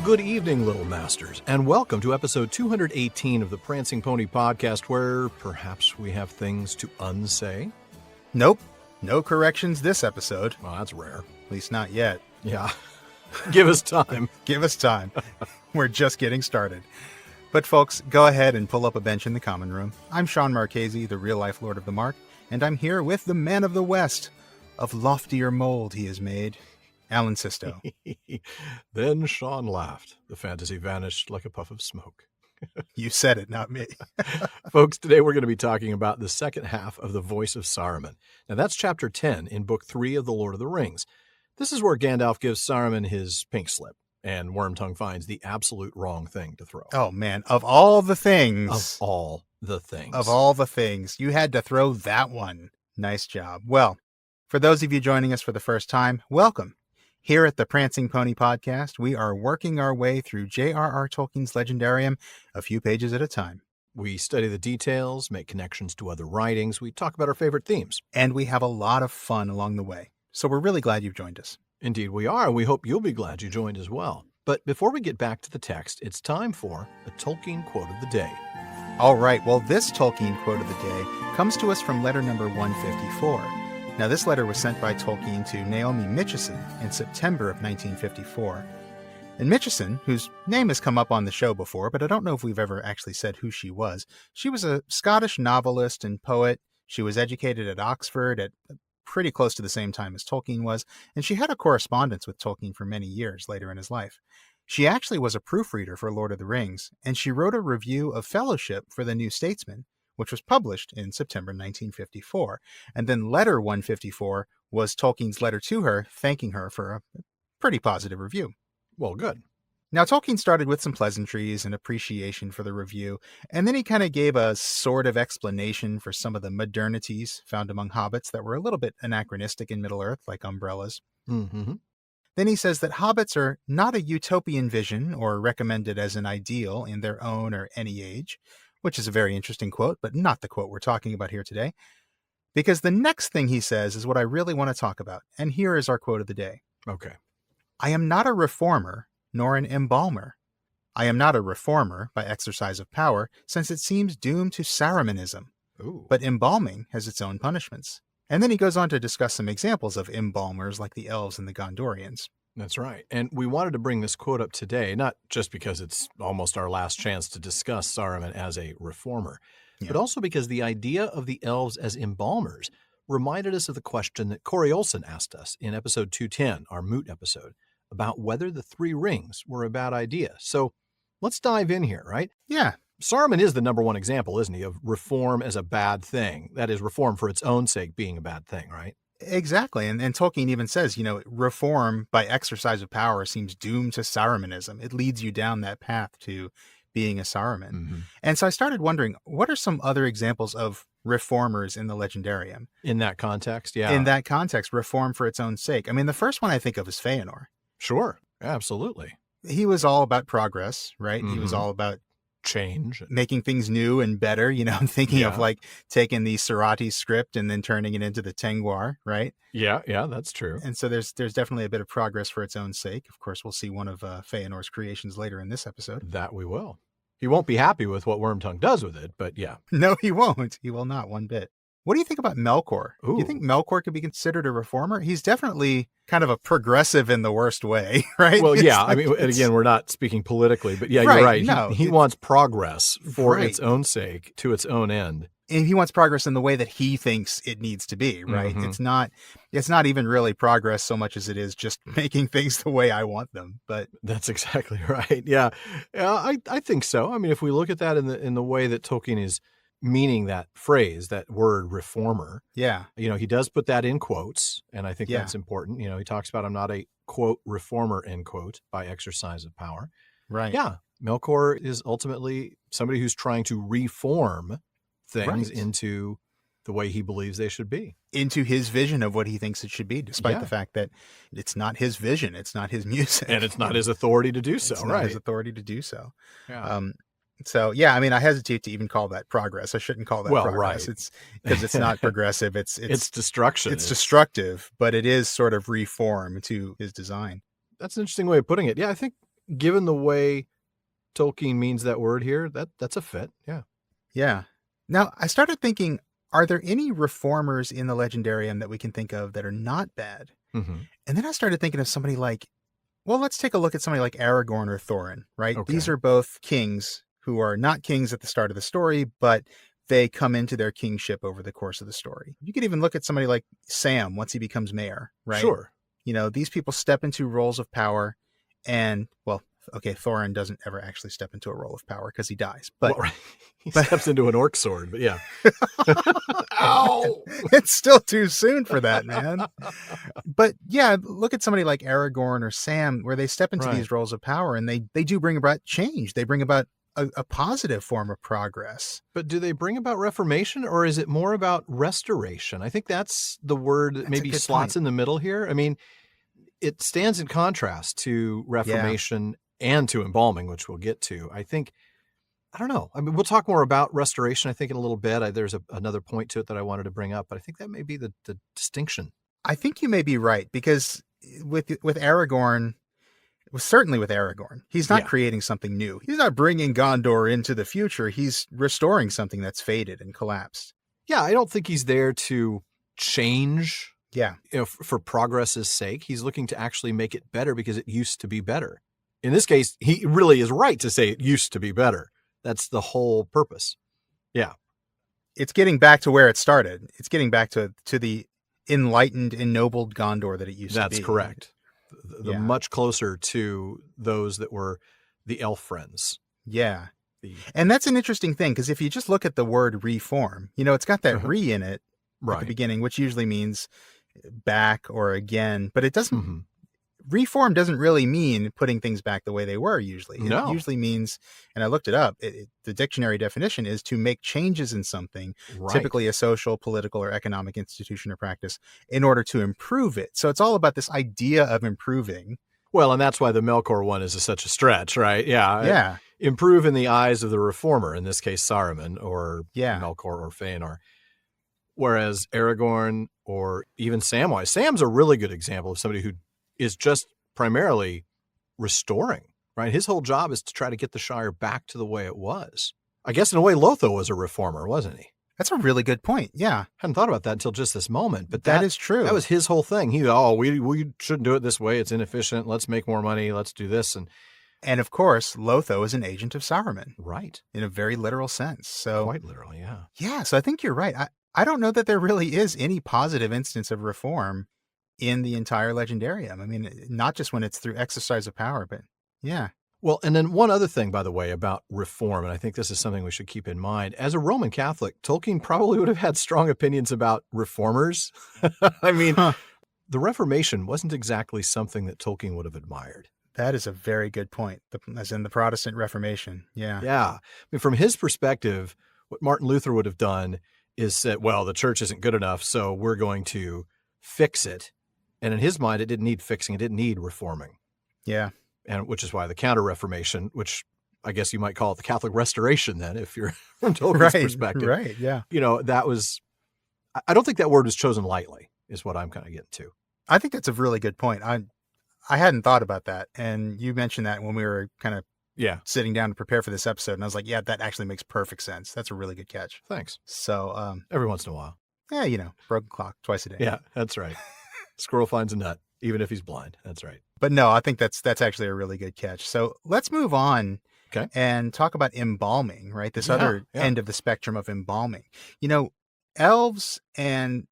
Good evening, little masters, and welcome to episode 218 of the Prancing Pony podcast, where perhaps we have things to unsay. Nope. No corrections this episode. Well, that's rare. At least not yet. Yeah. Give us time. Give us time. We're just getting started. But folks, go ahead and pull up a bench in the common room. I'm Sean Marchese, the real-life Lord of the Mark, and I'm here with the man of the West. Of loftier mold he is made, Alan Sisto. Then Sean laughed. The fantasy vanished like a puff of smoke. You said it, not me. Folks, today we're going to be talking about the second half of the Voice of Saruman. Now, that's chapter 10 in book 3 of The Lord of the Rings. This is where Gandalf gives Saruman his pink slip, and Wormtongue finds the absolute wrong thing to throw. Oh, man. Of all the things. Of all the things. Of all the things. You had to throw that one. Nice job. Well, for those of you joining us for the first time, welcome. Here at the Prancing Pony podcast, we are working our way through J.R.R. Tolkien's Legendarium a few pages at a time. We study the details, make connections to other writings, we talk about our favorite themes. And we have a lot of fun along the way. So we're really glad you've joined us. Indeed we are, and we hope you'll be glad you joined as well. But before we get back to the text, it's time for a Tolkien quote of the day. All right, well, this Tolkien quote of the day comes to us from letter number 154. Now, this letter was sent by Tolkien to Naomi Mitchison in September of 1954. And Mitchison, whose name has come up on the show before, but I don't know if we've ever actually said who she was a Scottish novelist and poet. She was educated at Oxford at pretty close to the same time as Tolkien was, and she had a correspondence with Tolkien for many years later in his life. She actually was a proofreader for Lord of the Rings, and she wrote a review of Fellowship for the New Statesman, which was published in September 1954. And then letter 154 was Tolkien's letter to her, thanking her for a pretty positive review. Well, good. Now, Tolkien started with some pleasantries and appreciation for the review, and then he kind of gave a sort of explanation for some of the modernities found among hobbits that were a little bit anachronistic in Middle-earth, like umbrellas. Mm-hmm. Then he says that hobbits are not a utopian vision or recommended as an ideal in their own or any age, which is a very interesting quote, but not the quote we're talking about here today. Because the next thing he says is what I really want to talk about, and here is our quote of the day. Okay. I am not a reformer, nor an embalmer. I am not a reformer by exercise of power, since it seems doomed to Sarumanism. Ooh. But embalming has its own punishments. And then he goes on to discuss some examples of embalmers like the elves and the Gondorians. That's right. And we wanted to bring this quote up today, not just because it's almost our last chance to discuss Saruman as a reformer, but also because the idea of the elves as embalmers reminded us of the question that Corey Olsen asked us in episode 210, our Moot episode, about whether the three rings were a bad idea. So let's dive in here, right? Yeah. Saruman is the number one example, isn't he, of reform as a bad thing. That is, reform for its own sake being a bad thing, right? Exactly. And Tolkien even says, reform by exercise of power seems doomed to Sarumanism. It leads you down that path to being a Saruman. Mm-hmm. And so I started wondering, what are some other examples of reformers in the Legendarium? In that context, yeah. In that context, reform for its own sake. I mean, the first one I think of is Feanor. Sure. Absolutely. He was all about progress, right? Mm-hmm. He was all about change, making things new and better, thinking of like taking the Sarati script and then turning it into the Tengwar, right? Yeah, that's true. And so there's definitely a bit of progress for its own sake. Of course, we'll see one of Feanor's creations later in this episode. That we will. He won't be happy with what Wormtongue does with it, but yeah. No, he won't. He will not one bit. What do you think about Melkor? Ooh. Do you think Melkor could be considered a reformer? He's definitely kind of a progressive in the worst way, right? Well, yeah. I mean, again, we're not speaking politically, but yeah, you're right. No, he wants progress for its own sake, to its own end. And he wants progress in the way that he thinks it needs to be, right? Mm-hmm. It's not even really progress so much as it is just making things the way I want them. But that's exactly right. Yeah, I think so. I mean, if we look at that in the way that Tolkien is meaning that phrase, that word reformer. Yeah. He does put that in quotes, and I think that's important. He talks about, I'm not a, quote, reformer, end quote, by exercise of power. Right. Yeah. Melkor is ultimately somebody who's trying to reform things into the way he believes they should be. Into his vision of what he thinks it should be, despite the fact that it's not his vision, it's not his music. And it's not his authority to do so, it's not his authority to do so. Yeah. So, yeah, I mean, I hesitate to even call that progress. I shouldn't call that progress. It's because it's not progressive. It's destruction. It's destructive, but it is sort of reform to his design. That's an interesting way of putting it. Yeah, I think given the way Tolkien means that word here, that's a fit. Yeah. Yeah. Now, I started thinking, are there any reformers in the Legendarium that we can think of that are not bad? Mm-hmm. And then I started thinking of somebody like, well, let's take a look at somebody like Aragorn or Thorin, right? Okay. These are both kings who are not kings at the start of the story, but they come into their kingship over the course of the story. You could even look at somebody like Sam once he becomes mayor, right? Sure. These people step into roles of power and, well, okay, Thorin doesn't ever actually step into a role of power because he dies, but he steps into an orc sword, but yeah. Ow! It's still too soon for that, man. But yeah, look at somebody like Aragorn or Sam, where they step into these roles of power and they do bring about change. They bring about a positive form of progress. But do they bring about reformation, or is it more about restoration? I think that's the word that maybe slots in the middle here. I mean, it stands in contrast to reformation and to embalming, which we'll get to. I don't know. I mean, we'll talk more about restoration, I think, in a little bit. There's another point to it that I wanted to bring up, but I think that may be the distinction. I think you may be right, because with Aragorn, certainly with Aragorn, he's not creating something new. He's not bringing Gondor into the future. He's restoring something that's faded and collapsed. Yeah, I don't think he's there to change. Yeah. For progress's sake. He's looking to actually make it better because it used to be better. In this case, he really is right to say it used to be better. That's the whole purpose. Yeah. It's getting back to where it started. It's getting back to the enlightened, ennobled Gondor that it used to be. That's correct. The much closer to those that were the elf friends. Yeah. And that's an interesting thing, because if you just look at the word reform, it's got that re in it at the beginning, which usually means back or again, but it doesn't. Reform doesn't really mean putting things back the way they were usually. It usually means, and I looked it up, the dictionary definition is to make changes in something, typically a social, political, or economic institution or practice, in order to improve it. So it's all about this idea of improving. Well, and that's why the Melkor one is such a stretch, right? Yeah. Yeah. Improve in the eyes of the reformer, in this case, Saruman or Melkor or Feanor. Whereas Aragorn or even Samwise, Sam's a really good example of somebody who is just primarily restoring, right? His whole job is to try to get the Shire back to the way it was. I guess in a way, Lotho was a reformer, wasn't he? That's a really good point. Yeah. Hadn't thought about that until just this moment, but that is true. That was his whole thing. We shouldn't do it this way. It's inefficient. Let's make more money. Let's do this. And of course, Lotho is an agent of Saruman. Right. In a very literal sense. So quite literally, yeah. Yeah. So I think you're right. I don't know that there really is any positive instance of reform in the entire Legendarium. I mean, not just when it's through exercise of power, but yeah. Well, and then one other thing, by the way, about reform, and I think this is something we should keep in mind. As a Roman Catholic, Tolkien probably would have had strong opinions about reformers. I mean, the Reformation wasn't exactly something that Tolkien would have admired. That is a very good point, as in the Protestant Reformation. Yeah. Yeah. I mean, from his perspective, what Martin Luther would have done is said, well, the church isn't good enough, so we're going to fix it. And in his mind, it didn't need fixing. It didn't need reforming. Yeah. And which is why the Counter-Reformation, which I guess you might call it the Catholic Restoration then, if you're from Tolkien's perspective. Right, yeah. That was, I don't think that word was chosen lightly, is what I'm kind of getting to. I think that's a really good point. I hadn't thought about that. And you mentioned that when we were kind of sitting down to prepare for this episode. And I was like, yeah, that actually makes perfect sense. That's a really good catch. Thanks. So every once in a while. Yeah, broken clock twice a day. Yeah, that's right. Squirrel finds a nut, even if he's blind. That's right. But no, I think that's actually a really good catch. So let's move on and talk about embalming, right? This other end of the spectrum of embalming. Elves and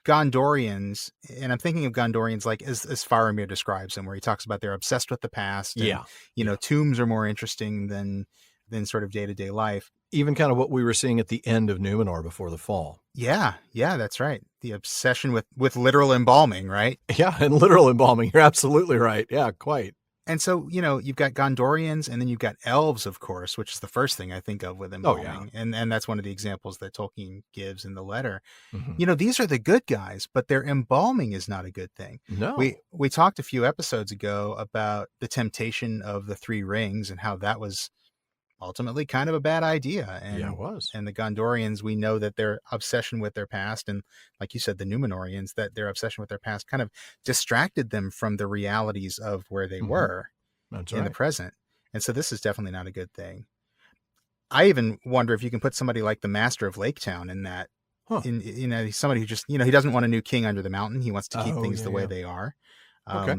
Gondorians, and I'm thinking of Gondorians like as Faramir describes them, where he talks about they're obsessed with the past. And, tombs are more interesting than sort of day-to-day life. Even kind of what we were seeing at the end of Numenor before the fall. Yeah, that's right. The obsession with literal embalming, right? Yeah, and literal embalming. You're absolutely right. Yeah, quite. And so, you've got Gondorians, and then you've got elves, of course, which is the first thing I think of with embalming. Oh, yeah. And that's one of the examples that Tolkien gives in the letter. Mm-hmm. These are the good guys, but their embalming is not a good thing. No. We talked a few episodes ago about the temptation of the Three Rings and how that was ultimately kind of a bad idea. And, it was. And the Gondorians, we know that their obsession with their past, and like you said, the Numenorians, that their obsession with their past kind of distracted them from the realities of where they were. That's in the right. present. And so this is definitely not a good thing. I even wonder if you can put somebody like the Master of Lake Town in that. Huh. He's somebody who just, he doesn't want a new king under the mountain. He wants to keep Oh, things yeah, the way yeah. they are. Okay.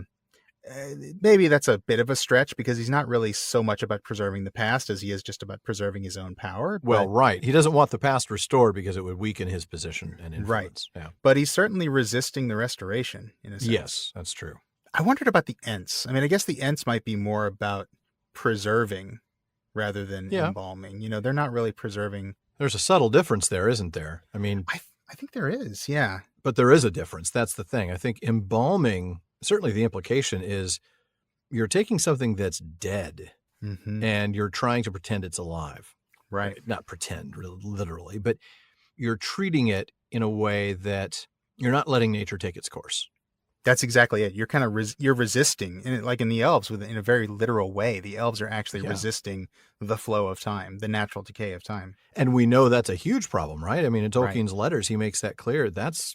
Maybe that's a bit of a stretch because he's not really so much about preserving the past as he is just about preserving his own power. Well, right. He doesn't want the past restored because it would weaken his position and influence. Right. Yeah. But he's certainly resisting the restoration in a sense. Yes, that's true. I wondered about the Ents. I mean, I guess the Ents might be more about preserving rather than embalming. They're not really preserving. There's a subtle difference there, isn't there? I mean, I think there is, yeah. But there is a difference. That's the thing. I think embalming, certainly the implication is you're taking something that's dead and you're trying to pretend it's alive. Right. Not pretend, literally, but you're treating it in a way that you're not letting nature take its course. That's exactly it. You're kind of you're resisting, like in the elves, in a very literal way. The elves are actually resisting the flow of time, the natural decay of time. And we know that's a huge problem, right? I mean, in Tolkien's letters, he makes that clear. That's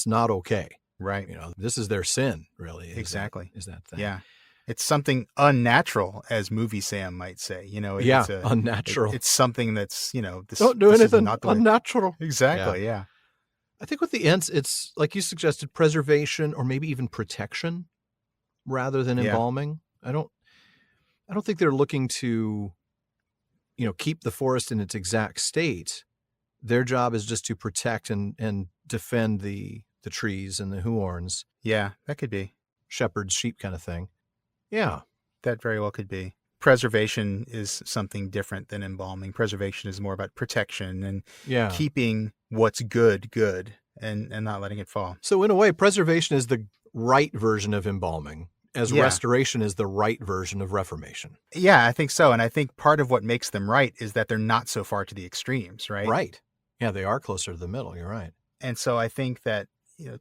not okay. Right. This is their sin, really. Exactly. Is that thing. Yeah. It's something unnatural, as Movie Sam might say. It's unnatural. It's something that's, don't do anything unnatural. Exactly. Yeah. I think with the Ents, it's like you suggested, preservation or maybe even protection rather than embalming. I don't think they're looking to, keep the forest in its exact state. Their job is just to protect and defend the trees and the Huorns. Yeah, that could be. Shepherds, sheep kind of thing. Yeah. That very well could be. Preservation is something different than embalming. Preservation is more about protection and keeping what's good and not letting it fall. So in a way, preservation is the right version of embalming, as restoration is the right version of reformation. Yeah, I think so. And I think part of what makes them right is that they're not so far to the extremes, right? Right. Yeah, they are closer to the middle. You're right. And so I think that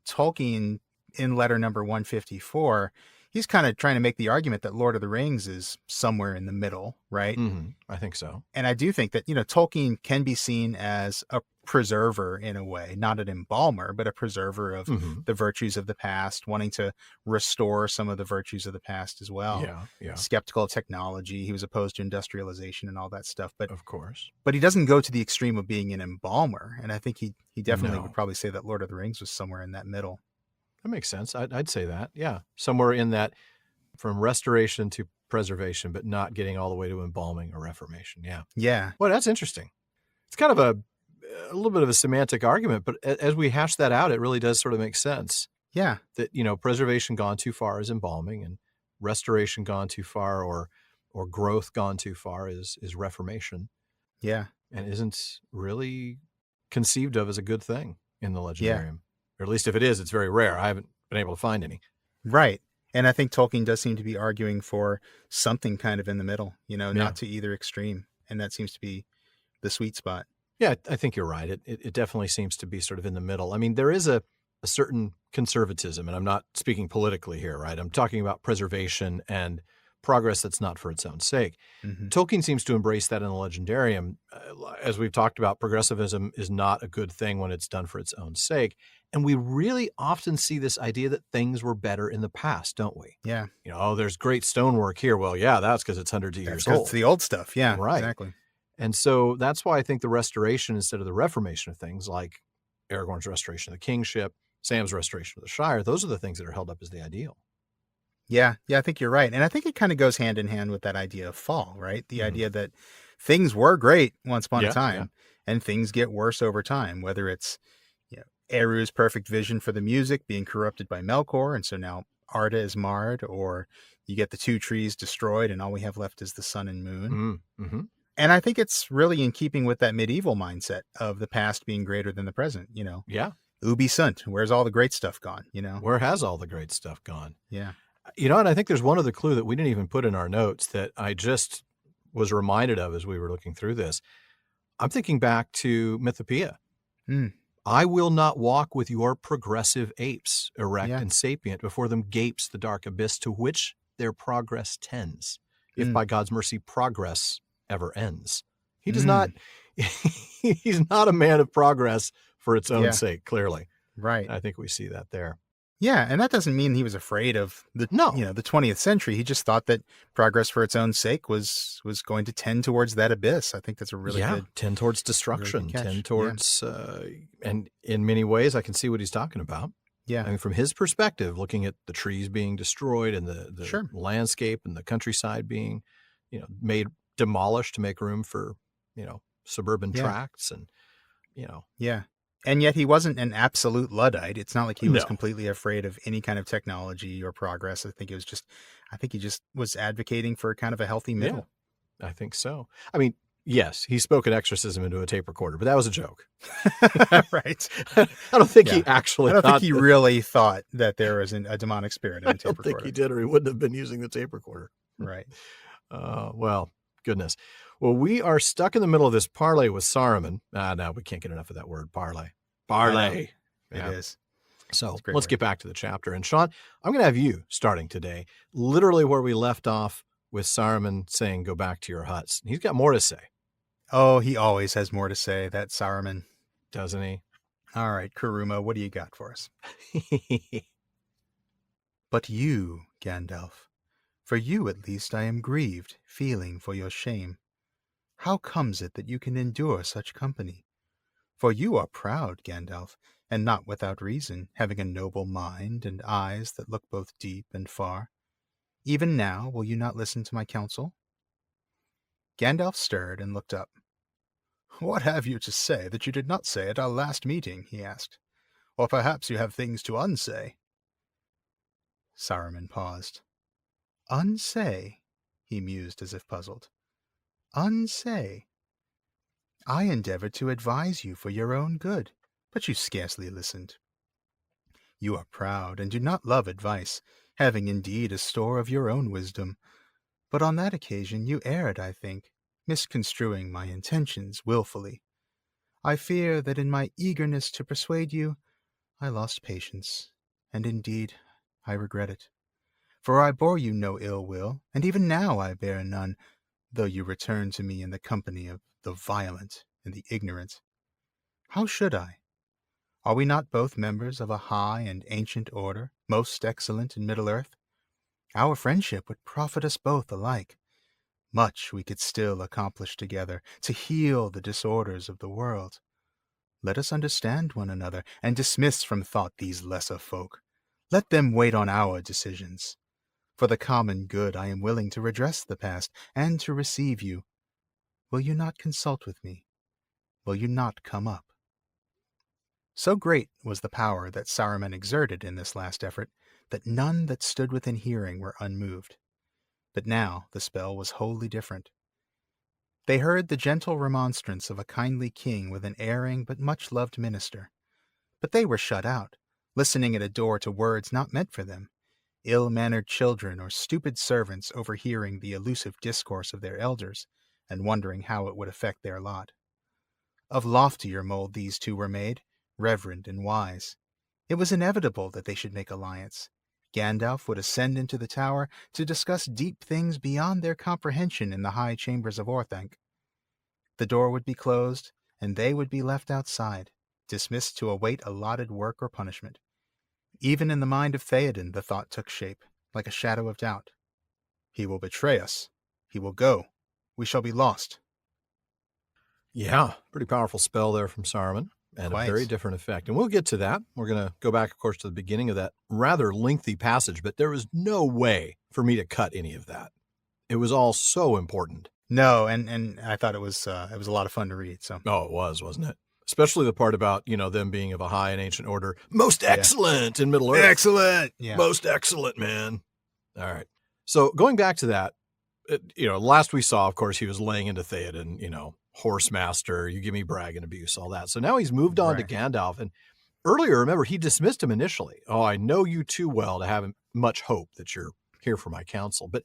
Tolkien, in letter number 154, he's kind of trying to make the argument that Lord of the Rings is somewhere in the middle, right? Mm-hmm. I think so. And I do think that, Tolkien can be seen as a preserver in a way, not an embalmer, but a preserver of the virtues of the past, wanting to restore some of the virtues of the past as well. Yeah. Skeptical of technology. He was opposed to industrialization and all that stuff. But of course. But he doesn't go to the extreme of being an embalmer. And I think he definitely would probably say that Lord of the Rings was somewhere in that middle. That makes sense. I'd say that. Yeah. Somewhere in that, from restoration to preservation, but not getting all the way to embalming or reformation. Yeah. Yeah. Well, that's interesting. It's kind of a little bit of a semantic argument, but as we hash that out, it really does sort of make sense. Yeah. That, preservation gone too far is embalming, and restoration gone too far or growth gone too far is reformation. Yeah. And isn't really conceived of as a good thing in the legendarium. Or at least if it is, it's very rare. I haven't been able to find any. Right. And I think Tolkien does seem to be arguing for something kind of in the middle, not to either extreme. And that seems to be the sweet spot. Yeah, I think you're right. It definitely seems to be sort of in the middle. I mean, there is a certain conservatism, and I'm not speaking politically here, right? I'm talking about preservation and progress that's not for its own sake. Mm-hmm. Tolkien seems to embrace that in the legendarium. As we've talked about, progressivism is not a good thing when it's done for its own sake. And we really often see this idea that things were better in the past, don't we? Yeah. There's great stonework here. Well, yeah, that's because it's hundreds of years old. It's the old stuff. Yeah, right. Exactly. And so that's why I think the restoration instead of the reformation of things, like Aragorn's restoration of the kingship, Sam's restoration of the Shire, those are the things that are held up as the ideal. Yeah, I think you're right. And I think it kind of goes hand in hand with that idea of fall, right? The idea that things were great once upon a time and things get worse over time, whether it's Eru's perfect vision for the music being corrupted by Melkor, and so now Arda is marred, or you get the two trees destroyed and all we have left is the sun and moon. Mm-hmm. And I think it's really in keeping with that medieval mindset of the past being greater than the present, Yeah. Ubi sunt, where's all the great stuff gone, Where has all the great stuff gone? Yeah. And I think there's one other clue that we didn't even put in our notes that I just was reminded of as we were looking through this. I'm thinking back to Mythopoeia. I will not walk with your progressive apes, erect and sapient. Before them gapes the dark abyss to which their progress tends. If by God's mercy progress ever ends. He does not, he's not a man of progress for its own sake, clearly. Right. I think we see that there. Yeah, and that doesn't mean he was afraid of the No. the 20th century. He just thought that progress for its own sake was going to tend towards that abyss. I think that's a really Yeah, good tend towards really good destruction, catch. tend Yeah. towards, and in many ways, I can see what he's talking about. Yeah. I mean, from his perspective, looking at the trees being destroyed and the Sure. landscape and the countryside being, made demolished to make room for, suburban Yeah. tracts and, you know, Yeah. And yet he wasn't an absolute Luddite. It's not like he was no. completely afraid of any kind of technology or progress. I think he just was advocating for kind of a healthy Yeah, middle. I think so. I mean, yes, he spoke an exorcism into a tape recorder, but that was a joke. Right. I don't think Yeah. he actually I don't think thought he that- really thought that there was a demonic spirit in I the tape don't think recorder. he did, or he wouldn't have been using the tape recorder. Right. Well, goodness. Well, we are stuck in the middle of this parlay with Saruman. No, we can't get enough of that word, parlay. Parlay. It is. So It's a great let's word. get back to the chapter. And Sean, I'm going to have you starting today, literally where we left off with Saruman saying, go back to your huts. He's got more to say, Oh, he always has more to say, that Saruman. doesn't he? All right, Kuruma, what do you got for us? But you, Gandalf, for you at least I am grieved, feeling for your shame. How comes it that you can endure such company? For you are proud, Gandalf, and not without reason, having a noble mind and eyes that look both deep and far. Even now will you not listen to my counsel? Gandalf stirred and looked up. What have you to say that you did not say at our last meeting? He asked. Or perhaps you have things to unsay. Saruman paused. Unsay? He mused as if puzzled. Unsay? I endeavored to advise you for your own good, but you scarcely listened. You are proud and do not love advice, having indeed a store of your own wisdom. But on that occasion you erred, I think, misconstruing my intentions wilfully. I fear that in my eagerness to persuade you, I lost patience, and indeed I regret it. For I bore you no ill will, and even now I bear none, though you return to me in the company of the violent and the ignorant. How should I? Are we not both members of a high and ancient order, most excellent in Middle-earth? Our friendship would profit us both alike. Much we could still accomplish together to heal the disorders of the world. Let us understand one another and dismiss from thought these lesser folk. Let them wait on our decisions. For the common good I am willing to redress the past and to receive you. Will you not consult with me? Will you not come up? So great was the power that Saruman exerted in this last effort that none that stood within hearing were unmoved. But now the spell was wholly different. They heard the gentle remonstrance of a kindly king with an erring but much-loved minister. But they were shut out, listening at a door to words not meant for them, ill-mannered children or stupid servants overhearing the elusive discourse of their elders and wondering how it would affect their lot. Of loftier mold these two were made, reverend and wise. It was inevitable that they should make alliance. Gandalf would ascend into the tower to discuss deep things beyond their comprehension in the high chambers of Orthanc. The door would be closed, and they would be left outside, dismissed to await allotted work or punishment. Even in the mind of Theoden the thought took shape, like a shadow of doubt. He will betray us. He will go. We shall be lost. Yeah, pretty powerful spell there from Saruman, and Quite. a very different effect. And we'll get to that. We're going to go back, of course, to the beginning of that rather lengthy passage, but there was no way for me to cut any of that. It was all so important. No, and I thought it was a lot of fun to read. So. Oh, it was, wasn't it? Especially the part about, them being of a high and ancient order. Most excellent in Middle-earth. Excellent! Yeah. Most excellent, man. All right. So going back to that, last we saw, of course, he was laying into Theoden, horse master, you give me brag and abuse, all that. So now he's moved on to Gandalf. And earlier, remember, he dismissed him initially. Oh, I know you too well to have much hope that you're here for my counsel. But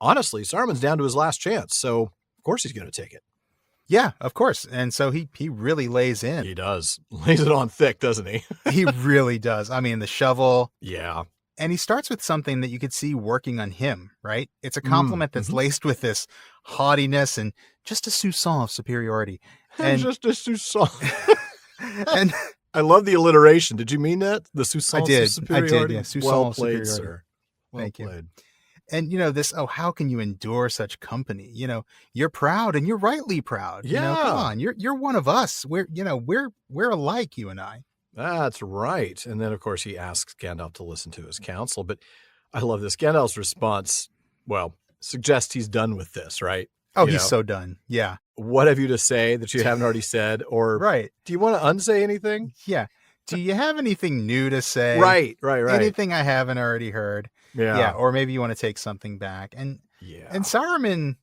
honestly, Saruman's down to his last chance. So of course he's going to take it. Yeah, of course. And so he really lays in. He does. Lays it on thick, doesn't he? He really does. I mean, the shovel. Yeah. And he starts with something that you could see working on him, right? It's a compliment that's laced with this haughtiness and just a soupçon of superiority. And just a soupçon. I love the alliteration. Did you mean that? The sousance of I superiority? did, yeah. Sousance Well of played, superiority. sir. Well Thank you. played. And, how can you endure such company? You're proud and you're rightly proud. Yeah. Come on, you're one of us. We're alike, you and I. That's right. And then, of course, he asks Gandalf to listen to his counsel. But I love this. Gandalf's response, suggests he's done with this, right? Oh, he's so done. Yeah. What have you to say that you haven't already said? Or right. Do you want to unsay anything? Yeah. Do you have anything new to say? Right. Anything I haven't already heard? Yeah. Or maybe you want to take something back. And Saruman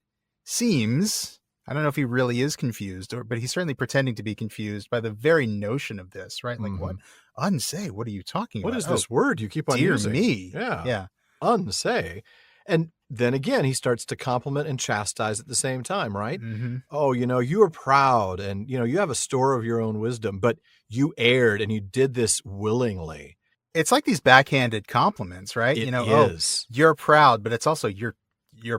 seems, I don't know if he really is confused, but he's certainly pretending to be confused by the very notion of this, right? Like, what? Unsay? What are you talking about? What is this word you keep on using? Dear me. Yeah. Unsay. And then again, he starts to compliment and chastise at the same time, right? Mm-hmm. Oh, you are proud and, you have a store of your own wisdom, but you erred and you did this willingly. It's like these backhanded compliments, right? It is. You're proud, but it's also you're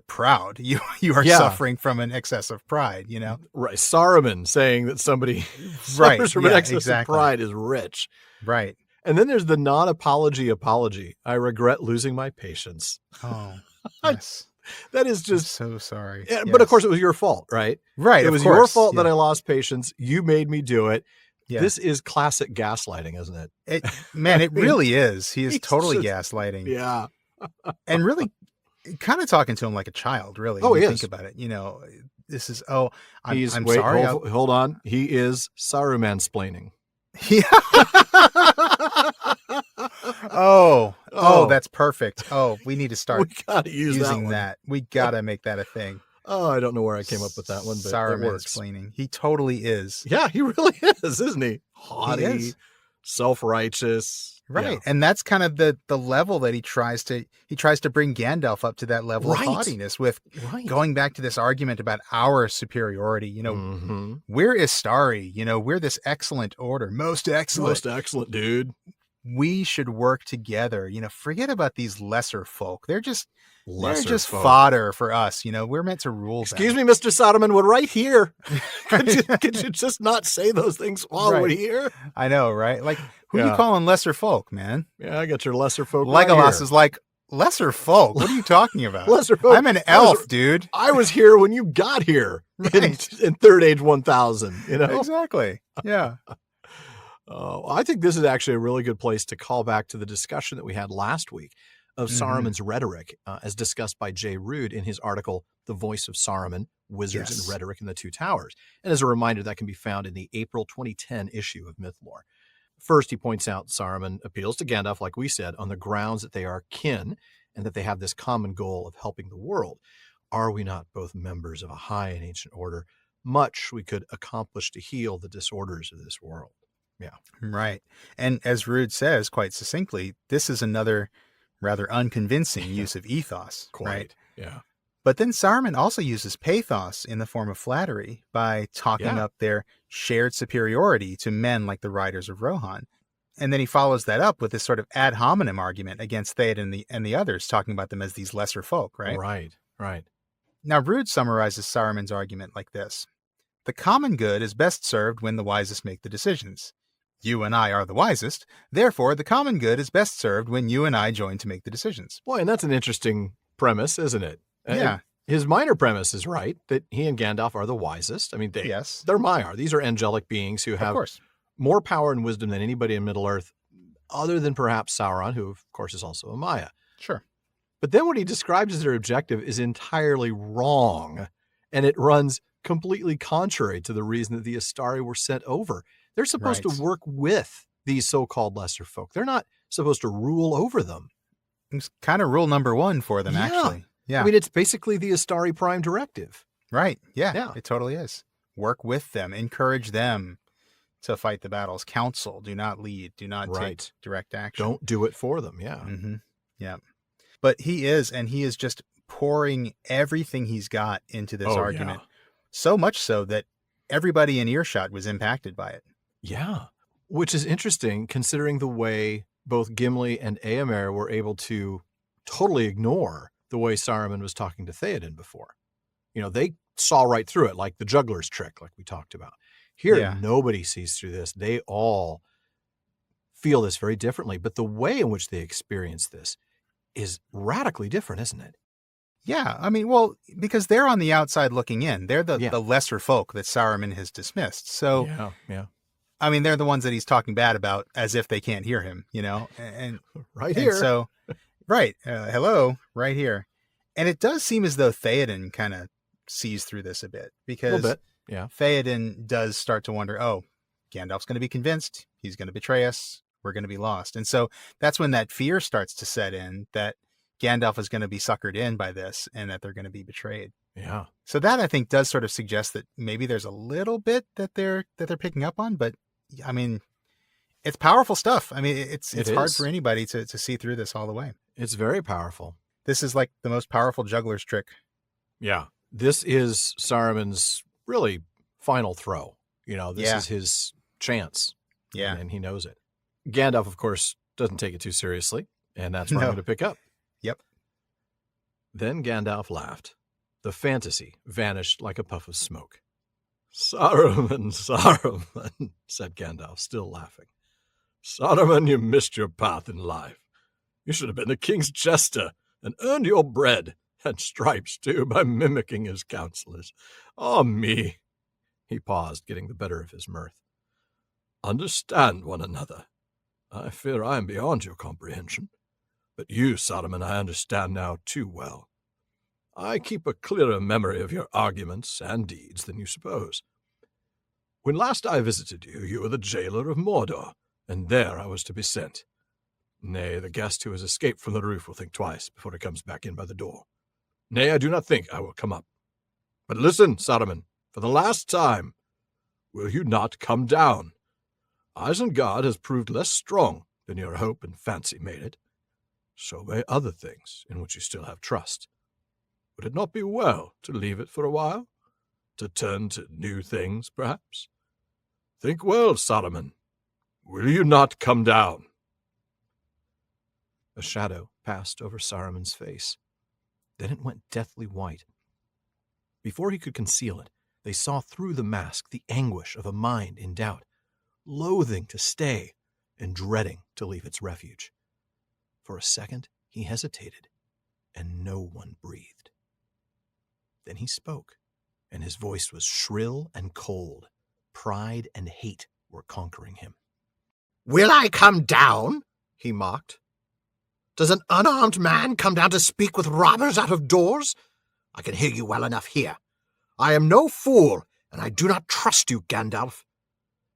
proud. You are suffering from an excess of pride, Right. Saruman saying that somebody suffers from an excess of pride is rich. Right. And then there's the non-apology apology. I regret losing my patience. Oh, yes. That is just... I'm so sorry. Yeah, but of course it was your fault, right? Right. It was your fault that I lost patience. You made me do it. Yeah. This is classic gaslighting, isn't it? It really is. He is totally gaslighting. Yeah. And really kind of talking to him like a child, really. Oh, he is. Think about it. This is, I'm wait, sorry. Hold on. He is Saruman-splaining. Yeah. Oh, that's perfect. Oh, we need to start we gotta using that. We gotta make that a thing. Oh, I don't know where I came up with that one, but Saruman-splaining. He totally is. Yeah, he really is, isn't he? Haughty, self-righteous. Right. Yeah. And that's kind of the level that he tries to bring Gandalf up to, that level of haughtiness with going back to this argument about our superiority. We're Istari, we're this excellent order, most excellent, dude. We should work together, forget about these lesser folk. They're just folk. Fodder for us. We're meant to rule. Excuse me, Mr. Saruman, we're right here. could you just not say those things while we're here? I know, right? Like, who are you calling lesser folk, man? Yeah, I got your lesser folk. Legolas is like, lesser folk? What are you talking about? Lesser folk. I'm an elf, dude. I was here when you got here in Third Age 1000, Exactly. Yeah. I think this is actually a really good place to call back to the discussion that we had last week of Saruman's rhetoric, as discussed by J. Ruud in his article, The Voice of Saruman, Wizards and Rhetoric in the Two Towers. And as a reminder, that can be found in the April 2010 issue of Mythlore. First, he points out Saruman appeals to Gandalf, like we said, on the grounds that they are kin and that they have this common goal of helping the world. Are we not both members of a high and ancient order? Much we could accomplish to heal the disorders of this world. Yeah. Right. And as Ruud says quite succinctly, this is another rather unconvincing use of ethos. Right. Yeah. But then Saruman also uses pathos in the form of flattery by talking up their shared superiority to men like the Riders of Rohan. And then he follows that up with this sort of ad hominem argument against Theoden and the others, talking about them as these lesser folk, right? Right. Now, Ruud summarizes Saruman's argument like this. The common good is best served when the wisest make the decisions. You and I are the wisest. Therefore, the common good is best served when you and I join to make the decisions. Boy, and that's an interesting premise, isn't it? Yeah. His minor premise is right, that he and Gandalf are the wisest. I mean, they're Maiar. These are angelic beings who have more power and wisdom than anybody in Middle-earth, other than perhaps Sauron, who, of course, is also a Maia. Sure. But then what he describes as their objective is entirely wrong, and it runs completely contrary to the reason that the Istari were sent over. They're supposed to work with these so-called lesser folk. They're not supposed to rule over them. It's kind of rule number one for them, actually. Yeah. I mean, it's basically the Istari Prime Directive. Right. Yeah, it totally is. Work with them. Encourage them to fight the battles. Counsel. Do not lead. Do not take direct action. Don't do it for them. Yeah. Mm-hmm. Yeah. But he is just pouring everything he's got into this argument. Yeah. So much so that everybody in earshot was impacted by it. Yeah. Which is interesting considering the way both Gimli and Éomer were able to totally ignore the way Saruman was talking to Theoden before. They saw right through it, like the juggler's trick, like we talked about. Here, nobody sees through this. They all feel this very differently, but the way in which they experience this is radically different, isn't it? Yeah, I mean, well, because they're on the outside looking in. They're the lesser folk that Saruman has dismissed. So, yeah. I mean, they're the ones that he's talking bad about as if they can't hear him, and right here. And so, right. Hello, right here. And it does seem as though Theoden kind of sees through this a bit, because a little bit. Yeah. Theoden does start to wonder, oh, Gandalf's going to be convinced. He's going to betray us. We're going to be lost. And so that's when that fear starts to set in, that Gandalf is going to be suckered in by this and that they're going to be betrayed. Yeah. So that, I think, does sort of suggest that maybe there's a little bit that they're picking up on, but I mean, it's powerful stuff. I mean, it's hard for anybody to see through this all the way. It's very powerful. This is like the most powerful juggler's trick. Yeah. This is Saruman's really final throw. This is his chance. Yeah. And he knows it. Gandalf, of course, doesn't take it too seriously, and that's where I'm going to pick up. Yep. Then Gandalf laughed. The fantasy vanished like a puff of smoke. Saruman, Saruman, said Gandalf, still laughing. Saruman, you missed your path in life. You should have been the king's jester and earned your bread, and stripes, too, by mimicking his counselors. Ah, me. He paused, getting the better of his mirth. Understand one another. I fear I am beyond your comprehension. But you, Saruman, I understand now too well. I keep a clearer memory of your arguments and deeds than you suppose. When last I visited you, you were the jailer of Mordor, and there I was to be sent. Nay, the guest who has escaped from the roof will think twice before he comes back in by the door. Nay, I do not think I will come up. But listen, Saruman, for the last time, will you not come down? Isengard has proved less strong than your hope and fancy made it. So may other things in which you still have trust. Would it not be well to leave it for a while? To turn to new things, perhaps? Think well, Saruman. Will you not come down? A shadow passed over Saruman's face. Then it went deathly white. Before he could conceal it, they saw through the mask the anguish of a mind in doubt, loathing to stay and dreading to leave its refuge. For a second, he hesitated, and no one breathed. Then he spoke, and his voice was shrill and cold. Pride and hate were conquering him. Will I come down? He mocked. Does an unarmed man come down to speak with robbers out of doors? I can hear you well enough here. I am no fool, and I do not trust you, Gandalf.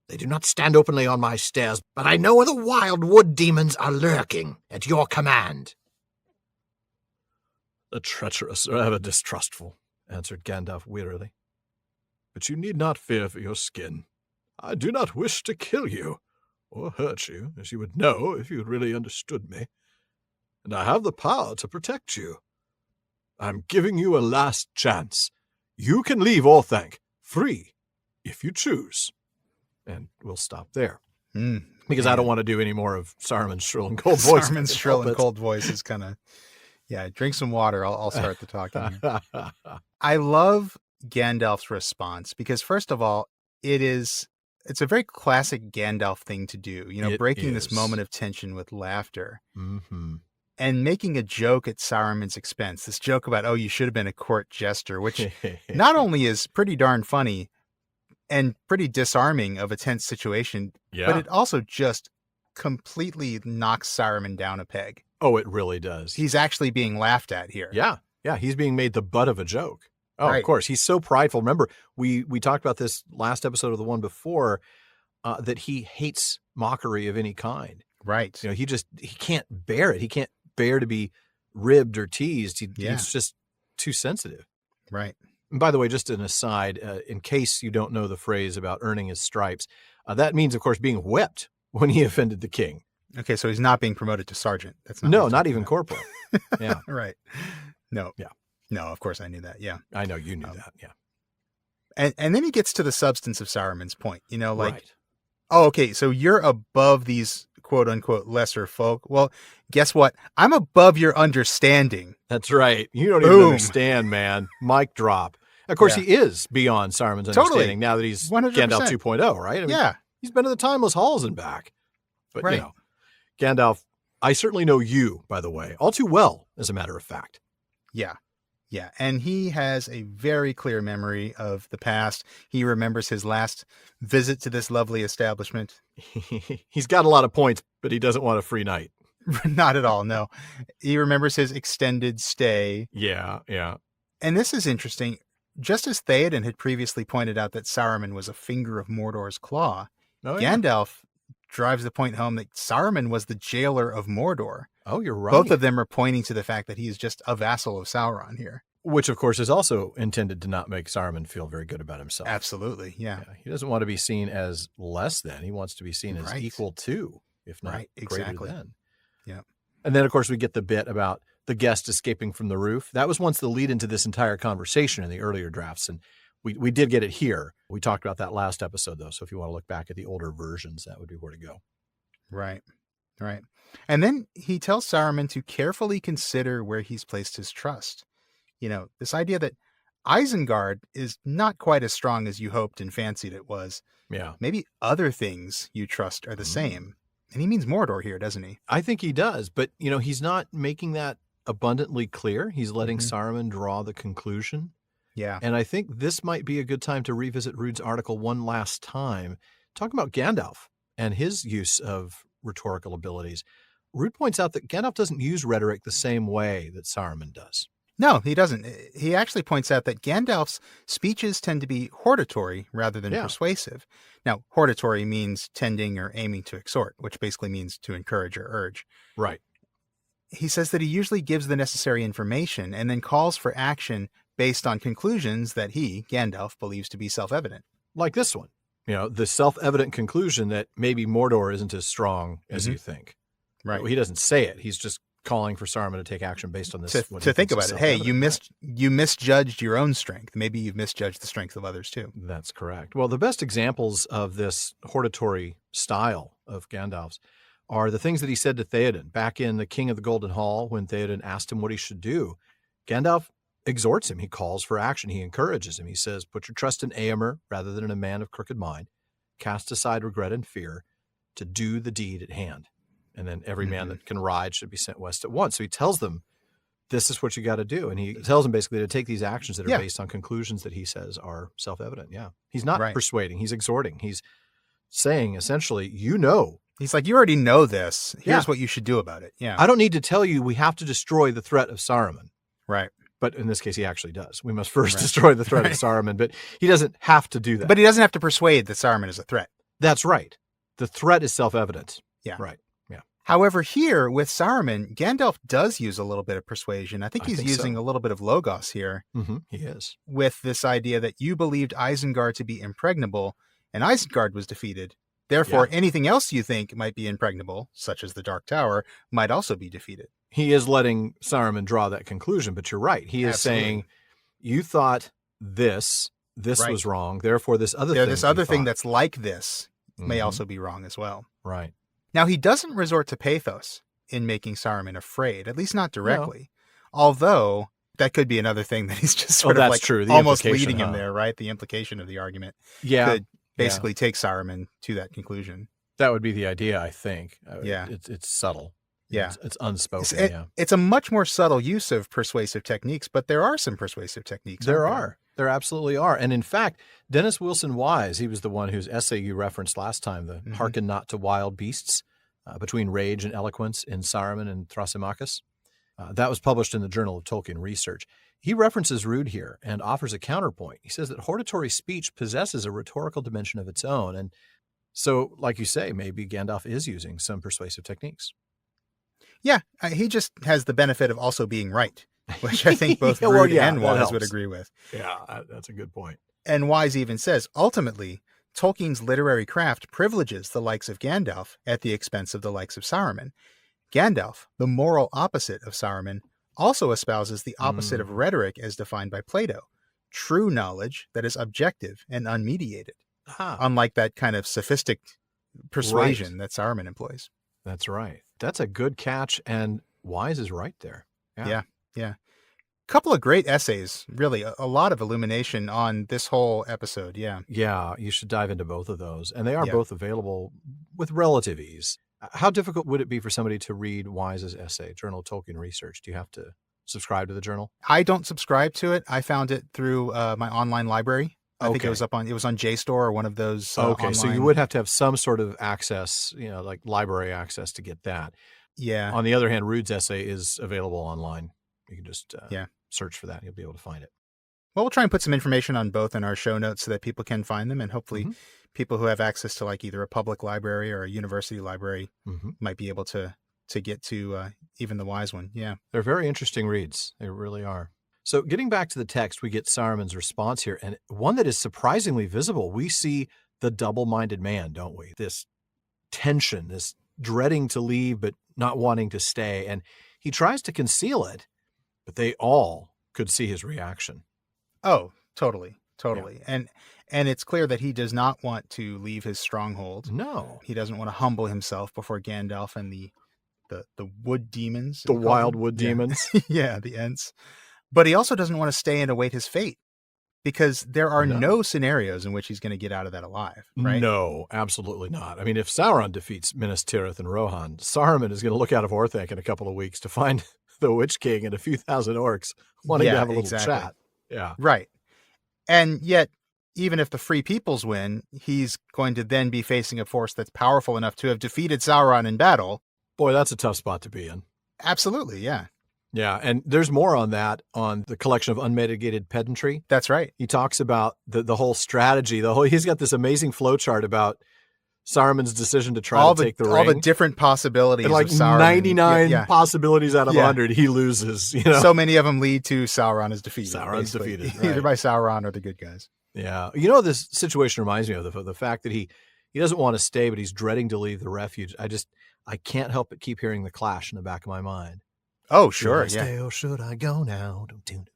They do not stand openly on my stairs, but I know where the wild wood demons are lurking at your command. The treacherous are ever distrustful, answered Gandalf wearily. But you need not fear for your skin. I do not wish to kill you, or hurt you, as you would know if you really understood me. And I have the power to protect you. I'm giving you a last chance. You can leave Orthanc free, if you choose. And we'll stop there. Because I don't want to do any more of Saruman's shrill and cold voice. Saruman's shrill and cold voice is kind of, drink some water. I'll start the talking. I love Gandalf's response because, first of all, it's a very classic Gandalf thing to do, breaking this moment of tension with laughter. Mm-hmm. And making a joke at Saruman's expense. This joke about, you should have been a court jester, which not only is pretty darn funny and pretty disarming of a tense situation, but it also just completely knocks Saruman down a peg. Oh, it really does. He's actually being laughed at here. Yeah, he's being made the butt of a joke. Oh, right. Of course. He's so prideful. Remember, we talked about this last episode of the one before, that he hates mockery of any kind. Right. He can't bear it. He can't bear to be ribbed or teased. He's just too sensitive. Right. And by the way, just an aside, in case you don't know the phrase about earning his stripes, that means, of course, being whipped when he offended the king. Okay, so he's not being promoted to sergeant. That's not even corporal. Yeah. Right. No. Yeah. No, of course I knew that. Yeah. I know you knew that. Yeah. And then he gets to the substance of Saruman's point, right. Oh, okay, so you're above these quote unquote lesser folk. Well, guess what? I'm above your understanding. That's right. You don't even understand, man. Mic drop. Of course, he is beyond Saruman's understanding now that he's 100%. Gandalf 2.0, right? I mean, he's been to the Timeless Halls and back. But, Right. Gandalf, I certainly know you, by the way, all too well, as a matter of fact. Yeah. Yeah. And he has a very clear memory of the past. He remembers his last visit to this lovely establishment. He's got a lot of points, but he doesn't want a free night. Not at all, no. He remembers his extended stay. Yeah. And this is interesting. Just as Theoden had previously pointed out that Saruman was a finger of Mordor's claw, Gandalf drives the point home that Saruman was the jailer of Mordor. Oh, you're right. Both of them are pointing to the fact that he is just a vassal of Sauron here. Which, of course, is also intended to not make Saruman feel very good about himself. Absolutely, yeah. He doesn't want to be seen as less than. He wants to be seen as equal to, if not greater than. Yeah. And then, of course, we get the bit about the guest escaping from the roof. That was once the lead into this entire conversation in the earlier drafts. And we did get it here. We talked about that last episode, though. So if you want to look back at the older versions, that would be where to go. Right. And then he tells Saruman to carefully consider where he's placed his trust. This idea that Isengard is not quite as strong as you hoped and fancied it was. Yeah. Maybe other things you trust are the same. And he means Mordor here, doesn't he? I think he does. But, he's not making that abundantly clear. He's letting Saruman draw the conclusion. Yeah. And I think this might be a good time to revisit Ruud's article one last time, talking about Gandalf and his use of rhetorical abilities. Ruud points out that Gandalf doesn't use rhetoric the same way that Saruman does. No, he doesn't. He actually points out that Gandalf's speeches tend to be hortatory rather than persuasive. Now, hortatory means tending or aiming to exhort, which basically means to encourage or urge. Right. He says that he usually gives the necessary information and then calls for action based on conclusions that he, Gandalf, believes to be self-evident. Like this one. The self-evident conclusion that maybe Mordor isn't as strong as you think. Right. Well, he doesn't say it. He's just calling for Saruman to take action based on this. To think about it. Hey, you misjudged your own strength. Maybe you've misjudged the strength of others too. That's correct. Well, the best examples of this hortatory style of Gandalf's are the things that he said to Theoden back in The King of the Golden Hall when Theoden asked him what he should do. Gandalf exhorts him. He calls for action. He encourages him. He says, put your trust in Éomer rather than in a man of crooked mind. Cast aside regret and fear to do the deed at hand. And then every man that can ride should be sent west at once. So he tells them, this is what you got to do. And he tells them basically to take these actions that are based on conclusions that he says are self-evident. Yeah. He's not persuading. He's exhorting. He's saying, essentially, He's like, you already know this. Here's what you should do about it. Yeah. I don't need to tell you we have to destroy the threat of Saruman. Right. But in this case, he actually does. We must first destroy the threat of Saruman, but he doesn't have to do that. But he doesn't have to persuade that Saruman is a threat. That's right. The threat is self-evident. Yeah. Right. Yeah. However, here with Saruman, Gandalf does use a little bit of persuasion. I think he's using a little bit of logos here. He is. With this idea that you believed Isengard to be impregnable, and Isengard was defeated. Therefore, anything else you think might be impregnable, such as the Dark Tower, might also be defeated. He is letting Saruman draw that conclusion, but you're right. He is saying, you thought this was wrong. Therefore, this other thing that's like this may also be wrong as well. Right. Now, he doesn't resort to pathos in making Saruman afraid, at least not directly. No. Although that could be another thing that he's just sort of like true. Almost leading him there, right? The implication of the argument could basically take Saruman to that conclusion. That would be the idea, I think. Yeah. It's subtle. Yeah. It's unspoken. It's a much more subtle use of persuasive techniques, but there are some persuasive techniques. There are. There absolutely are. And in fact, Dennis Wilson Wise, he was the one whose essay you referenced last time, the Harken Not to Wild Beasts, between Rage and Eloquence in Saruman and Thrasymachus. That was published in the Journal of Tolkien Research. He references Ruud here and offers a counterpoint. He says that hortatory speech possesses a rhetorical dimension of its own. And so, like you say, maybe Gandalf is using some persuasive techniques. Yeah, he just has the benefit of also being right, which I think both Ruud and Wise would agree with. Yeah, that's a good point. And Wise even says, ultimately, Tolkien's literary craft privileges the likes of Gandalf at the expense of the likes of Saruman. Gandalf, the moral opposite of Saruman, also espouses the opposite of rhetoric as defined by Plato, true knowledge that is objective and unmediated, unlike that kind of sophistic persuasion that Saruman employs. That's right. That's a good catch, and Wise is right there. Yeah. Couple of great essays, really, a lot of illumination on this whole episode. Yeah, you should dive into both of those, and they are both available with relative ease. How difficult would it be for somebody to read Wise's essay, Journal of Tolkien Research? Do you have to subscribe to the journal? I don't subscribe to it. I found it through my online library. I think it was on JSTOR or one of those okay, online... so you would have to have some sort of access, like library access to get that. Yeah. On the other hand, Ruud's essay is available online. You can just search for that. You'll be able to find it. Well, we'll try and put some information on both in our show notes so that people can find them, and hopefully people who have access to like either a public library or a university library might be able to get to even the Wise one. Yeah. They're very interesting reads. They really are. So getting back to the text, we get Saruman's response here, and one that is surprisingly visible. We see the double-minded man, don't we? This tension, this dreading to leave but not wanting to stay, and he tries to conceal it, but they all could see his reaction. Oh, totally. Yeah. And it's clear that he does not want to leave his stronghold. No. He doesn't want to humble himself before Gandalf and the wood demons. The wild wood demons. Yeah, the Ents. But he also doesn't want to stay and await his fate, because there are no scenarios in which he's going to get out of that alive, right? No, absolutely not. I mean, if Sauron defeats Minas Tirith and Rohan, Saruman is going to look out of Orthanc in a couple of weeks to find the Witch King and a few thousand orcs wanting to have a little chat. Yeah. Right. And yet, even if the Free Peoples win, he's going to then be facing a force that's powerful enough to have defeated Sauron in battle. Boy, that's a tough spot to be in. Absolutely, yeah. Yeah, and there's more on that on the collection of Unmitigated Pedantry. That's right. He talks about the whole strategy. He's got this amazing flowchart about Saruman's decision to try to take the ring. All the different possibilities, and like of Sauron. 99 possibilities out of 100, he loses. So many of them lead to Sauron is defeated. Sauron's defeated, right. Either by Sauron or the good guys. Yeah, this situation reminds me of the fact that he doesn't want to stay, but he's dreading to leave the refuge. I can't help but keep hearing the clash in the back of my mind. Oh, sure. Should I stay or should I go now?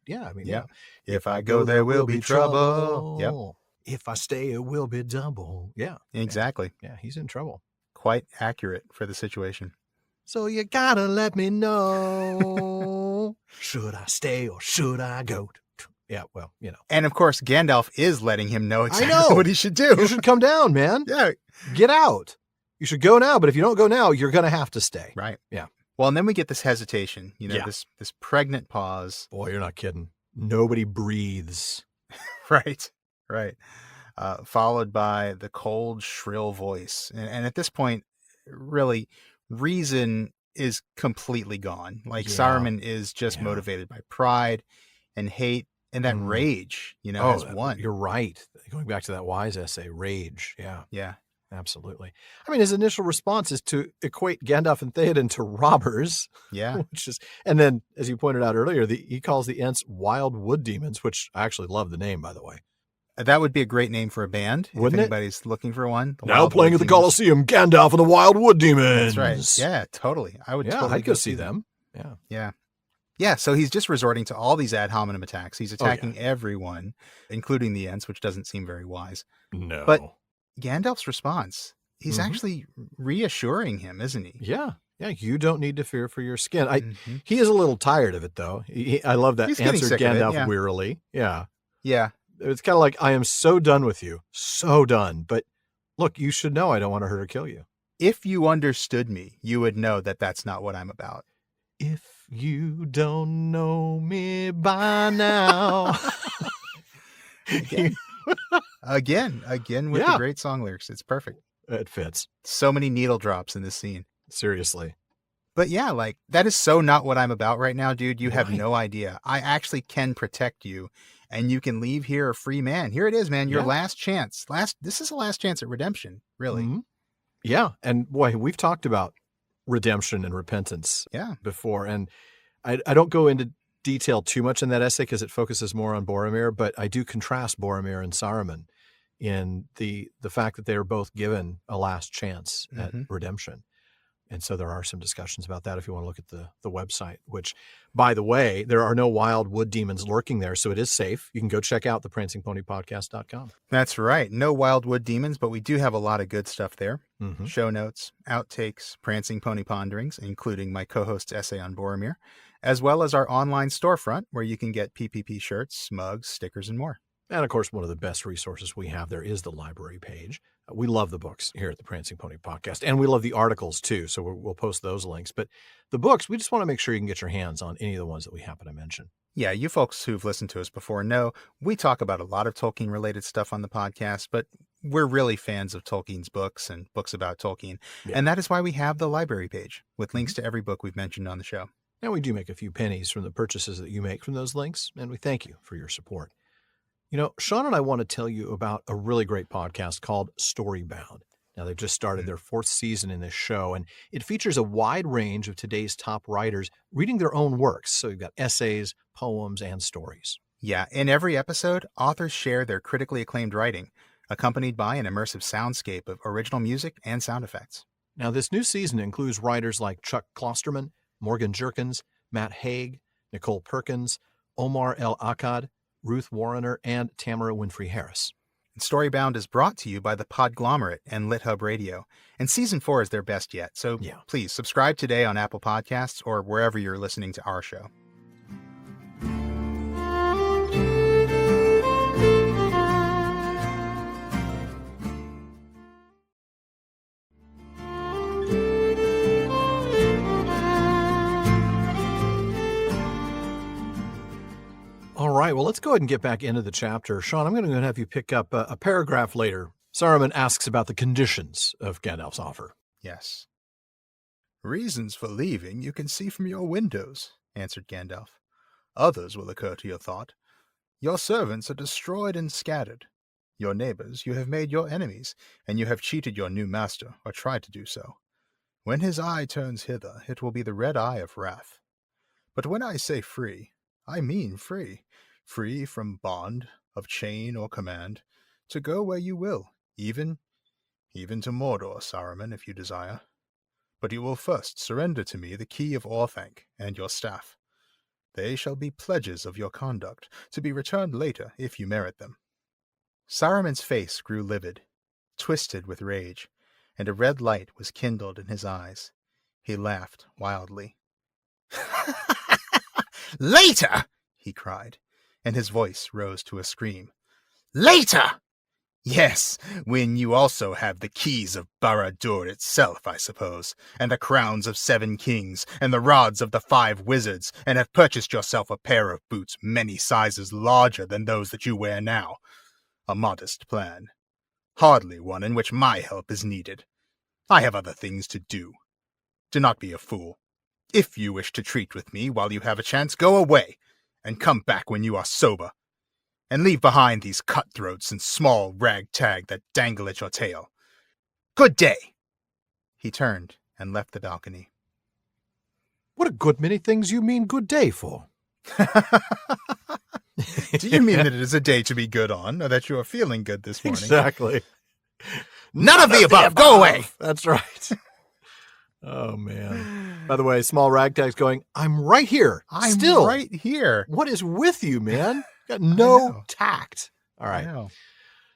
Yeah, I mean, yeah. If I go, there will be trouble. Yep. If I stay, it will be double. Yeah. Exactly. Yeah, he's in trouble. Quite accurate for the situation. So you gotta let me know. Should I stay or should I go? Yeah, well, And of course, Gandalf is letting him know exactly what he should do. You should come down, man. Yeah. Get out. You should go now, but if you don't go now, you're going to have to stay. Right. Yeah. Well, and then we get this hesitation, this pregnant pause. Boy, you're not kidding. Nobody breathes. Right. Followed by the cold, shrill voice. And at this point, really, reason is completely gone. Like Saruman is just motivated by pride and hate and that rage, has won. You're right. Going back to that Wise essay, rage. Yeah. Yeah. Absolutely. I mean, his initial response is to equate Gandalf and Theoden to robbers. Yeah. And then, as you pointed out earlier, he calls the Ents wild wood demons, which I actually love the name, by the way. That would be a great name for a band. Wouldn't if anybody's looking for one. Now playing at the Colosseum, Gandalf and the Wild Wood Demons. That's right. Yeah, totally. I would totally I'd go see them. Yeah. Yeah. Yeah, so he's just resorting to all these ad hominem attacks. He's attacking everyone, including the Ents, which doesn't seem very wise. No. But Gandalf's response, he's actually reassuring him, isn't he? Yeah. Yeah, you don't need to fear for your skin. He is a little tired of it, though. I love that answer, Gandalf wearily. Yeah. Yeah. It's kind of like, I am so done with you. So done. But look, you should know I don't want to hurt or kill you. If you understood me, you would know that that's not what I'm about. If you don't know me by now. Again with the great song lyrics. It's perfect. It fits. So many needle drops in this scene. Seriously. But yeah, like, that is so not what I'm about right now, dude. You have no idea. I actually can protect you, and you can leave here a free man. Here it is, man. Your last chance. This is a last chance at redemption, really. Mm-hmm. Yeah. And boy, we've talked about redemption and repentance before. And I don't go into detail too much in that essay because it focuses more on Boromir, but I do contrast Boromir and Saruman in the fact that they are both given a last chance at redemption. And so there are some discussions about that if you want to look at the website, which, by the way, there are no wild wood demons lurking there, so it is safe. You can go check out the prancingponypodcast.com. That's right. No wild wood demons, but we do have a lot of good stuff there. Show notes, outtakes, Prancing Pony Ponderings, including my co-host's essay on Boromir, as well as our online storefront where you can get PPP shirts, mugs, stickers, and more. And, of course, one of the best resources we have there is the library page. We love the books here at the Prancing Pony Podcast, and we love the articles too. So we'll post those links. But the books, we just want to make sure you can get your hands on any of the ones that we happen to mention. Yeah, you folks who've listened to us before know we talk about a lot of Tolkien-related stuff on the podcast, but we're really fans of Tolkien's books and books about Tolkien. Yeah. And that is why we have the library page with links to every book we've mentioned on the show. And we do make a few pennies from the purchases that you make from those links, and we thank you for your support. You know, Sean and I want to tell you about a really great podcast called Storybound. Now, they've just started their 4th season in this show, and it features a wide range of today's top writers reading their own works. So you've got essays, poems, and stories. Yeah, in every episode, authors share their critically acclaimed writing, accompanied by an immersive soundscape of original music and sound effects. Now, this new season includes writers like Chuck Klosterman, Morgan Jerkins, Matt Haig, Nicole Perkins, Omar El Akkad, Ruth Warrener, and Tamara Winfrey Harris. Storybound is brought to you by the Podglomerate and LitHub Radio, and Season 4 is their best yet, so please subscribe today on Apple Podcasts or wherever you're listening to our show. All right, well, let's go ahead and get back into the chapter. Sean, I'm going to have you pick up a paragraph later. Saruman asks about the conditions of Gandalf's offer. Yes. Reasons for leaving you can see from your windows, answered Gandalf. Others will occur to your thought. Your servants are destroyed and scattered. Your neighbors you have made your enemies, and you have cheated your new master, or tried to do so. When his eye turns hither, it will be the red eye of wrath. But when I say free, I mean free. Free from bond, of chain or command, to go where you will, even to Mordor, Saruman, if you desire. But you will first surrender to me the key of Orthanc and your staff. They shall be pledges of your conduct, to be returned later if you merit them. Saruman's face grew livid, twisted with rage, and a red light was kindled in his eyes. He laughed wildly. Later! He cried, and his voice rose to a scream. Later! Yes, when you also have the keys of Barad-dûr itself, I suppose, and the crowns of 7 kings, and the rods of the 5 wizards, and have purchased yourself a pair of boots many sizes larger than those that you wear now. A modest plan. Hardly one in which my help is needed. I have other things to do. Do not be a fool. If you wish to treat with me while you have a chance, go away, and come back when you are sober. And leave behind these cutthroats and small ragtag that dangle at your tail. Good day! He turned and left the balcony. What a good many things you mean good day for. Do you mean that it is a day to be good on, or that you are feeling good this morning? Exactly. None of the above! Go away! That's right. Oh, man. By the way, small ragtag's going, I'm right here. I'm still right here. What is with you, man? Got no tact. All right.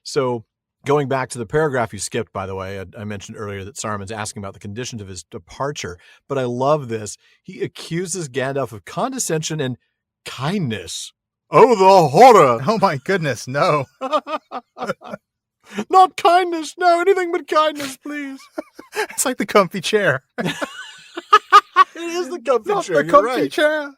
So going back to the paragraph you skipped, by the way, I mentioned earlier that Saruman's asking about the conditions of his departure, but I love this. He accuses Gandalf of condescension and kindness. Oh, the horror. Oh, my goodness, no. Not kindness. No, anything but kindness, please. It's like the comfy chair. It is the comfy Not chair. the comfy chair.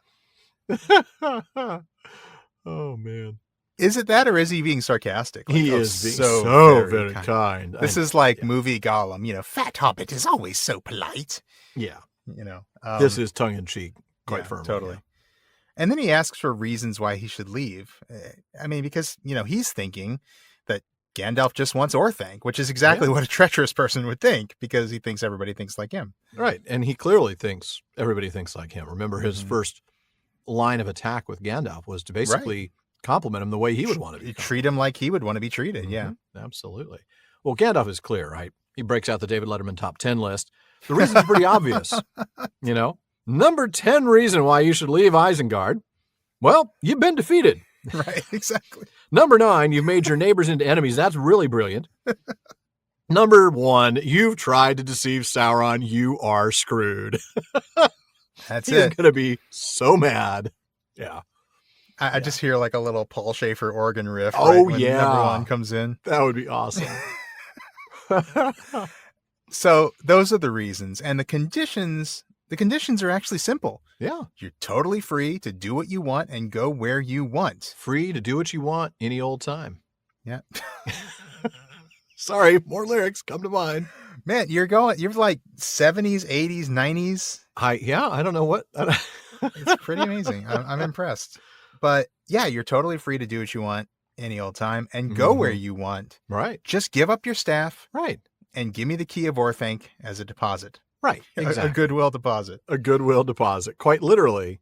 Oh, man. Is it that, or is he being sarcastic? Like, he is being so very kind. This is like movie Gollum. You know, Fat Hobbit is always so polite. Yeah. You know. This is tongue-in-cheek, quite firmly. Totally. Yeah. And then he asks for reasons why he should leave. I mean, because, you know, he's thinking that Gandalf just wants Orthanc, which is exactly what a treacherous person would think, because he thinks everybody thinks like him. Right. And he clearly thinks everybody thinks like him. Remember, his first line of attack with Gandalf was to basically compliment him the way he would want to be. Treat him like he would want to be treated. Yeah, absolutely. Well, Gandalf is clear, right? He breaks out the David Letterman top 10 list. The reason's pretty obvious. You know, number 10 reason why you should leave Isengard. Well, you've been defeated. Right, exactly. Number 9, you've made your neighbors into enemies. That's really brilliant. Number 1, you've tried to deceive Sauron. You are screwed. That's He's going to be so mad. Yeah. I just hear like a little Paul Schaefer organ riff. Oh, when yeah. number 1 comes in. That would be awesome. So those are the reasons. And the conditions are actually simple. Yeah. You're totally free to do what you want and go where you want. Free to do what you want any old time. Yeah. Sorry, more lyrics come to mind. Man, you're like 70s, 80s, 90s. I don't know what. It's pretty amazing. I'm impressed. But yeah, you're totally free to do what you want any old time and go where you want. Right. Just give up your staff. Right. And give me the key of Orthanc as a deposit. Right. Exactly. A goodwill deposit. A goodwill deposit. Quite literally,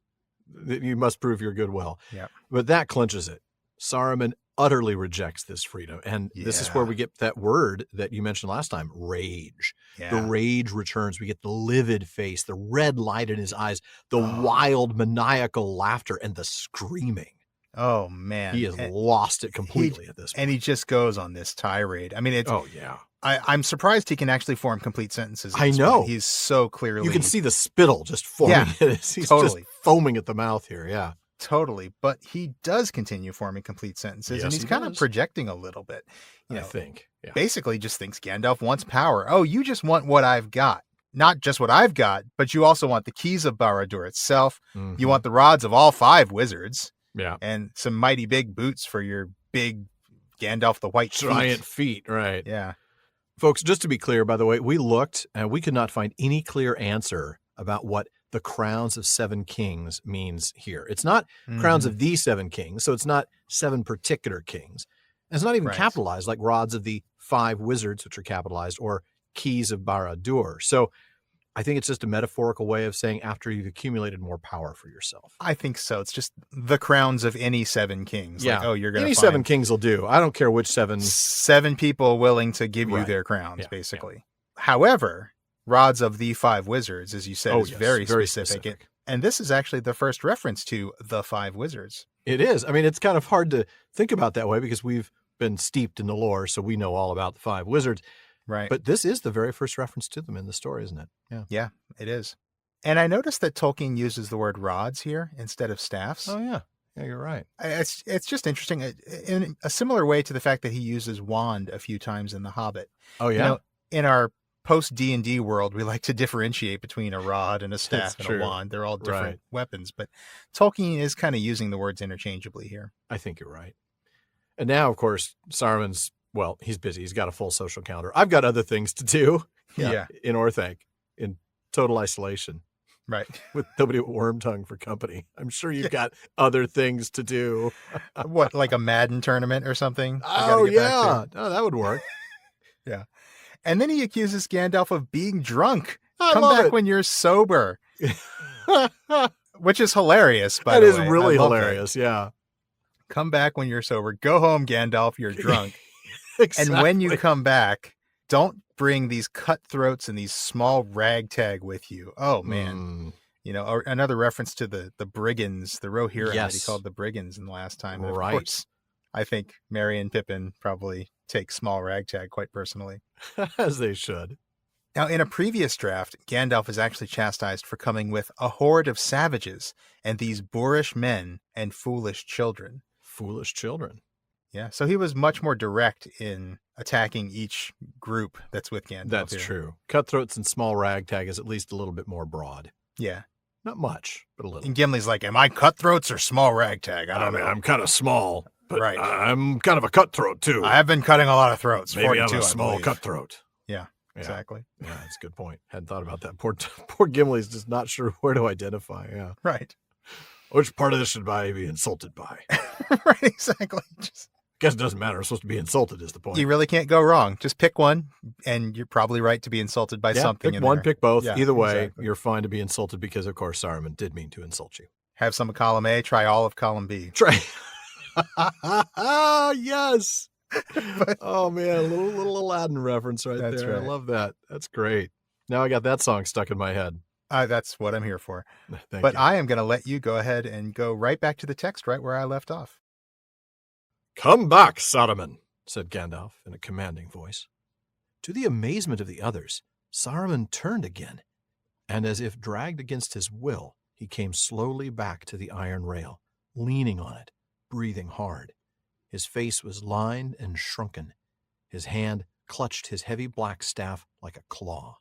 you must prove your goodwill. Yeah. But that clinches it. Saruman utterly rejects this freedom. And this is where we get that word that you mentioned last time, rage. Yeah. The rage returns. We get the livid face, the red light in his eyes, the wild maniacal laughter, and the screaming. Oh, man. He has lost it completely at this point. And he just goes on this tirade. I mean, it's... Oh, yeah. I'm surprised he can actually form complete sentences. I know. Point. He's so clearly... You can see the spittle just forming. Yeah, He's just foaming at the mouth here, yeah. Totally. But he does continue forming complete sentences, and he's kind of projecting a little bit. I think. Yeah. Basically just thinks Gandalf wants power. Oh, you just want what I've got. Not just what I've got, but you also want the keys of Barad-dûr itself. Mm-hmm. You want the rods of all 5 wizards. Yeah. And some mighty big boots for your big Gandalf the White giant feet, right. Yeah. Folks, just to be clear, by the way, we looked and we could not find any clear answer about what the crowns of 7 kings means here. It's not crowns of the 7 kings, so it's not 7 particular kings. And it's not even capitalized like rods of the 5 wizards, which are capitalized, or keys of Barad-dûr. So I think it's just a metaphorical way of saying after you've accumulated more power for yourself. I think so. It's just the crowns of any 7 kings. Yeah. Like, you're going to any 7 kings will do. I don't care which 7. 7 people willing to give you their crowns, basically. Yeah. However, rods of the 5 wizards, as you said, is very specific. And this is actually the first reference to the 5 wizards. It is. I mean, it's kind of hard to think about that way because we've been steeped in the lore, so we know all about the 5 wizards. Right. But this is the very first reference to them in the story, isn't it? Yeah, it is. And I noticed that Tolkien uses the word rods here instead of staffs. Oh, yeah. Yeah, you're right. It's just interesting in a similar way to the fact that he uses wand a few times in The Hobbit. Oh, yeah. In our post D&D world, we like to differentiate between a rod and a staff and a wand. They're all different weapons. But Tolkien is kind of using the words interchangeably here. I think you're right. And now, of course, Saruman's, well, he's busy. He's got a full social calendar. I've got other things to do in Orthanc, in total isolation. Right. With nobody but Wormtongue for company. I'm sure you've got other things to do. What, like a Madden tournament or something? Oh, yeah. Oh, that would work. Yeah. And then he accuses Gandalf of being drunk. I Come love back it. when you're sober. Which is hilarious, by the way. That is really hilarious, yeah. Come back when you're sober. Go home, Gandalf, you're drunk. Exactly. And when you come back, don't bring these cutthroats and these small ragtag with you. Oh, man. Or another reference to the brigands, the Rohirrim that he called the brigands in the last time. And of course, I think Merry and Pippin probably take small ragtag quite personally. As they should. Now, in a previous draft, Gandalf is actually chastised for coming with a horde of savages and these boorish men and foolish children. Foolish children. Yeah, so he was much more direct in attacking each group that's with Gandalf. That's true. Cutthroats and small ragtag is at least a little bit more broad. Yeah. Not much, but a little. And Gimli's like, am I cutthroats or small ragtag? I don't know. I'm kind of small, but I'm kind of a cutthroat, too. I have been cutting a lot of throats. Maybe I'm a small cutthroat. Yeah, exactly. Yeah, that's a good point. Hadn't thought about that. Poor Gimli's just not sure where to identify. Yeah. Right. Which part of this should I be insulted by? Right, exactly. Guess it doesn't matter. I'm supposed to be insulted is the point. You really can't go wrong. Just pick one, and you're probably right to be insulted by something. Pick one, pick both. Yeah, either way, you're fine to be insulted because, of course, Saruman did mean to insult you. Have some of column A, try all of column B. Try. Yes. Oh, man. A little Aladdin reference right there. Right. I love that. That's great. Now I got that song stuck in my head. That's what I'm here for. Thank you. I am going to let you go ahead and go right back to the text right where I left off. Come back, Saruman, said Gandalf in a commanding voice. To the amazement of the others, Saruman turned again, and as if dragged against his will, he came slowly back to the iron rail, leaning on it, breathing hard. His face was lined and shrunken, his hand clutched his heavy black staff like a claw.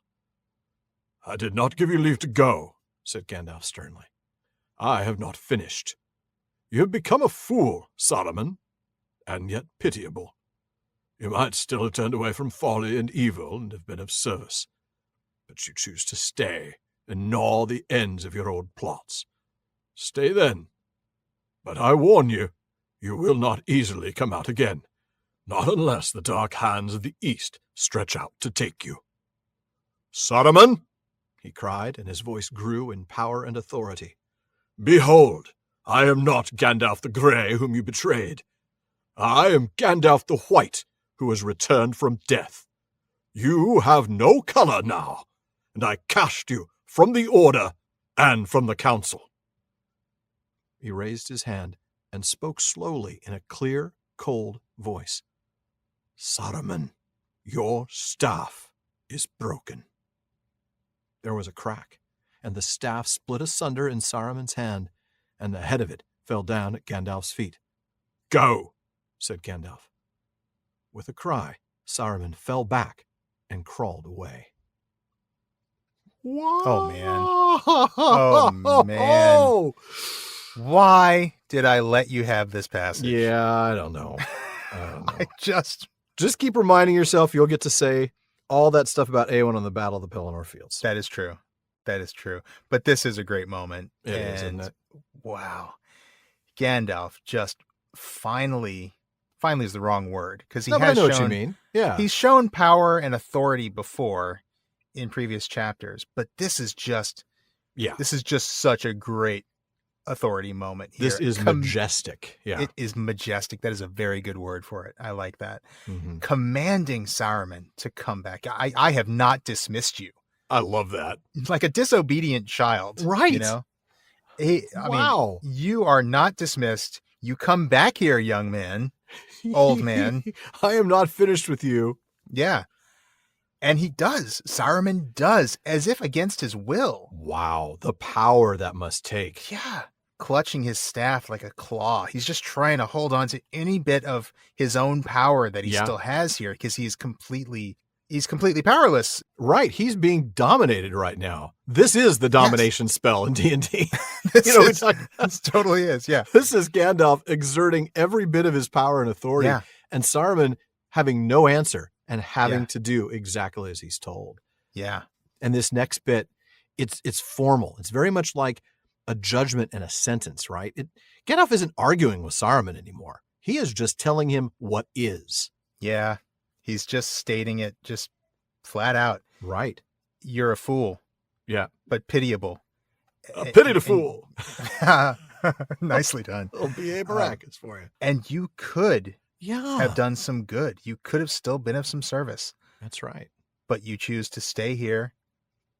"I did not give you leave to go," said Gandalf sternly. "I have not finished. You have become a fool, Saruman, and yet pitiable. You might still have turned away from folly and evil and have been of service. But you choose to stay and gnaw the ends of your old plots. Stay then. But I warn you, you will not easily come out again, not unless the dark hands of the East stretch out to take you. Saruman," he cried, and his voice grew in power and authority, "behold, I am not Gandalf the Grey whom you betrayed. I am Gandalf the White, who has returned from death. You have no color now, and I cast you from the Order and from the Council." He raised his hand and spoke slowly in a clear, cold voice. "Saruman, your staff is broken." There was a crack, and the staff split asunder in Saruman's hand, and the head of it fell down at Gandalf's feet. "Go," said Gandalf. With a cry, Saruman fell back and crawled away. Oh, man. Oh, man. Why did I let you have this passage? Yeah, I don't know. Just keep reminding yourself you'll get to say all that stuff about Eowyn on the Battle of the Pelennor Fields. That is true. That is true. But this is a great moment. It is, isn't it? Wow. Gandalf just finally is the wrong word, because I know what you mean. Yeah. He's shown power and authority before in previous chapters, but this is just such a great authority moment here. This is majestic. Yeah. It is majestic. That is a very good word for it. I like that. Mm-hmm. Commanding Saruman to come back. I have not dismissed you. I love that. Like a disobedient child. Right. You know? Wow. I mean, you are not dismissed. You come back here, young man. Old man. I am not finished with you. Yeah. And he does. Saruman does, as if against his will. Wow. The power that must take. Yeah. Clutching his staff like a claw. He's just trying to hold on to any bit of his own power that he still has here, because he's completely powerless. Right. He's being dominated right now. This is the domination spell in D&D. This totally is. Yeah. This is Gandalf exerting every bit of his power and authority, and Saruman having no answer and having to do exactly as he's told. Yeah. And this next bit, it's formal. It's very much like a judgment and a sentence, right? Gandalf isn't arguing with Saruman anymore. He is just telling him what is. Yeah. He's just stating it just flat out. Right. You're a fool. Yeah. But pitiable. A pity to fool. Nicely done. It'll be a Baracus for you. And you could have done some good. You could have still been of some service. That's right. But you choose to stay here.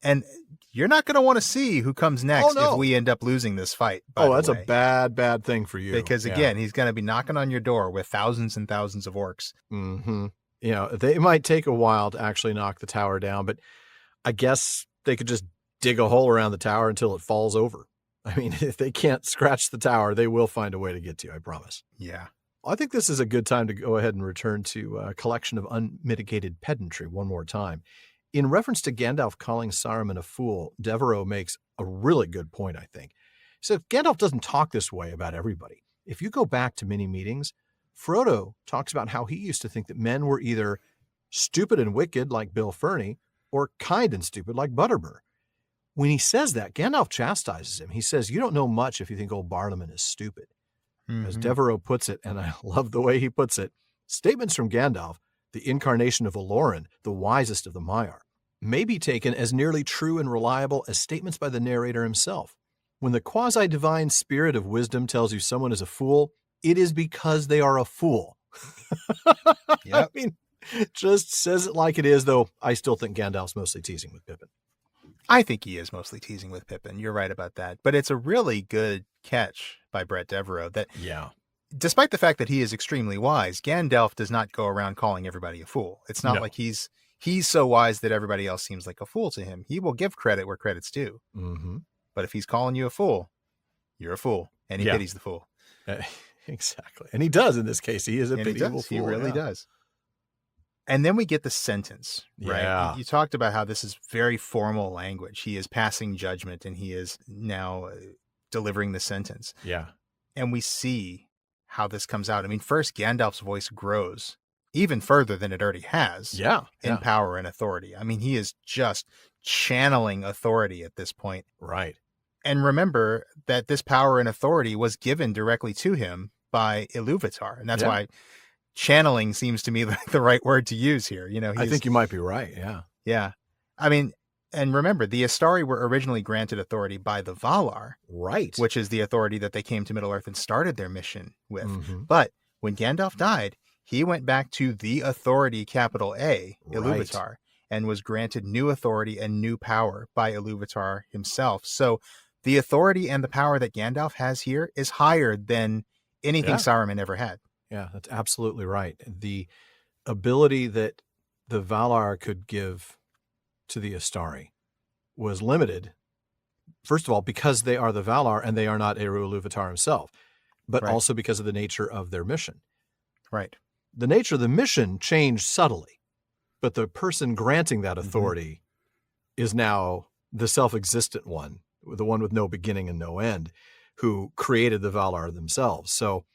And you're not going to want to see who comes next if we end up losing this fight. That's a bad thing for you. Because again, he's going to be knocking on your door with thousands and thousands of orcs. Mm-hmm. You know, they might take a while to actually knock the tower down, but I guess they could just dig a hole around the tower until it falls over. I mean, if they can't scratch the tower, they will find a way to get to you, I promise. Yeah. I think this is a good time to go ahead and return to a collection of unmitigated pedantry one more time. In reference to Gandalf calling Saruman a fool, Devereaux makes a really good point, I think. He said, Gandalf doesn't talk this way about everybody. If you go back to many meetings, Frodo talks about how he used to think that men were either stupid and wicked like Bill Ferny or kind and stupid like Butterbur. When he says that, Gandalf chastises him. He says, you don't know much if you think old Barliman is stupid. Mm-hmm. As Devereaux puts it, and I love the way he puts it, statements from Gandalf, the incarnation of Olorin, the wisest of the Maiar, may be taken as nearly true and reliable as statements by the narrator himself. When the quasi-divine spirit of wisdom tells you someone is a fool, it is because they are a fool. Yep. I mean, just says it like it is, though I still think Gandalf's mostly teasing with Pippin. I think he is mostly teasing with Pippin. You're right about that. But it's a really good catch by Bret Devereaux that, despite the fact that he is extremely wise, Gandalf does not go around calling everybody a fool. It's not like he's so wise that everybody else seems like a fool to him. He will give credit where credit's due. Mm-hmm. But if he's calling you a fool, you're a fool. And he pities the fool. Exactly. And he does in this case. He is a pitiable fool. He really does. And then we get the sentence, right? Yeah. You talked about how this is very formal language. He is passing judgment and he is now delivering the sentence. Yeah. And we see how this comes out. I mean, first, Gandalf's voice grows even further than it already has in power and authority. I mean, he is just channeling authority at this point. Right. And remember that this power and authority was given directly to him by Iluvatar. And that's why channeling seems to me like the right word to use here. You know, I think you might be right. Yeah. Yeah. I mean, and remember, the Astari were originally granted authority by the Valar. Right. Which is the authority that they came to Middle-earth and started their mission with. Mm-hmm. But when Gandalf died, he went back to the authority, capital A, Iluvatar, and was granted new authority and new power by Iluvatar himself. So the authority and the power that Gandalf has here is higher than anything Saruman ever had. Yeah, that's absolutely right. The ability that the Valar could give to the Astari was limited, first of all, because they are the Valar and they are not Eru Iluvatar himself, but also because of the nature of their mission. Right. The nature of the mission changed subtly, but the person granting that authority is now the self-existent one, the one with no beginning and no end, who created the Valar themselves. So,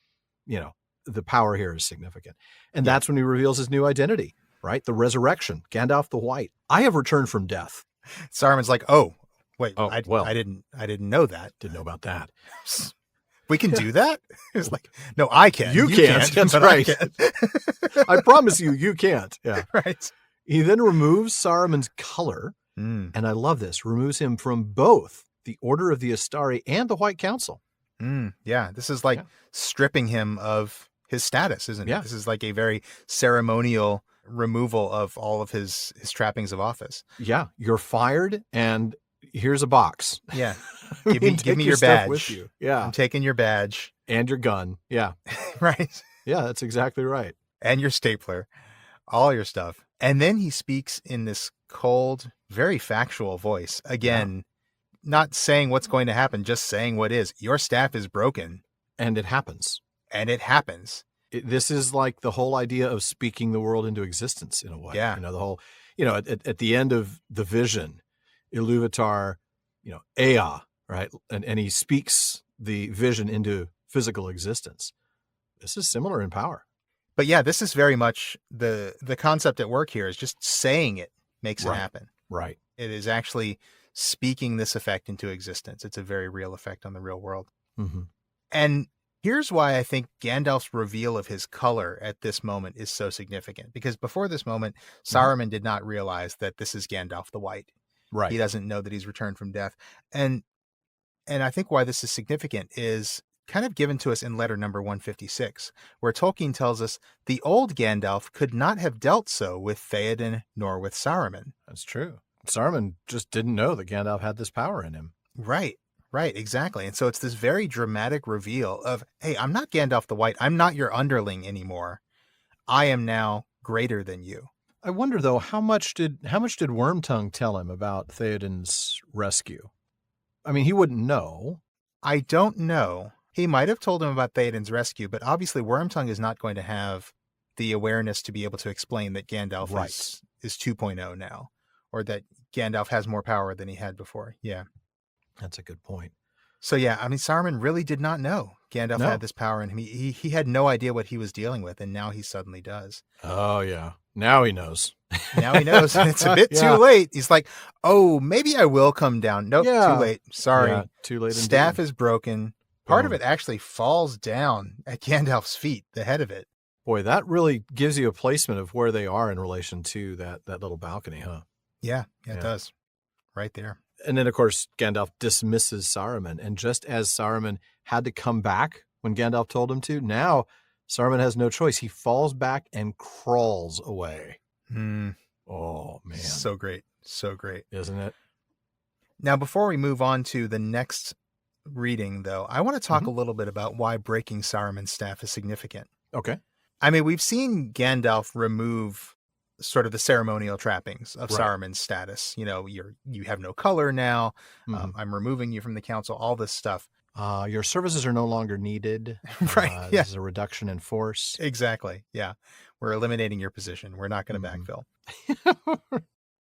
you know, the power here is significant. And that's when he reveals his new identity, right? The resurrection, Gandalf the White. I have returned from death. Saruman's like, oh, wait, I didn't know that. Didn't know about that. We can do that? It's like, no, I can. You can't. That's right. I promise you, you can't. Yeah. Right. He then removes Saruman's color, and I love this, removes him from both the Order of the Astari and the White Council. Yeah, this is like stripping him of his status, isn't it? This is like a very ceremonial removal of all of his trappings of office. Yeah, you're fired, and here's a box. Yeah, give me your badge. With you. Yeah, I'm taking your badge and your gun. Yeah, right. Yeah, that's exactly right. And your stapler, all your stuff. And then he speaks in this cold, very factual voice again. Not saying what's going to happen, just saying what is. Your staff is broken. And it happens. And it happens. This is like the whole idea of speaking the world into existence in a way. Yeah. You know, the whole, you know, at the end of the vision, Iluvatar, you know, Ea, right? And he speaks the vision into physical existence. This is similar in power. But yeah, this is very much the concept at work here is just saying it makes it happen. Right. It is actually speaking this effect into existence. It's a very real effect on the real world. Mm-hmm. And here's why I think Gandalf's reveal of his color at this moment is so significant. Because before this moment, Saruman did not realize that this is Gandalf the White. Right. He doesn't know that he's returned from death. And I think why this is significant is kind of given to us in letter number 156, where Tolkien tells us the old Gandalf could not have dealt so with Theoden nor with Saruman. That's true. Saruman just didn't know that Gandalf had this power in him. Right, exactly. And so it's this very dramatic reveal of, hey, I'm not Gandalf the White. I'm not your underling anymore. I am now greater than you. I wonder, though, how much did Wormtongue tell him about Theoden's rescue? I mean, he wouldn't know. I don't know. He might have told him about Theoden's rescue, but obviously Wormtongue is not going to have the awareness to be able to explain that Gandalf is 2.0 now, or that Gandalf has more power than he had before. Yeah. That's a good point. So yeah, I mean, Saruman really did not know Gandalf had this power in him. He had no idea what he was dealing with, and now he suddenly does. Oh, yeah. Now he knows. Now he knows. And it's a bit too late. He's like, oh, maybe I will come down. Nope, too late. Sorry. Yeah, too late. Staff is broken. Part of it actually falls down at Gandalf's feet, the head of it. Boy, that really gives you a placement of where they are in relation to that little balcony, huh? Yeah, it does. Right there. And then, of course, Gandalf dismisses Saruman. And just as Saruman had to come back when Gandalf told him to, now Saruman has no choice. He falls back and crawls away. Oh, man. So great. So great. Isn't it? Now, before we move on to the next reading, though, I want to talk a little bit about why breaking Saruman's staff is significant. Okay. I mean, we've seen Gandalf remove sort of the ceremonial trappings of Saruman's status. You know, you have no color now. I'm removing you from the council, all this stuff. Your services are no longer needed. Right. Yeah. This is a reduction in force. Exactly. Yeah. We're eliminating your position. We're not going to backfill. Mm-hmm.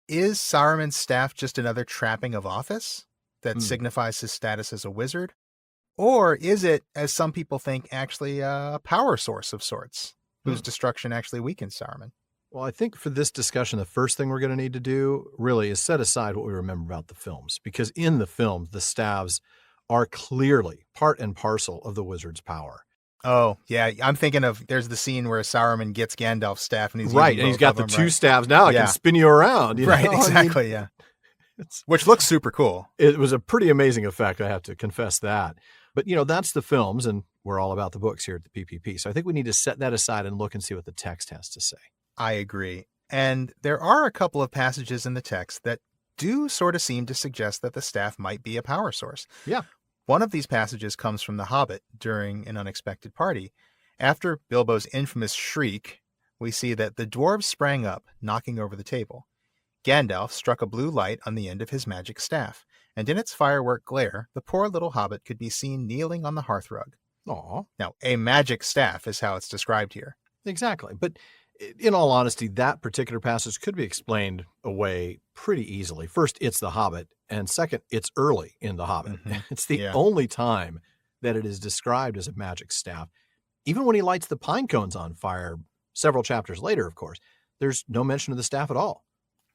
Is Saruman's staff just another trapping of office that Hmm. signifies his status as a wizard? Or is it, as some people think, actually a power source of sorts, whose destruction actually weakens Saruman? Well, I think for this discussion, the first thing we're going to need to do really is set aside what we remember about the films, because in the films, the staves are clearly part and parcel of the wizard's power. Oh, yeah. I'm thinking of, there's the scene where Saruman gets Gandalf's staff and he's right, using and he's both got of the them, two right? staves now. I Yeah. can spin you around. You Right, know? exactly, yeah. Which looks super cool. It was a pretty amazing effect, I have to confess that. But, that's the films, and we're all about the books here at the PPP. So I think we need to set that aside and look and see what the text has to say. I agree. And there are a couple of passages in the text that do sort of seem to suggest that the staff might be a power source. Yeah. One of these passages comes from The Hobbit during an unexpected party. After Bilbo's infamous shriek, we see that the dwarves sprang up, knocking over the table. Gandalf struck a blue light on the end of his magic staff, and in its firework glare, the poor little hobbit could be seen kneeling on the hearthrug. Aw. Now, a magic staff is how it's described here. Exactly. But in all honesty, that particular passage could be explained away pretty easily. First, it's The Hobbit, and second, it's early in The Hobbit. Mhm. It's the Yeah. only time that it is described as a magic staff. Even when he lights the pine cones on fire several chapters later, of course, there's no mention of the staff at all.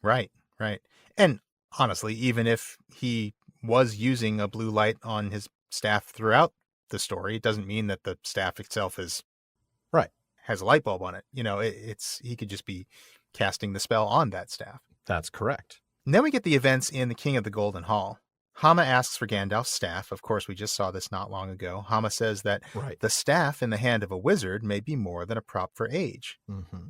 Right, right. And honestly, even if he was using a blue light on his staff throughout the story, it doesn't mean that the staff itself is Right. has a light bulb on it. It's he could just be casting the spell on that staff. That's correct. And then we get the events in The King of the Golden Hall. Hama asks for Gandalf's staff. Of course, we just saw this not long ago. Hama says that Right. the staff in the hand of a wizard may be more than a prop for age. Mm-hmm.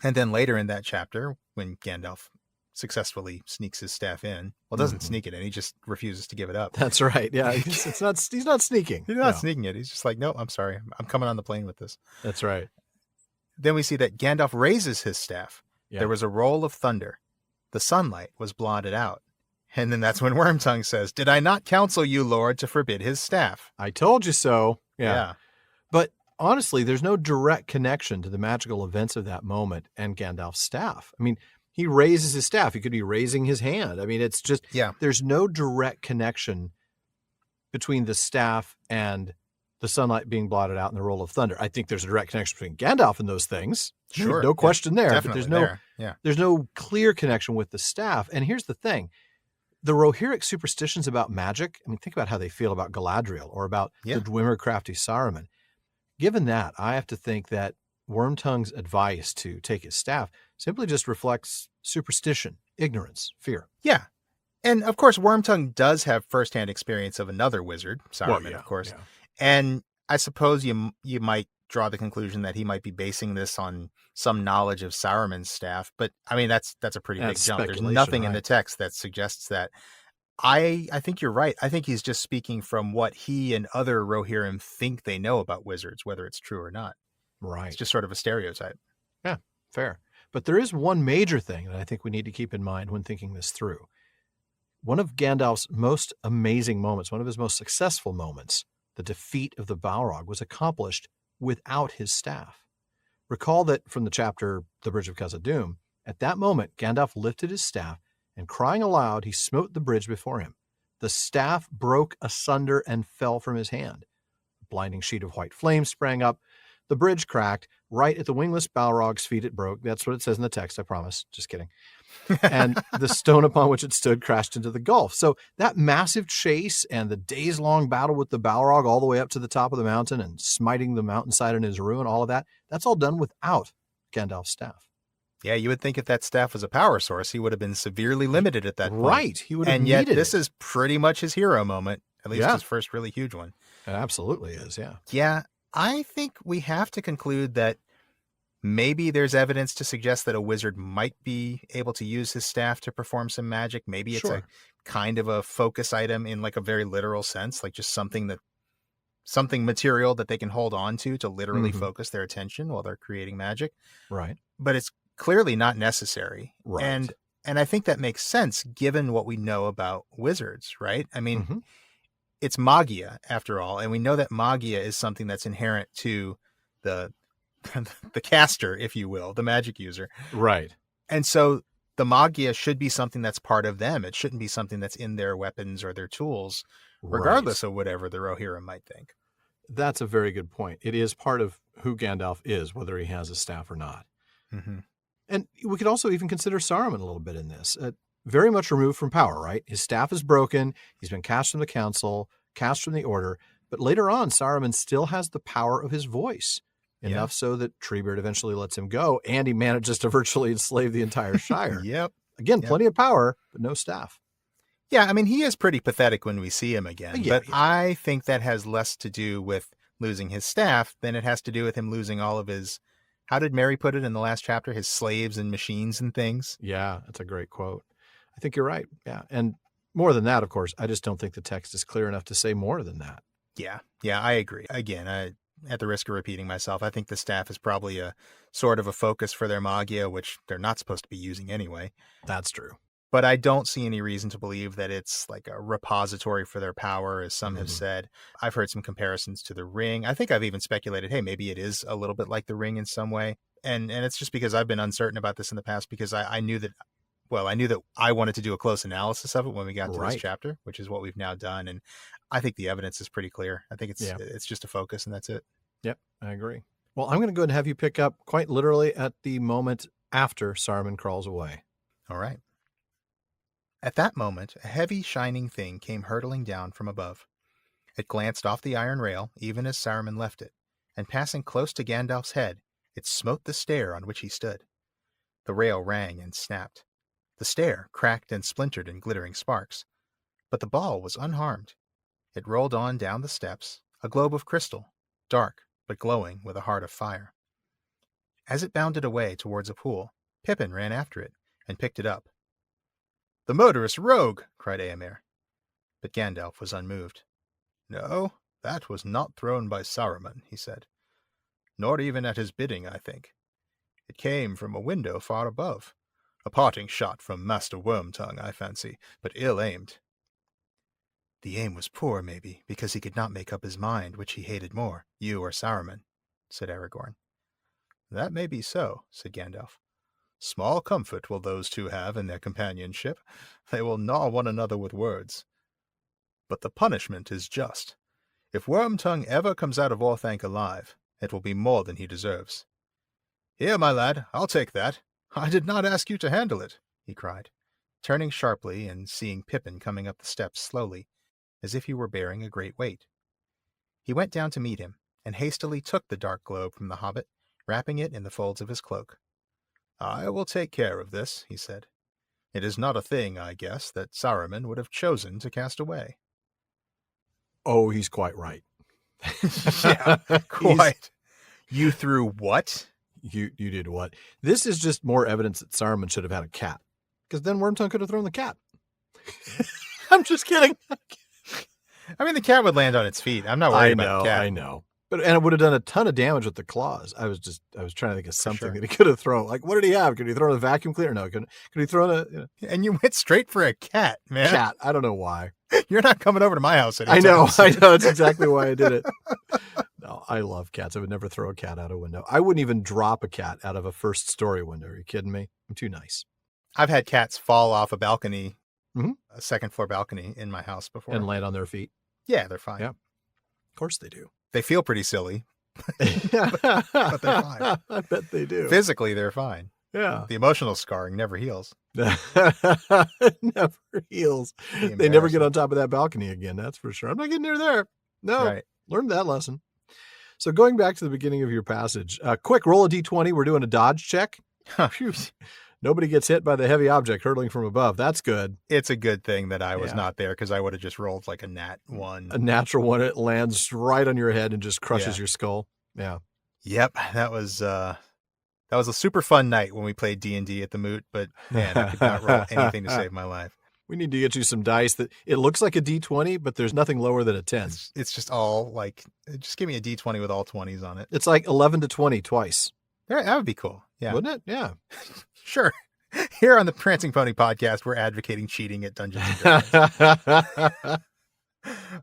And then later in that chapter, when Gandalf successfully sneaks his staff in, well, doesn't Mhm. sneak it in, he just refuses to give it up. That's right. Yeah. He's not sneaking. He's not No. sneaking it. He's just like, no, I'm sorry. I'm coming on the plane with this. That's right. Then we see that Gandalf raises his staff. Yeah. There was a roll of thunder. The sunlight was blotted out. And then that's when Wormtongue says, "Did I not counsel you, Lord, to forbid his staff?" I told you so. Yeah. But honestly, there's no direct connection to the magical events of that moment and Gandalf's staff. I mean, he raises his staff. He could be raising his hand. I mean, it's just, there's no direct connection between the staff and the sunlight being blotted out and the roll of thunder. I think there's a direct connection between Gandalf and those things. Sure. No question there. But Definitely there's no clear connection with the staff. And here's the thing. The Rohirric superstitions about magic, I mean, think about how they feel about Galadriel or about the Dwemer crafty Saruman. Given that, I have to think that Wormtongue's advice to take his staff simply just reflects superstition, ignorance, fear. Yeah. And of course, Wormtongue does have firsthand experience of another wizard, Saruman, of course. Yeah. And I suppose you might draw the conclusion that he might be basing this on some knowledge of Saruman's staff. But I mean, that's a pretty big jump. There's nothing in the text that suggests that. I think you're right. I think he's just speaking from what he and other Rohirrim think they know about wizards, whether it's true or not. Right. It's just sort of a stereotype. Yeah, fair. But there is one major thing that I think we need to keep in mind when thinking this through. One of Gandalf's most amazing moments, one of his most successful moments, the defeat of the Balrog, was accomplished without his staff. Recall that from the chapter The Bridge of Khazad-dûm, at that moment, Gandalf lifted his staff, and crying aloud, he smote the bridge before him. The staff broke asunder and fell from his hand. A blinding sheet of white flame sprang up. The bridge cracked. Right at the wingless Balrog's feet it broke. That's what it says in the text, I promise. Just kidding. And the stone upon which it stood crashed into the gulf. So that massive chase and the days-long battle with the Balrog all the way up to the top of the mountain and smiting the mountainside in his ruin, all of that, that's all done without Gandalf's staff. Yeah, you would think if that staff was a power source, he would have been severely limited at that point. Right. He would have needed it. And yet this is pretty much his hero moment, at least his first really huge one. It absolutely is, yeah. Yeah, I think we have to conclude that maybe there's evidence to suggest that a wizard might be able to use his staff to perform some magic. Maybe it's a kind of a focus item in like a very literal sense, like just something material that they can hold on to literally focus their attention while they're creating magic. Right. But it's clearly not necessary. Right. And I think that makes sense given what we know about wizards, right? I mean, it's magia after all, and we know that magia is something that's inherent to the the caster, if you will, the magic user. Right. And so the magia should be something that's part of them. It shouldn't be something that's in their weapons or their tools, regardless of whatever the Rohirrim might think. That's a very good point. It is part of who Gandalf is, whether he has a staff or not. Mm-hmm. And we could also even consider Saruman a little bit in this. Very much removed from power, right? His staff is broken. He's been cast from the council, cast from the order. But later on, Saruman still has the power of his voice. Enough so that Treebeard eventually lets him go, and he manages to virtually enslave the entire Shire. Yep. Again, plenty of power, but no staff. Yeah, I mean, he is pretty pathetic when we see him again. Yeah, but I think that has less to do with losing his staff than it has to do with him losing all of his, how did Mary put it in the last chapter, his slaves and machines and things? Yeah, that's a great quote. I think you're right. Yeah. And more than that, of course, I just don't think the text is clear enough to say more than that. Yeah, I agree. Again, at the risk of repeating myself, I think the staff is probably a sort of a focus for their magia, which they're not supposed to be using anyway. That's true. But I don't see any reason to believe that it's like a repository for their power, as some have said. I've heard some comparisons to the ring. I think I've even speculated, hey, maybe it is a little bit like the ring in some way. And it's just because I've been uncertain about this in the past, because I knew that I wanted to do a close analysis of it when we got to this chapter, which is what we've now done. And I think the evidence is pretty clear. I think it's just a focus, and that's it. Yep, I agree. Well, I'm going to go ahead and have you pick up quite literally at the moment after Saruman crawls away. All right. At that moment, a heavy, shining thing came hurtling down from above. It glanced off the iron rail, even as Saruman left it, and passing close to Gandalf's head, it smote the stair on which he stood. The rail rang and snapped. The stair cracked and splintered in glittering sparks. But the ball was unharmed. It rolled on down the steps, a globe of crystal, dark but glowing with a heart of fire. As it bounded away towards a pool, Pippin ran after it and picked it up. "The murderous rogue!" cried Éomer. But Gandalf was unmoved. "No, that was not thrown by Saruman," he said. "Nor even at his bidding, I think. It came from a window far above. A parting shot from Master Wormtongue, I fancy, but ill aimed." "The aim was poor, maybe, because he could not make up his mind which he hated more, you or Saruman," said Aragorn. "That may be so," said Gandalf. "Small comfort will those two have in their companionship. They will gnaw one another with words. But the punishment is just. If Wormtongue ever comes out of Orthanc alive, it will be more than he deserves. Here, my lad, I'll take that. I did not ask you to handle it," he cried, turning sharply and seeing Pippin coming up the steps slowly, as if he were bearing a great weight. He went down to meet him, and hastily took the dark globe from the hobbit, wrapping it in the folds of his cloak. "I will take care of this," he said. "It is not a thing, I guess, that Saruman would have chosen to cast away." Oh, he's quite right. Yeah, quite. You threw what? You did what? This is just more evidence that Saruman should have had a cat, because then Wormtongue could have thrown the cat. I'm just kidding. I mean, the cat would land on its feet. I'm not worried about the cat. I know. And it would have done a ton of damage with the claws. I was trying to think of something that he could have thrown. Like, what did he have? Could he throw a vacuum cleaner? No. Could he throw a... And you went straight for a cat, man. Cat. I don't know why. You're not coming over to my house anytime. I know. That's exactly why I did it. No, I love cats. I would never throw a cat out a window. I wouldn't even drop a cat out of a first story window. Are you kidding me? I'm too nice. I've had cats fall off a balcony, a second floor balcony in my house before. And land on their feet. Yeah, they're fine. Yeah. Of course they do. They feel pretty silly, but they're fine. I bet they do. Physically, they're fine. Yeah. The emotional scarring never heals. Never heals. They never get on top of that balcony again. That's for sure. I'm not getting near there. No. Right. Learned that lesson. So going back to the beginning of your passage, quick roll a d20. We're doing a dodge check. Nobody gets hit by the heavy object hurtling from above. That's good. It's a good thing that I was not there, because I would have just rolled like a nat 1. A natural one. It lands right on your head and just crushes your skull. Yeah. Yep. That was a super fun night when we played D&D at the Moot, but man, I could not roll anything to save my life. We need to get you some dice that it looks like a D20, but there's nothing lower than a 10. It's just all like, just give me a D20 with all 20s on it. It's like 11 to 20 twice. That would be cool. Yeah. Wouldn't it? Yeah. Sure. Here on the Prancing Pony podcast, we're advocating cheating at Dungeons & Dragons.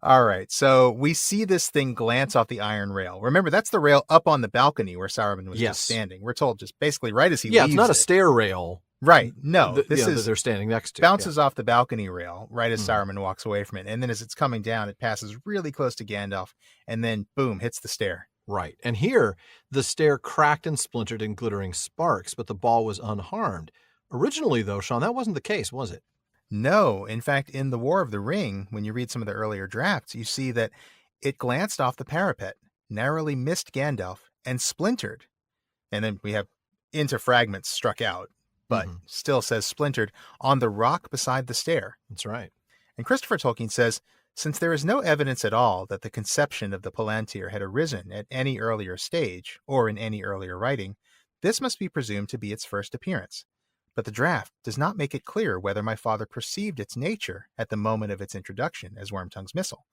All right, so we see this thing glance off the iron rail. Remember, that's the rail up on the balcony where Saruman was just standing. We're told just basically right as he leaves it's not a stair rail. Right, no. This is they're standing next to. Bounces off the balcony rail right as Saruman walks away from it. And then as it's coming down, it passes really close to Gandalf and then, boom, hits the stair. Right, and here, the stair cracked and splintered in glittering sparks, but the ball was unharmed. Originally, though, Sean, that wasn't the case, was it? No. In fact, in The War of the Ring, when you read some of the earlier drafts, you see that it glanced off the parapet, narrowly missed Gandalf, and splintered. And then we have into fragments struck out, but still says splintered on the rock beside the stair. That's right. And Christopher Tolkien says, since there is no evidence at all that the conception of the Palantir had arisen at any earlier stage or in any earlier writing, this must be presumed to be its first appearance. But the draft does not make it clear whether my father perceived its nature at the moment of its introduction as Wormtongue's missile.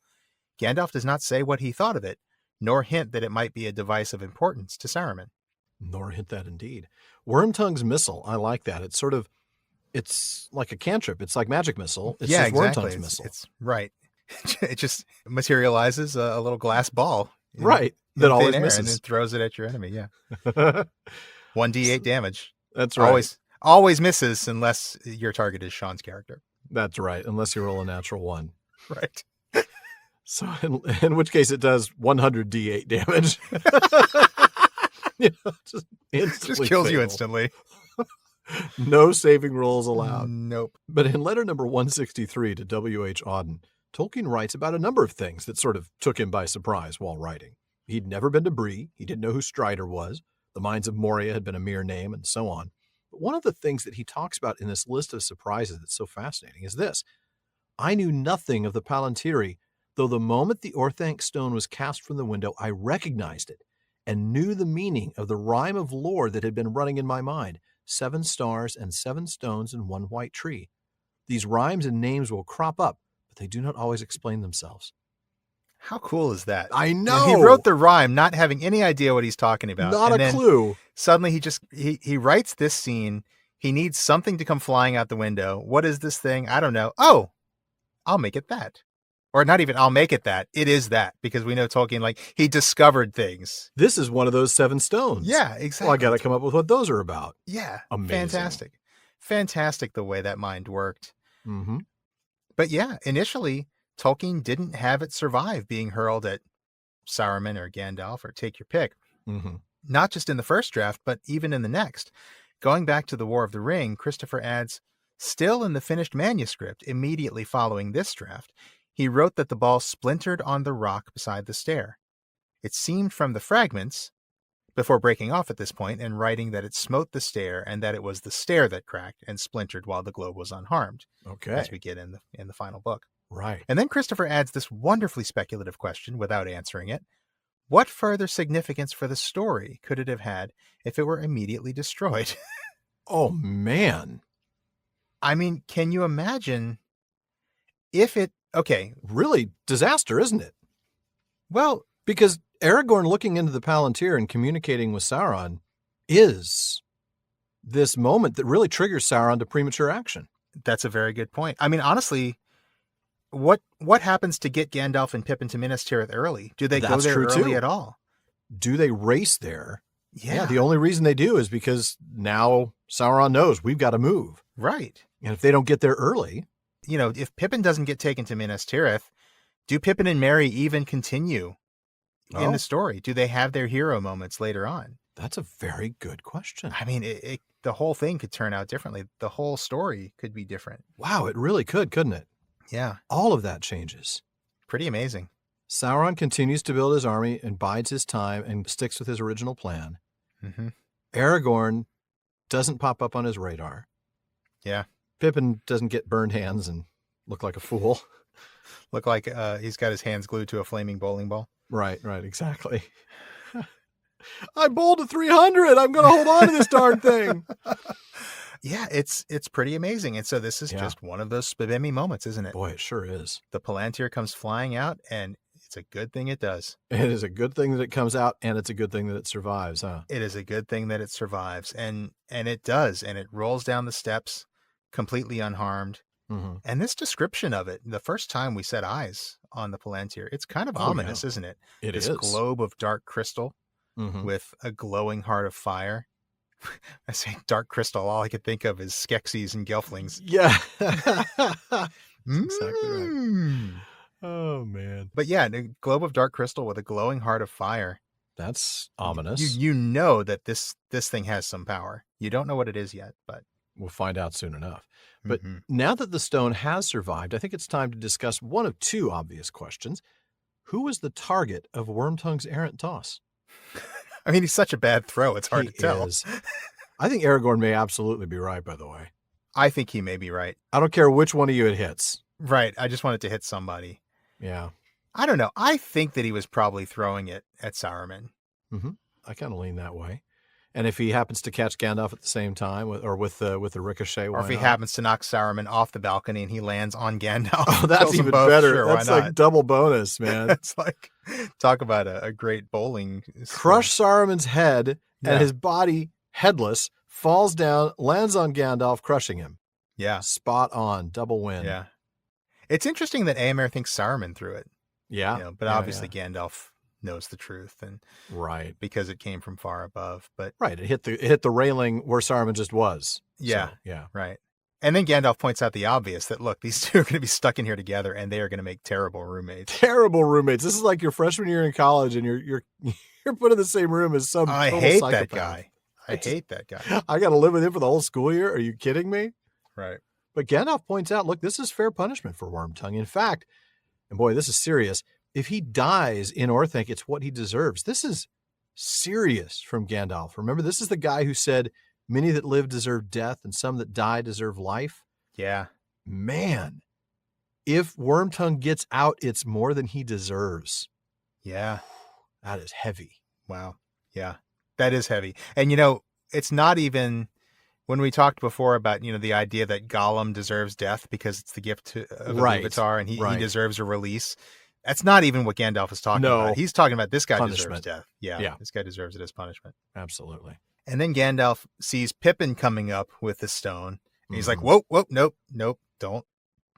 Gandalf does not say what he thought of it, nor hint that it might be a device of importance to Saruman. Nor hint that indeed. Wormtongue's missile, I like that. It's like a cantrip. It's like magic missile. It's just exactly. Wormtongue's missile. It's right. It just materializes a little glass ball. That always misses. And then throws it at your enemy, 1d8 damage. That's right. Always misses unless your target is Sean's character. That's right, unless you roll a natural 1. Right. So in which case it does 100 d8 damage. Just kills you instantly. No saving rolls allowed. Nope. But in letter number 163 to W.H. Auden, Tolkien writes about a number of things that sort of took him by surprise while writing. He'd never been to Bree. He didn't know who Strider was. The Mines of Moria had been a mere name, and so on. But one of the things that he talks about in this list of surprises that's so fascinating is this. I knew nothing of the Palantiri, though the moment the Orthanc stone was cast from the window, I recognized it and knew the meaning of the rhyme of lore that had been running in my mind. 7 stars and 7 stones and 1 white tree. These rhymes and names will crop up, but they do not always explain themselves. How cool is that? I know. He wrote the rhyme not having any idea what he's talking about. Not a clue. Suddenly he writes this scene. He needs something to come flying out the window. What is this thing? I don't know. Oh, I'll make it that. Or not even I'll make it that. It is that, because we know Tolkien, he discovered things. This is one of those 7 stones. Yeah, exactly. Well, I got to come up with what those are about. Yeah. Amazing. Fantastic. Fantastic the way that mind worked. Mm-hmm. But yeah, initially, Tolkien didn't have it survive being hurled at Saruman or Gandalf or take your pick. Mm-hmm. Not just in the first draft, but even in the next. Going back to the War of the Ring, Christopher adds, still in the finished manuscript immediately following this draft, he wrote that the ball splintered on the rock beside the stair. It seemed from the fragments, before breaking off at this point and writing that it smote the stair and that it was the stair that cracked and splintered while the globe was unharmed. Okay. As we get in the final book. Right. And then Christopher adds this wonderfully speculative question without answering it. What further significance for the story could it have had if it were immediately destroyed? Oh, man. I mean, can you imagine if it... Okay. Really disaster, isn't it? Well... Because Aragorn looking into the Palantir and communicating with Sauron is this moment that really triggers Sauron to premature action. That's a very good point. I mean, honestly... What happens to get Gandalf and Pippin to Minas Tirith early? Do they go there early at all? Do they race there? Yeah. The only reason they do is because now Sauron knows we've got to move. Right. And if they don't get there early... if Pippin doesn't get taken to Minas Tirith, do Pippin and Merry even continue in the story? Do they have their hero moments later on? That's a very good question. I mean, the whole thing could turn out differently. The whole story could be different. Wow, it really could, couldn't it? Yeah. All of that changes. Pretty amazing. Sauron continues to build his army and bides his time and sticks with his original plan. Mm-hmm. Aragorn doesn't pop up on his radar. Yeah. Pippin doesn't get burned hands and look like a fool. Look like he's got his hands glued to a flaming bowling ball. Right, exactly. I bowled a 300. I'm going to hold on to this darn thing. Yeah, it's pretty amazing. And so this is just one of those Spibemi moments, isn't it? Boy, it sure is. The Palantir comes flying out, and it's a good thing it does. It is a good thing that it comes out, and it's a good thing that it survives, huh? It is a good thing that it survives, and it does, and it rolls down the steps completely unharmed. Mm-hmm. And this description of it, the first time we set eyes on the Palantir. It's kind of Oh, ominous, yeah. isn't it? It This is. globe of dark crystal with a glowing heart of fire. I say dark crystal, all I could think of is Skeksis and Gelflings. Yeah. That's exactly right. Oh, man. But yeah, a globe of dark crystal with a glowing heart of fire. That's ominous. You know that this thing has some power. You don't know what it is yet, but we'll find out soon enough. But now that the stone has survived, I think it's time to discuss one of two obvious questions. Who was the target of Wormtongue's errant toss? I mean, he's such a bad throw, it's hard to tell. Is. I think Aragorn may absolutely be right, by the way. I think he may be right. I don't care which one of you it hits. Right. I just want it to hit somebody. Yeah. I don't know. I think that he was probably throwing it at Saruman. I kind of lean that way. And if he happens to catch Gandalf at the same time, or with the ricochet, or if he happens to knock Saruman off the balcony and he lands on Gandalf. Oh, that's even better. Sure, that's like double bonus, man. It's like, talk about a great bowling. Crush Saruman's head and his body, headless, falls down, lands on Gandalf, crushing him. Yeah. Spot on. Double win. Yeah. It's interesting that Éomer thinks Saruman threw it. Yeah. But obviously Gandalf knows the truth, and because it came from far above. But it hit the railing where Saruman just was. Yeah. So, right. And then Gandalf points out the obvious, that look, these two are going to be stuck in here together, and they are going to make terrible roommates. Terrible roommates. This is like your freshman year in college, and you're put in the same room as some. I hate that guy. I hate that guy. I got to live with him for the whole school year. Are you kidding me? Right. But Gandalf points out, look, this is fair punishment for Wormtongue. In fact, and boy, this is serious. If he dies in Orthanc, it's what he deserves. This is serious from Gandalf. Remember, this is the guy who said, many that live deserve death and some that die deserve life. Yeah. Man, if Wormtongue gets out, it's more than he deserves. Yeah. That is heavy. Wow. Yeah, that is heavy. And, it's not even... When we talked before about, the idea that Gollum deserves death because it's the gift of Iluvatar and he deserves a release, that's not even what Gandalf is talking about. He's talking about this guy deserves death. Yeah, this guy deserves it as punishment. Absolutely. And then Gandalf sees Pippin coming up with the stone. And he's like, whoa, nope, don't.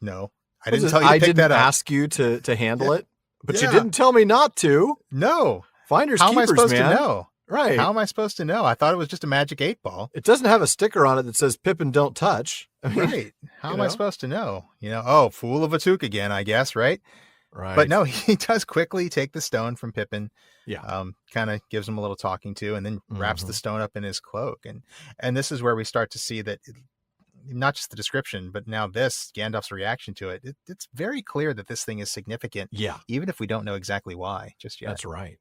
No, I didn't tell you to pick that up. I didn't ask you to handle it, but you didn't tell me not to. No. Finders How keepers, am I supposed man. to know? Right. How am I supposed to know? I thought it was just a magic 8-ball. It doesn't have a sticker on it that says Pippin don't touch. I mean, right. How am I supposed to know? Fool of a Took again, I guess, right? Right. But no, he does quickly take the stone from Pippin. Yeah. Kind of gives him a little talking to, and then wraps the stone up in his cloak. And this is where we start to see that not just the description, but now Gandalf's reaction to it. It's very clear that this thing is significant. Yeah. Even if we don't know exactly why just yet. That's right.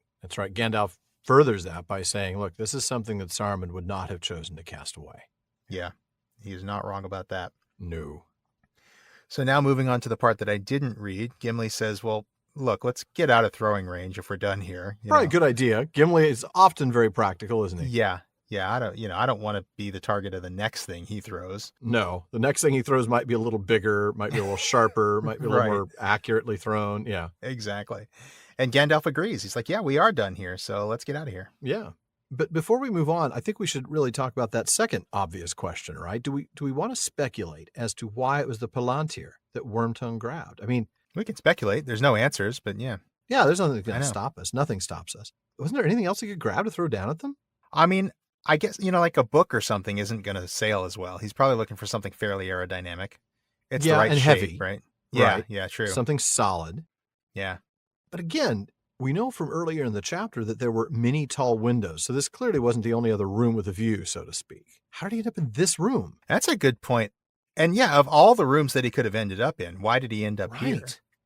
Gandalf furthers that by saying, look, this is something that Saruman would not have chosen to cast away. Yeah, he's not wrong about that. No. So now moving on to the part that I didn't read, Gimli says, well, look, let's get out of throwing range if we're done here. Probably a good idea. Gimli is often very practical, isn't he? Yeah. Yeah, I don't want to be the target of the next thing he throws. No, the next thing he throws might be a little bigger, might be a little sharper, might be a little more accurately thrown. Yeah, exactly. And Gandalf agrees. He's like, yeah, we are done here, so let's get out of here. Yeah. But before we move on, I think we should really talk about that second obvious question, right? Do we want to speculate as to why it was the Palantir that Wormtongue grabbed? I mean, we can speculate. There's no answers, but yeah. Yeah, there's nothing going to stop us. Nothing stops us. Wasn't there anything else he could grab to throw down at them? I mean, I guess, like a book or something isn't going to sail as well. He's probably looking for something fairly aerodynamic. It's the right and shape, heavy. Right? Right. Yeah, true. Something solid. Yeah. But again, we know from earlier in the chapter that there were many tall windows. So this clearly wasn't the only other room with a view, so to speak. How did he end up in this room? That's a good point. And yeah, of all the rooms that he could have ended up in, why did he end up here?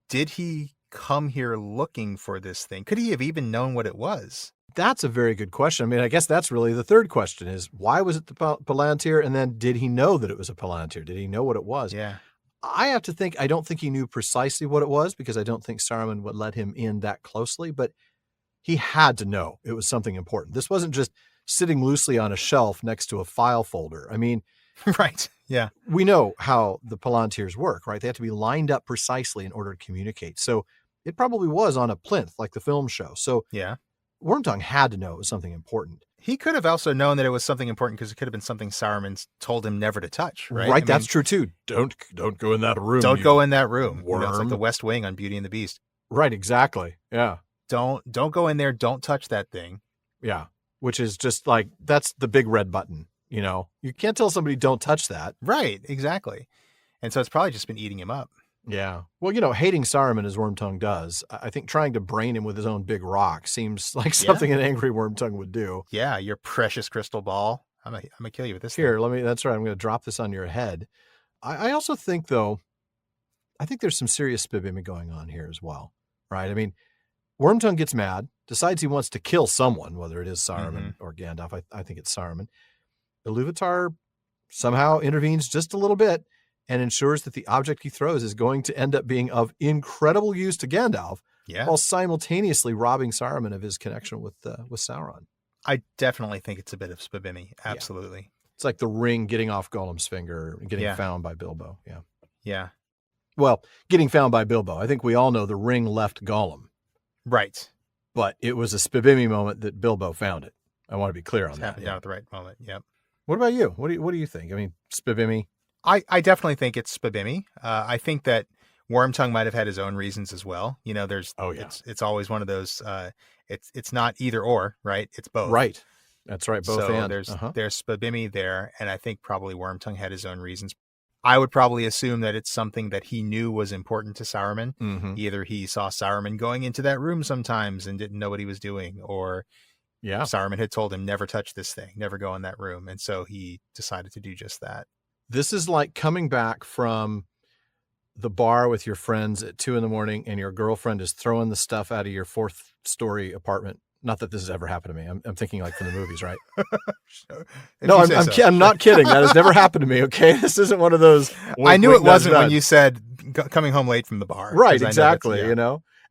Did he come here looking for this thing? Could he have even known what it was? That's a very good question. I mean, I guess that's really the third question is, why was it the Palantir? And then did he know that it was a Palantir? Did he know what it was? Yeah. I have to think, I don't think he knew precisely what it was because I don't think Saruman would let him in that closely, but he had to know it was something important. This wasn't just sitting loosely on a shelf next to a file folder. I mean, right. Yeah. We know how the Palantirs work, right? They have to be lined up precisely in order to communicate. So it probably was on a plinth like the film show. So yeah, Wormtongue had to know it was something important. He could have also known that it was something important because it could have been something Saruman told him never to touch, right? Right, that's true too. Don't go in that room. Don't go in that room. Worm. It's like the West Wing on Beauty and the Beast. Right, exactly. Yeah. Don't go in there. Don't touch that thing. Yeah. Which is just like, that's the big red button. You can't tell somebody don't touch that. Right, exactly. And so it's probably just been eating him up. Yeah. Well, hating Saruman as Wormtongue does, I think trying to brain him with his own big rock seems like something an angry Wormtongue would do. Yeah, your precious crystal ball. I'm gonna kill you with this Here, thing. that's right. I'm going to drop this on your head. I also think, though, I think there's some serious spibimi going on here as well, right? I mean, Wormtongue gets mad, decides he wants to kill someone, whether it is Saruman or Gandalf. I think it's Saruman. Iluvatar somehow intervenes just a little bit and ensures that the object he throws is going to end up being of incredible use to Gandalf, while simultaneously robbing Saruman of his connection with Sauron. I definitely think it's a bit of spibimi. Absolutely. Yeah. It's like the ring getting off Gollum's finger and getting found by Bilbo. Yeah. Yeah. Well, getting found by Bilbo. I think we all know the ring left Gollum. Right. But it was a spibimi moment that Bilbo found it. I want to be clear on that. Happened down at the right moment. Yep. What about you? What do you think? I mean, spibimi? I definitely think it's spibimi. I think that Wormtongue might have had his own reasons as well. It's always one of those. It's not either or, right? It's both. Right. That's right. Both. So and there's spibimi there, and I think probably Wormtongue had his own reasons. I would probably assume that it's something that he knew was important to Saruman. Mm-hmm. Either he saw Saruman going into that room sometimes and didn't know what he was doing, or Saruman had told him never touch this thing, never go in that room, and so he decided to do just that. This is like coming back from the bar with your friends at 2 a.m. and your girlfriend is throwing the stuff out of your 4th-story apartment. Not that this has ever happened to me. I'm thinking like from the movies, right? No, I'm not kidding. That has never happened to me. Okay, this isn't one of those. I knew it wasn't when you said coming home late from the bar. Right, exactly.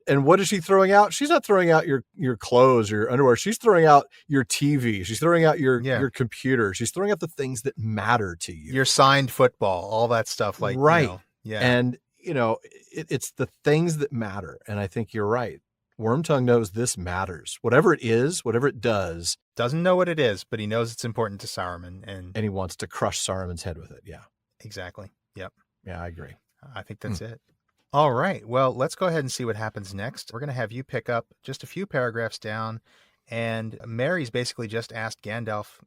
And what is she throwing out? She's not throwing out your clothes or your underwear. She's throwing out your TV. She's throwing out your computer. She's throwing out the things that matter to you. Your signed football, all that stuff. Like right. Yeah. And it's the things that matter. And I think you're right. Wormtongue knows this matters. Whatever it is, whatever it does. Doesn't know what it is, but he knows it's important to Saruman. And he wants to crush Saruman's head with it. Yeah. Exactly. Yep. Yeah, I agree. I think that's it. All right. Well, let's go ahead and see what happens next. We're going to have you pick up just a few paragraphs down. And Mary's basically just asked Gandalf,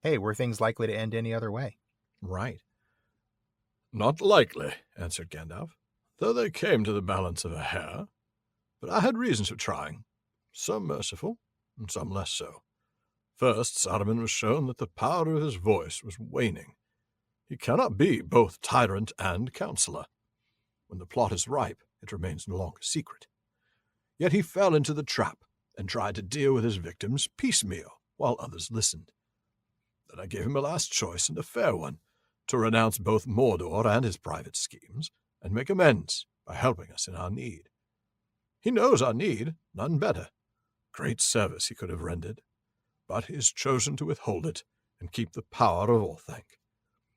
hey, were things likely to end any other way? Right. Not likely, answered Gandalf, though they came to the balance of a hair. But I had reasons for trying, some merciful, and some less so. First, Saruman was shown that the power of his voice was waning. He cannot be both tyrant and counselor. When the plot is ripe, it remains no longer secret. Yet he fell into the trap and tried to deal with his victims piecemeal while others listened. Then I gave him a last choice and a fair one, to renounce both Mordor and his private schemes and make amends by helping us in our need. He knows our need, none better. Great service he could have rendered, but he has chosen to withhold it and keep the power of Orthanc.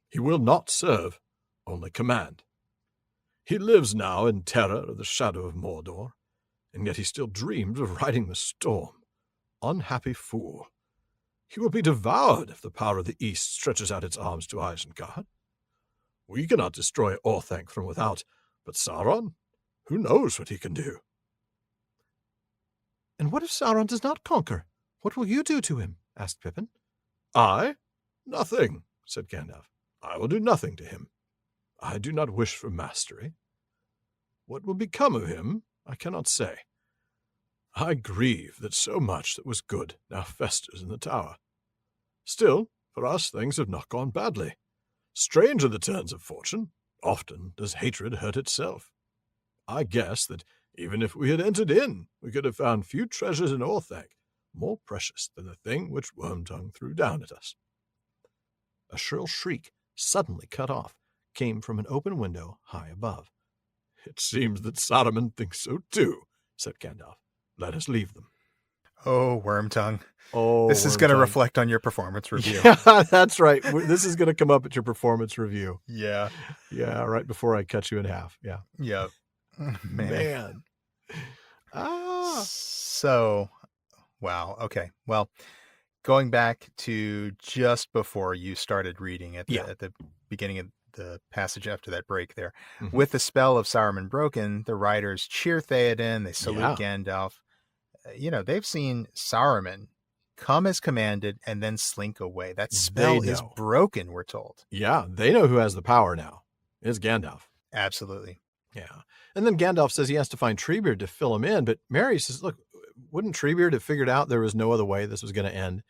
He will not serve, only command. He lives now in terror of the shadow of Mordor, and yet he still dreams of riding the storm. Unhappy fool. He will be devoured if the power of the East stretches out its arms to Isengard. We cannot destroy Orthanc from without, but Sauron, who knows what he can do? And what if Sauron does not conquer? What will you do to him? Asked Pippin. I? Nothing, said Gandalf. I will do nothing to him. I do not wish for mastery. What will become of him, I cannot say. I grieve that so much that was good now festers in the tower. Still, for us things have not gone badly. Strange are the turns of fortune. Often does hatred hurt itself. I guess that even if we had entered in, we could have found few treasures in Orthanc more precious than the thing which Wormtongue threw down at us. A shrill shriek, suddenly cut off, came from an open window high above. It seems that Saruman thinks so too, said Gandalf. Let us leave them. Oh, Wormtongue. Oh, this is going to reflect on your performance review. Yeah, that's right. This is going to come up at your performance review. Yeah. Yeah, right before I cut you in half. Yeah. Yep. Man. So, wow. Okay. Well, going back to just before you started reading at the beginning of the passage after that break there. Mhm. With the spell of Saruman broken, the riders cheer Theoden, they salute Gandalf. They've seen Saruman come as commanded and then slink away. That spell is broken, we're told. Yeah, they know who has the power now. It's Gandalf. Absolutely. Yeah. And then Gandalf says he has to find Treebeard to fill him in. But Merry says, look, wouldn't Treebeard have figured out there was no other way this was going to end?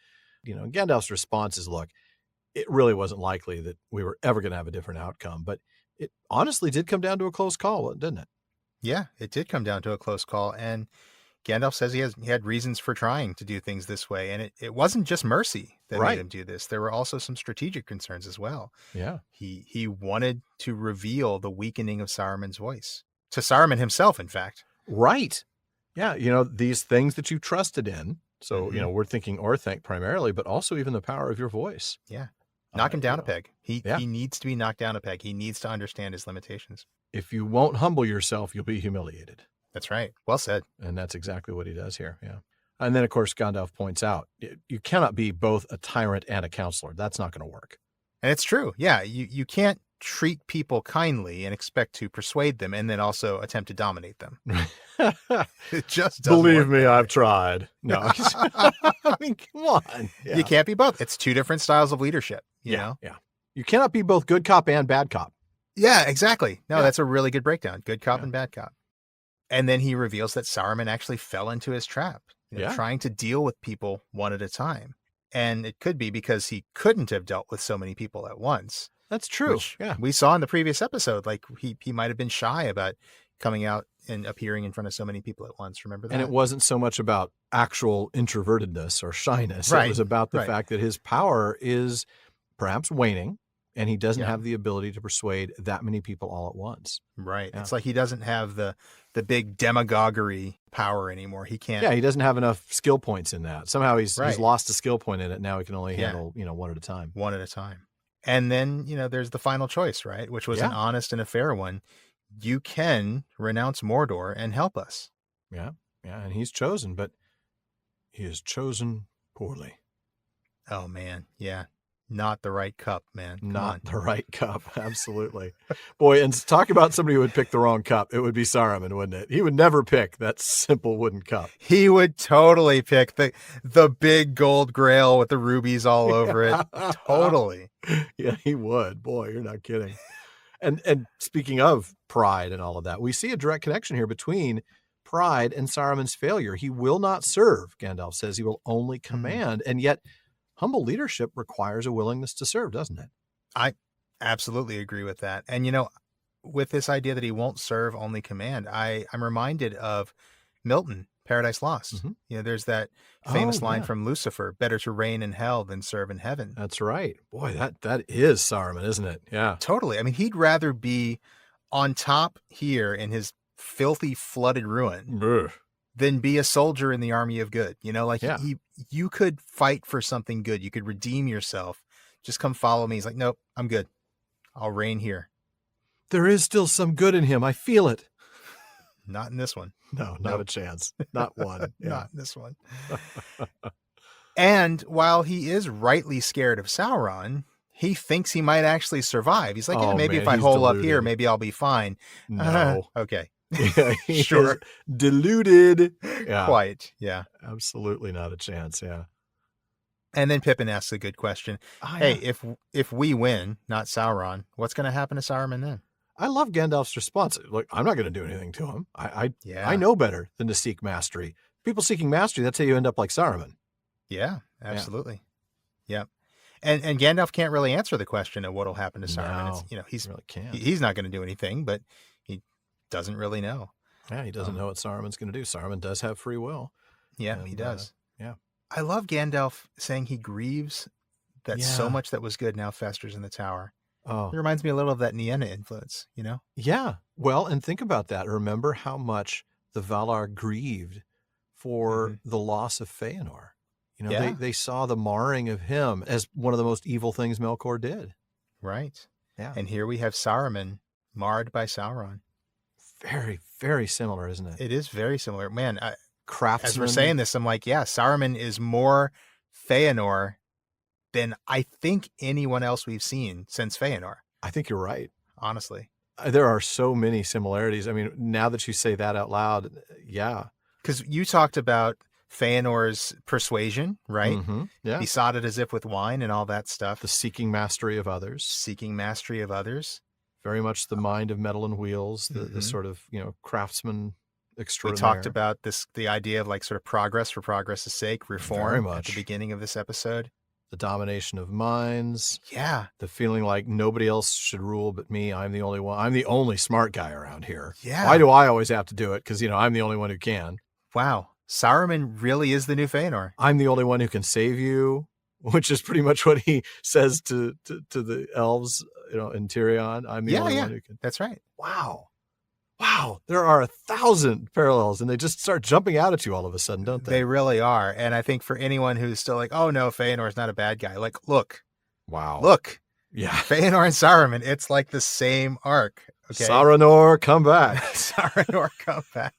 Gandalf's response is, look, it really wasn't likely that we were ever going to have a different outcome. But it honestly did come down to a close call, didn't it? Yeah, it did come down to a close call. And Gandalf says he had reasons for trying to do things this way. And it wasn't just mercy that made him do this. There were also some strategic concerns as well. Yeah. He wanted to reveal the weakening of Saruman's voice. To Saruman himself, in fact. Right. Yeah. These things that you trusted in. So, we're thinking Orthanc primarily, but also even the power of your voice. Yeah. Knock him down a peg. He needs to be knocked down a peg. He needs to understand his limitations. If you won't humble yourself, you'll be humiliated. That's right. Well said. And that's exactly what he does here. Yeah. And then, of course, Gandalf points out, you cannot be both a tyrant and a counselor. That's not going to work. And it's true. Yeah. You can't treat people kindly and expect to persuade them and then also attempt to dominate them. It just doesn't Believe work. me, I've tried. No. I mean, come on. Yeah. You can't be both. It's two different styles of leadership. You know? Yeah. You cannot be both good cop and bad cop. Yeah, exactly. No, that's a really good breakdown. Good cop and bad cop. And then he reveals that Saruman actually fell into his trap, trying to deal with people one at a time. And it could be because he couldn't have dealt with so many people at once. That's true. Yeah. We saw in the previous episode, like he might have been shy about coming out and appearing in front of so many people at once. Remember that? And it wasn't so much about actual introvertedness or shyness. Right. It was about the fact that his power is perhaps waning. And he doesn't have the ability to persuade that many people all at once. Right. Yeah. It's like he doesn't have the big demagoguery power anymore. He can't. Yeah, he doesn't have enough skill points in that. Somehow he's lost a skill point in it. Now he can only handle, one at a time. One at a time. And then, there's the final choice, right? Which was an honest and a fair one. You can renounce Mordor and help us. Yeah. Yeah. And he's chosen, but he is chosen poorly. Oh, man. Yeah. Not the right cup, man. Not the right cup. Absolutely. Boy, and talk about somebody who would pick the wrong cup. It would be Saruman, wouldn't it? He would never pick that simple wooden cup. He would totally pick the big gold grail with the rubies all over it. Totally. Yeah, he would. Boy, you're not kidding. And speaking of pride and all of that, we see a direct connection here between pride and Saruman's failure. He will not serve, Gandalf says. He will only command. And yet humble leadership requires a willingness to serve, doesn't it? I absolutely agree with that. And, with this idea that he won't serve, only command, I'm reminded of Milton, Paradise Lost. Mm-hmm. There's that famous line from Lucifer, better to reign in hell than serve in heaven. That's right. Boy, that is Saruman, isn't it? Yeah. Totally. I mean, he'd rather be on top here in his filthy, flooded ruin than be a soldier in the army of good. You could fight for something good. You could redeem yourself. Just come follow me. He's like, nope, I'm good. I'll reign here. There is still some good in him. I feel it. Not in this one. No, not a chance. Not one. Yeah. Not in this one. And while he is rightly scared of Sauron, he thinks he might actually survive. He's like, maybe if I hole up here, maybe I'll be fine. No. Okay. Yeah, sure. Deluded. Yeah. Quite. Yeah. Absolutely not a chance. Yeah. And then Pippin asks a good question. Hey, if we win, not Sauron, what's going to happen to Saruman then? I love Gandalf's response. Look, I'm not going to do anything to him. I know better than to seek mastery. People seeking mastery, that's how you end up like Saruman. Yeah, absolutely. Yeah. And Gandalf can't really answer the question of what will happen to Saruman. No, he really can't. He's not going to do anything, but he doesn't really know. Yeah, he doesn't know what Saruman's going to do. Saruman does have free will. Yeah, he does. Yeah. I love Gandalf saying he grieves that so much that was good now festers in the tower. Oh. It reminds me a little of that Nienna influence, Yeah. Well, and think about that. Remember how much the Valar grieved for the loss of Feanor. They saw the marring of him as one of the most evil things Melkor did. Right. Yeah. And here we have Saruman marred by Sauron. Very, very similar, isn't it? It is very similar. Man, Craftsman. As we're saying this, I'm like, Saruman is more Feanor than I think anyone else we've seen since Feanor. I think you're right. honestly. There are so many similarities. I mean, now that you say that out loud, yeah. Because you talked about Feanor's persuasion, right? Mm-hmm. Yeah. Besotted as if with wine and all that stuff. The seeking mastery of others. Seeking mastery of others. Very much the mind of metal and wheels, the sort of, craftsman extraordinaire. We talked about the idea of like sort of progress for progress's sake, reform Very much. at the beginning of this episode. The domination of minds. Yeah. The feeling like nobody else should rule but me. I'm the only one. I'm the only smart guy around here. Yeah. Why do I always have to do it? Because, I'm the only one who can. Wow. Saruman really is the new Feanor. I'm the only one who can save you, which is pretty much what he says to the elves, in Tyrion. I'm the only one who can. That's right. Wow. There are 1,000 parallels, and they just start jumping out at you all of a sudden, don't they? They really are. And I think for anyone who's still like, oh no, Feanor's not a bad guy. Like, look. Wow. Look. Yeah. Feanor and Saruman, it's like the same arc. Okay. Saranor, come back. Saranor, come back.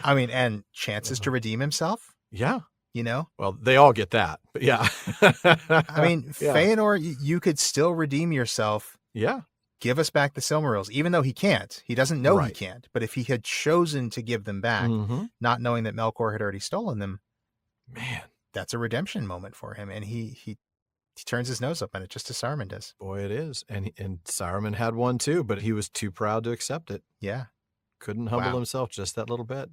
I mean, and chances to redeem himself. Yeah. Well, they all get that, but yeah. I mean, Feanor, you could still redeem yourself. Yeah. Give us back the Silmarils, even though he can't. He doesn't know Right. he can't. But if he had chosen to give them back, not knowing that Melkor had already stolen them, man, that's a redemption moment for him. And he turns his nose up on it, just as Saruman does. Boy, it is. And Saruman had one too, but he was too proud to accept it. Yeah. Couldn't humble himself just that little bit.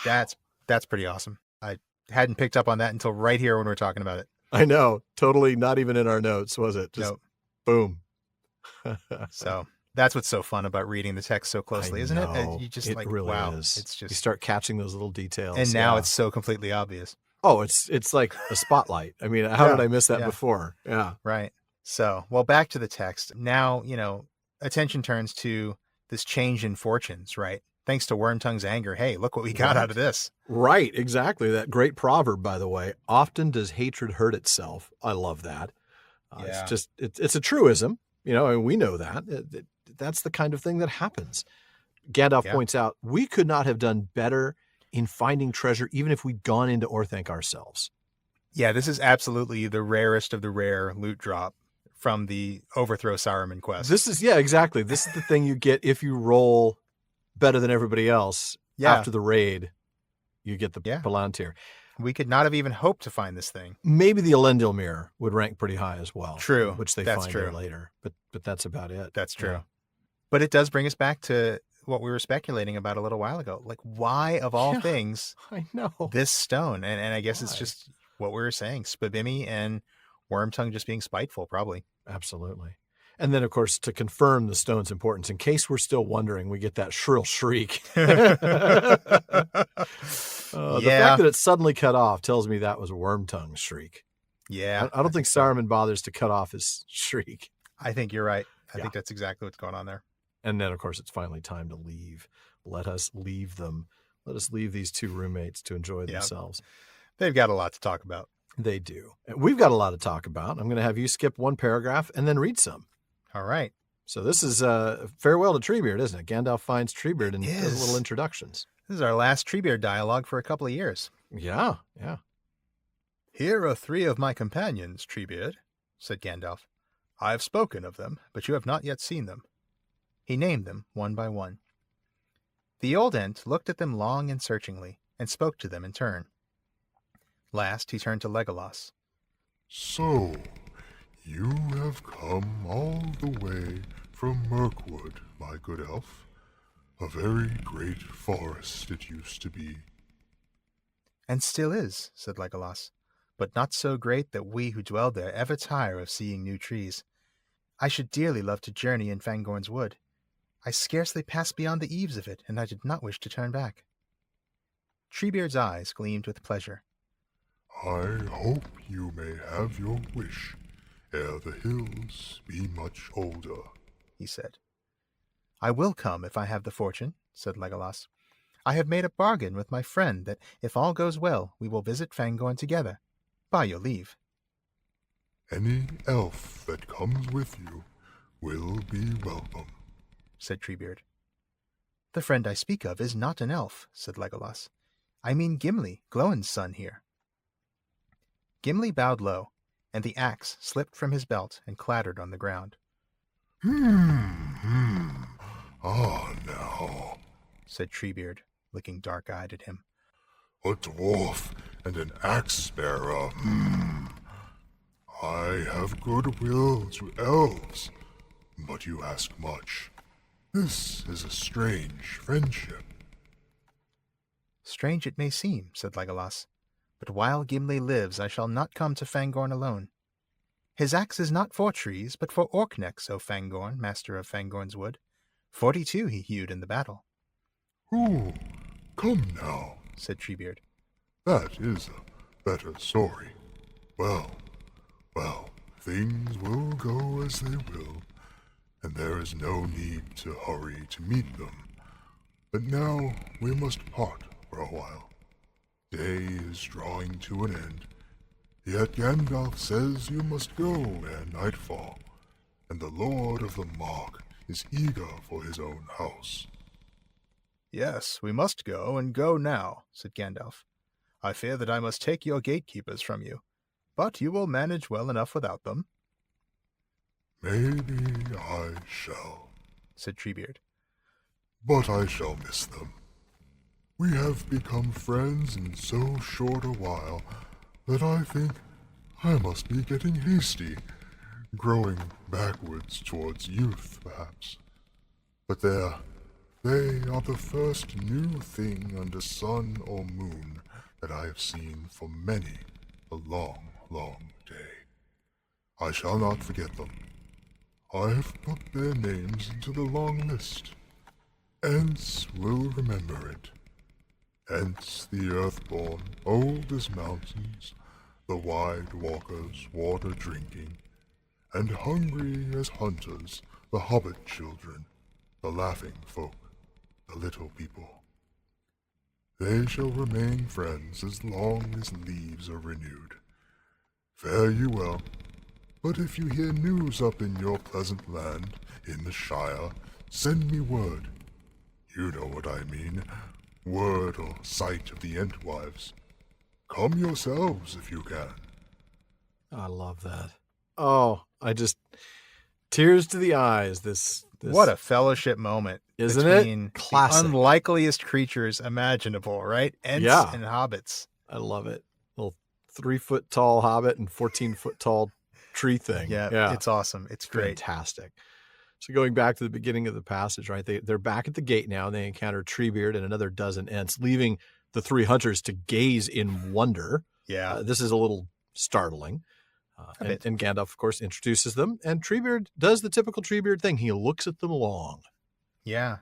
Wow. That's pretty awesome. I hadn't picked up on that until right here when we were talking about it. I know. Totally not even in our notes, was it? Just boom. So that's what's so fun about reading the text so closely, isn't it? You just it really wow. is. It's just, you start catching those little details. And now it's so completely obvious. Oh, it's like a spotlight. I mean, how did I miss that before? Yeah. Right. So, well, back to the text. Now, attention turns to this change in fortunes, right? Thanks to Wormtongue's anger. Hey, look what we got out of this. Right. Exactly. That great proverb, by the way. Often does hatred hurt itself. I love that. It's just, it's a truism. And we know that. That's the kind of thing that happens. Gandalf points out, we could not have done better in finding treasure, even if we'd gone into Orthanc ourselves. Yeah, this is absolutely the rarest of the rare loot drop from the Overthrow Saruman quest. This is, exactly. This is the thing you get if you roll better than everybody else after the raid. You get the Palantir. We could not have even hoped to find this thing. Maybe the Elendil Mirror would rank pretty high as well. True. Which they find there later. But that's about it. That's true. Yeah. But it does bring us back to what we were speculating about a little while ago. Like, why, of all things, I know this stone? And I guess it's just what we were saying. Spabimi and Wormtongue just being spiteful, probably. Absolutely. And then, of course, to confirm the stone's importance, in case we're still wondering, we get that shrill shriek. The fact that it's suddenly cut off tells me that was Wormtongue's shriek. Yeah. I don't think Saruman bothers to cut off his shriek. I think you're right. I think that's exactly what's going on there. And then, of course, it's finally time to leave. Let us leave them. Let us leave these two roommates to enjoy themselves. They've got a lot to talk about. They do. We've got a lot to talk about. I'm going to have you skip one paragraph and then read some. All right. So this is farewell to Treebeard, isn't it? Gandalf finds Treebeard and does little introductions. This is our last Treebeard dialogue for a couple of years. Yeah. Here are 3 of my companions, Treebeard, said Gandalf. I have spoken of them, but you have not yet seen them. He named them one by one. The old Ent looked at them long and searchingly, and spoke to them in turn. Last he turned to Legolas. So, you have come all the way from Mirkwood, my good elf. A very great forest it used to be. And still is, said Legolas, but not so great that we who dwell there ever tire of seeing new trees. I should dearly love to journey in Fangorn's wood. I scarcely passed beyond the eaves of it, and I did not wish to turn back. Treebeard's eyes gleamed with pleasure. I hope you may have your wish ere the hills be much older, he said. I will come if I have the fortune, said Legolas. I have made a bargain with my friend that if all goes well, we will visit Fangorn together. By your leave. Any elf that comes with you will be welcome, said Treebeard. The friend I speak of is not an elf, said Legolas. I mean Gimli, Glóin's son here. Gimli bowed low, and the axe slipped from his belt and clattered on the ground. Now, said Treebeard, looking dark-eyed at him. a dwarf and an axe-bearer. I have goodwill to elves, but you ask much. This is a strange friendship. Strange it may seem, said Legolas, but while Gimli lives I shall not come to Fangorn alone. His axe is not for trees, but for orc-necks, O Fangorn, master of Fangorn's wood. 42 he hewed in the battle. Oh, come now, said Treebeard. that is a better story. Well, things will go as they will, and there is no need to hurry to meet them. But now we must part for a while. Day is drawing to an end, yet Gandalf says you must go ere nightfall, and the Lord of the Mark is eager for his own house. Yes, we must go, and go now, said Gandalf. I fear that I must take your gatekeepers from you, but you will manage well enough without them. Maybe I shall, said Treebeard. but I shall miss them. We have become friends in so short a while that I think I must be getting hasty, growing backwards towards youth, perhaps. But there, they are the first new thing under sun or moon that I have seen for many a long, long day. I shall not forget them. I have put their names into the long list. Ents will remember it. Ents the earthborn, old as mountains, the wide walkers, water drinking, and hungry as hunters, the Hobbit children, the laughing folk, the little people. They shall remain friends as long as leaves are renewed. Fare you well, but if you hear news up in your pleasant land, in the Shire, send me word. You know what I mean, word or sight of the Entwives. Come yourselves if you can. I love that. Oh, tears to the eyes. This What a fellowship moment. Isn't between it? Classic. The unlikeliest creatures imaginable, right? Ents and hobbits. I love it. Little 3-foot tall hobbit and 14-foot tall tree thing. Yeah, it's awesome. It's great. Fantastic. So going back to the beginning of the passage, right? They're back at the gate now, and they encounter Treebeard and another dozen Ents, leaving the three hunters to gaze in wonder. Yeah. This is a little startling. And Gandalf, of course, introduces them, and Treebeard does the typical Treebeard thing. He looks at them long. Yeah.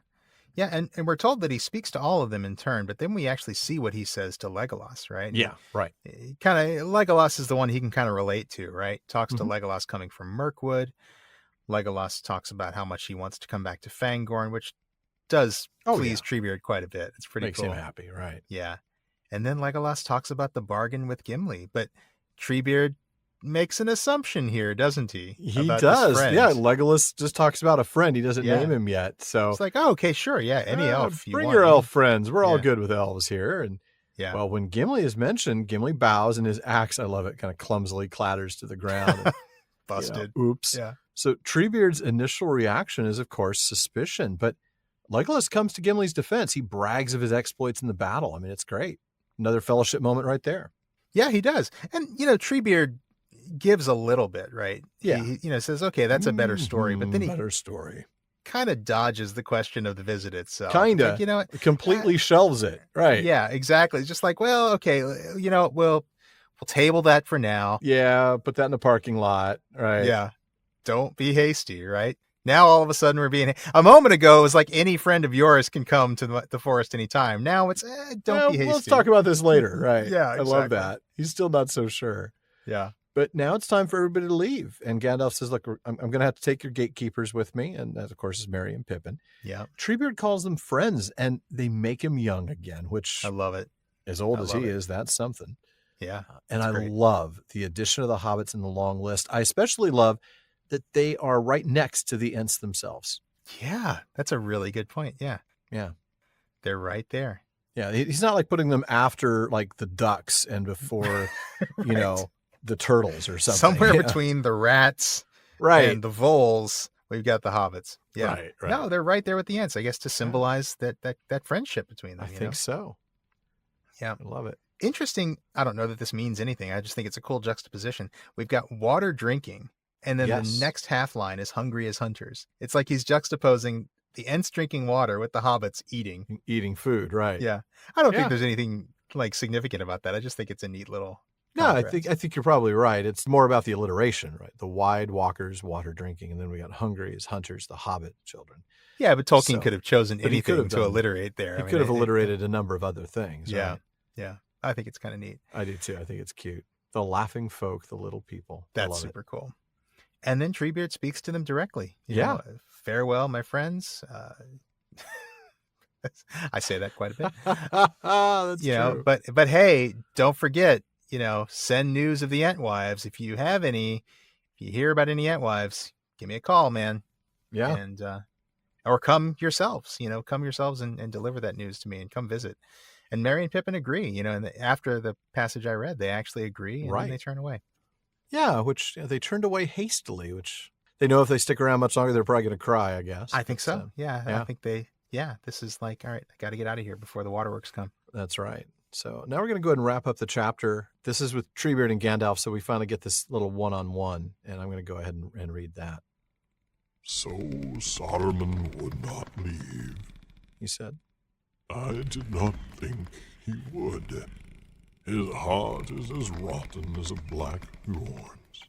Yeah, and we're told that he speaks to all of them in turn, but then we actually see what he says to Legolas, right? Yeah, right. Legolas is the one he can kind of relate to, right? Talks to Legolas coming from Mirkwood. Legolas talks about how much he wants to come back to Fangorn, which does please Treebeard quite a bit. It's pretty Makes cool. him happy, right? Yeah. And then Legolas talks about the bargain with Gimli, but Treebeard makes an assumption here, doesn't he? He does. Yeah, Legolas just talks about a friend. He doesn't name him yet. So it's like, oh, okay, sure. Yeah, any elf. Bring your elf friends. We're all good with elves here. And well, when Gimli is mentioned, Gimli bows and his axe, I love it, kind of clumsily clatters to the ground. And, busted. Oops. Yeah. So Treebeard's initial reaction is, of course, suspicion. But Legolas comes to Gimli's defense. He brags of his exploits in the battle. I mean, it's great. Another fellowship moment right there. Yeah, he does. And, Treebeard gives a little bit, right? Yeah. He says, okay, that's a better story. But then he kind of dodges the question of the visit itself. Kind of. Like, completely shelves it. Right. Yeah, exactly. It's just like, well, okay, we'll table that for now. Yeah, put that in the parking lot. Right. Yeah. Don't be hasty, right? Now all of a sudden we're being. A moment ago it was like any friend of yours can come to the forest anytime. Now it's don't be hasty. Let's talk about this later, right? Yeah, exactly. I love that. He's still not so sure. Yeah. But now it's time for everybody to leave. And Gandalf says, look, I'm going to have to take your gatekeepers with me. And that, of course, is Merry and Pippin. Yeah. Treebeard calls them friends, and they make him young again, which I love it. As old as he is, that's something. Yeah. And I love the addition of the hobbits in the long list. I especially love that they are right next to the Ents themselves. Yeah. That's a really good point. Yeah. Yeah. They're right there. Yeah. He's not like putting them after like the ducks and before, the turtles or something. Somewhere between the rats and the voles we've got the hobbits. Yeah. Right. No, they're right there with the Ents, I guess, to symbolize that friendship between them. I think so. Yeah. I love it. Interesting. I don't know that this means anything. I just think it's a cool juxtaposition. We've got water drinking, and then the next half line is hungry as hunters. It's like he's juxtaposing the Ents drinking water with the hobbits eating food, right? Yeah. I don't think there's anything like significant about that. I just think it's a neat little contrast. I think you're probably right. It's more about the alliteration, right? The wide walkers, water drinking, and then we got hungry as hunters, the hobbit children. Yeah, but Tolkien could have chosen anything to done, alliterate there. He could have alliterated a number of other things. Yeah. Right? Yeah. I think it's kind of neat. I do too. I think it's cute. The laughing folk, the little people. That's super cool. And then Treebeard speaks to them directly. You know, farewell, my friends. I say that quite a bit. That's true. But hey, don't forget, send news of the Entwives. If you have any, if you hear about any Entwives, give me a call, man. Yeah. And or come yourselves, and deliver that news to me and come visit. And Merry and Pippin agree, and after the passage I read, they actually agree, and then they turn away. Yeah, which they turned away hastily, which they know if they stick around much longer, they're probably going to cry, I guess. I think so. I think this is like, all right, I got to get out of here before the waterworks come. That's right. So now we're going to go ahead and wrap up the chapter. This is with Treebeard and Gandalf, so we finally get this little one-on-one, and I'm going to go ahead and read that. So Saruman would not leave, he said. I did not think he would. His heart is as rotten as a black horn's.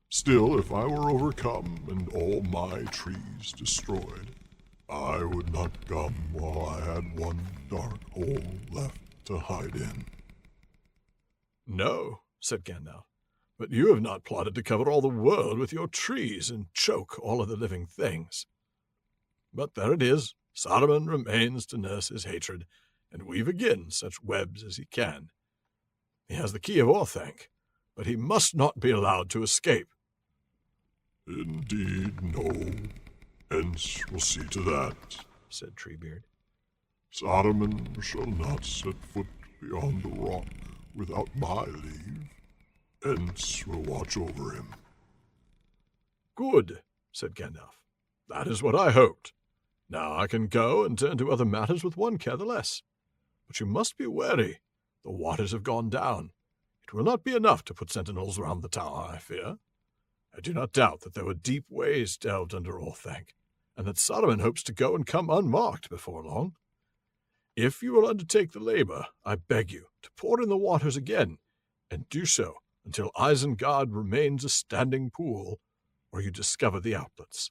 Still, if I were overcome and all my trees destroyed, I would not come while I had one dark hole left to hide in. No, said Gandalf, but you have not plotted to cover all the world with your trees and choke all of the living things. But there it is. Saruman remains to nurse his hatred and weave again such webs as he can. He has the key of Orthanc, but he must not be allowed to escape. Indeed, no. Ents will see to that, said Treebeard. Saruman shall not set foot beyond the rock without my leave. Ents will watch over him. Good, said Gandalf. That is what I hoped. Now I can go and turn to other matters with one care the less. But you must be wary. The waters have gone down. It will not be enough to put sentinels round the tower, I fear. I do not doubt that there were deep ways delved under Orthanc, and that Saruman hopes to go and come unmarked before long. If you will undertake the labor, I beg you to pour in the waters again, and do so until Isengard remains a standing pool, or you discover the outlets.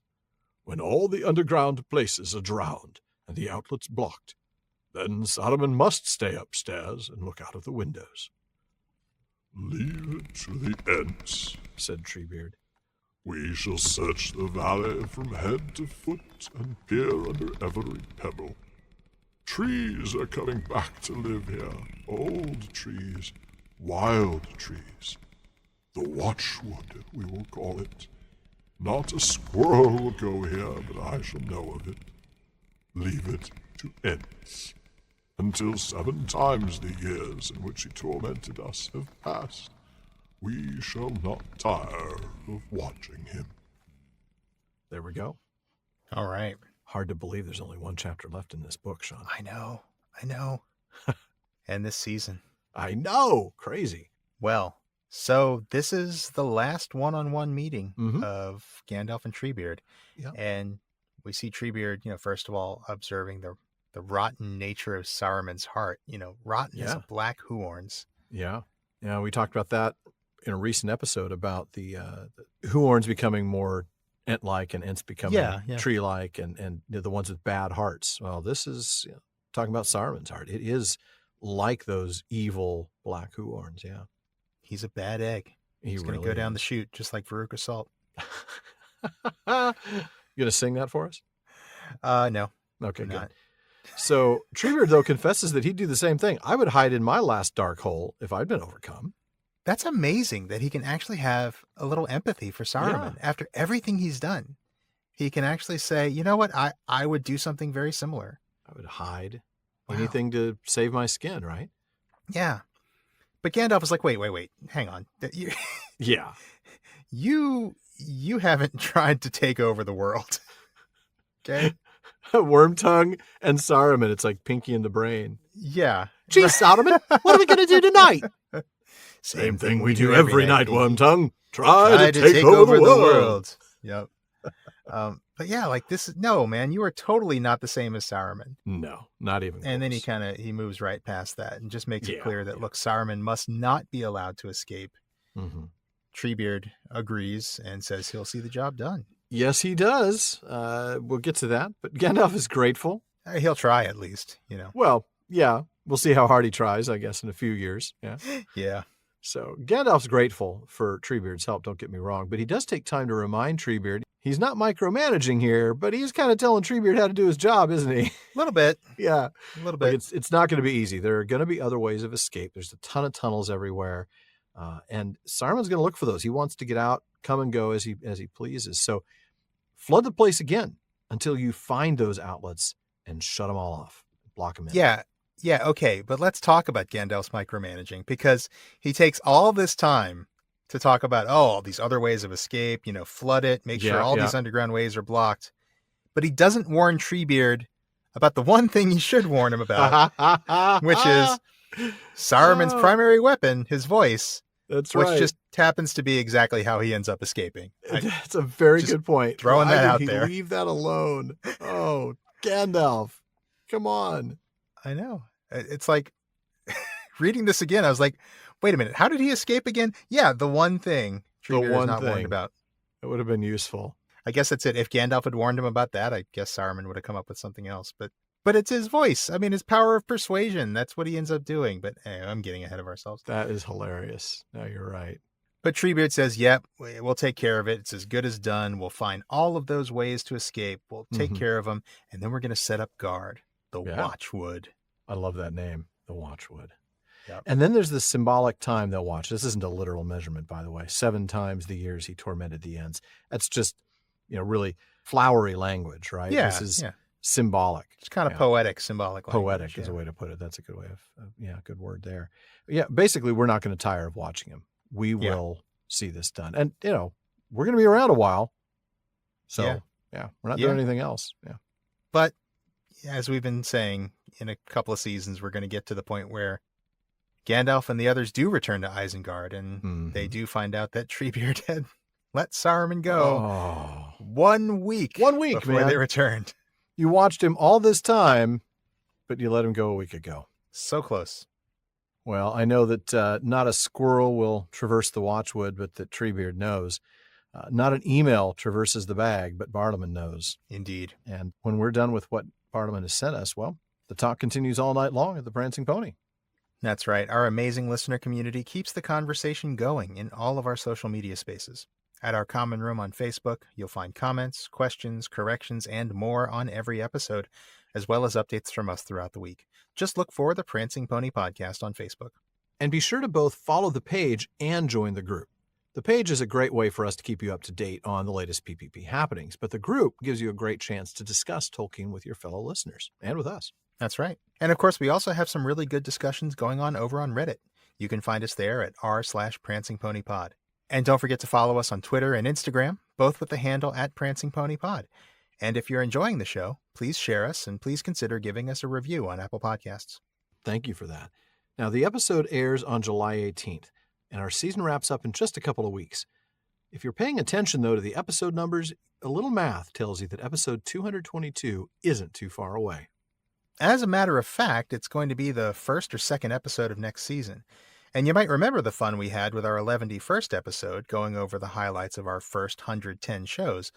When all the underground places are drowned and the outlets blocked, then Saruman must stay upstairs and look out of the windows. Leave it to the Ents, said Treebeard. We shall search the valley from head to foot and peer under every pebble. Trees are coming back to live here, old trees, wild trees. The Watchwood, we will call it. Not a squirrel will go here, but I shall know of it. Leave it to Ents, until 7 times the years in which he tormented us have passed. We shall not tire of watching him. There we go. All right. Hard to believe there's only one chapter left in this book, Sean. I know. And this season. I know. Crazy. Well, so this is the last one-on-one meeting of Gandalf and Treebeard. Yeah. And we see Treebeard, first of all, observing the rotten nature of Saruman's heart. Rotten as a black Huorns. Yeah. Yeah, we talked about that in a recent episode about the Huorns becoming more Ent-like and Ents becoming tree-like and the ones with bad hearts. Well, this is talking about Saruman's heart. It is like those evil black Huorns, yeah. He's a bad egg. He's going to go down the chute just like Veruca Salt. You going to sing that for us? No. Okay, good. So Treebeard, though, confesses that he'd do the same thing. I would hide in my last dark hole if I'd been overcome. That's amazing that he can actually have a little empathy for Saruman after everything he's done. He can actually say, you know what? I would do something very similar. I would hide anything to save my skin, right? Yeah. But Gandalf was like, wait, hang on. Yeah. You you haven't tried to take over the world. Okay? Wormtongue and Saruman. It's like Pinky and the Brain. Yeah. Gee, Saruman, what are we going to do tonight? Same thing we do every night, Pinky. Wormtongue. Try to take over the world. Yep. But yeah, like this, no, man, you are totally not the same as Saruman. No, not even And then close. he moves right past that and just makes it Yeah, clear that, yeah. look, Saruman must not be allowed to escape. Mm-hmm. Treebeard agrees and says he'll see the job done. Yes, he does. We'll get to that. But Gandalf is grateful. He'll try at least, you know. Well, yeah, we'll see how hard he tries, I guess, in a few years. Yeah. Yeah. So Gandalf's grateful for Treebeard's help, don't get me wrong, but he does take time to remind Treebeard he's not micromanaging here, but he's kind of telling Treebeard how to do his job, isn't he? A little bit. Yeah. A little Like bit. it's not going to be easy. There are going to be other ways of escape. There's a ton of tunnels everywhere. And Saruman's going to look for those. He wants to get out, come and go as he pleases. So flood the place again until you find those outlets and shut them all off. Block them in. Yeah. Yeah. Okay. But let's talk about Gandalf's micromanaging, because he takes all this time to talk about, all these other ways of escape, you know, flood it, make sure all these underground ways are blocked. But he doesn't warn Treebeard about the one thing he should warn him about, which is Saruman's primary weapon, his voice. That's right. Which just happens to be exactly how he ends up escaping. That's a very just good point. throwing Why that did out he there. Leave that alone. Oh, Gandalf. Come on. I know. It's like reading this again. I was like, wait a minute. How did he escape again? Yeah, the one thing Treebeard is not warned about. It would have been useful. I guess that's it. If Gandalf had warned him about that, I guess Saruman would have come up with something else. But it's his voice. I mean, his power of persuasion. That's what he ends up doing. But anyway, I'm getting ahead of ourselves. That is hilarious. No, you're right. But Treebeard says, yep, we'll take care of it. It's as good as done. We'll find all of those ways to escape. We'll take care of them. And then we're going to set up guard. The Watchwood. I love that name, the Watchwood. Yep. And then there's the symbolic time they'll watch. This isn't a literal measurement, by the way. 7 times the years he tormented the Ents. That's just, really flowery language, right? Yeah, this is symbolic. It's kind of poetic, symbolic language. Poetic is a way to put it. That's a good way of, good word there. Yeah, basically, we're not going to tire of watching him. We will see this done. And, we're going to be around a while. So, we're not doing anything else. Yeah. But as we've been saying, in a couple of seasons, we're going to get to the point where Gandalf and the others do return to Isengard, and they do find out that Treebeard had let Saruman go 1 week. 1 week before man. They returned. You watched him all this time, but you let him go a week ago. So close. Well, I know that not a squirrel will traverse the Watchwood, but that Treebeard knows. Not an email traverses the bag, but Bartleman knows. Indeed. And when we're done with what Bartleman has sent us, well, the talk continues all night long at the Prancing Pony. That's right. Our amazing listener community keeps the conversation going in all of our social media spaces. At our common room on Facebook, you'll find comments, questions, corrections, and more on every episode, as well as updates from us throughout the week. Just look for the Prancing Pony Podcast on Facebook. And be sure to both follow the page and join the group. The page is a great way for us to keep you up to date on the latest PPP happenings, but the group gives you a great chance to discuss Tolkien with your fellow listeners and with us. That's right. And of course, we also have some really good discussions going on over on Reddit. You can find us there at r/PrancingPonyPod. And don't forget to follow us on Twitter and Instagram, both with the handle @PrancingPonyPod. And if you're enjoying the show, please share us and please consider giving us a review on Apple Podcasts. Thank you for that. Now, the episode airs on July 18th, and our season wraps up in just a couple of weeks. If you're paying attention, though, to the episode numbers, a little math tells you that episode 222 isn't too far away. As a matter of fact, it's going to be the first or second episode of next season. And you might remember the fun we had with our 111st episode, going over the highlights of our first 110 shows.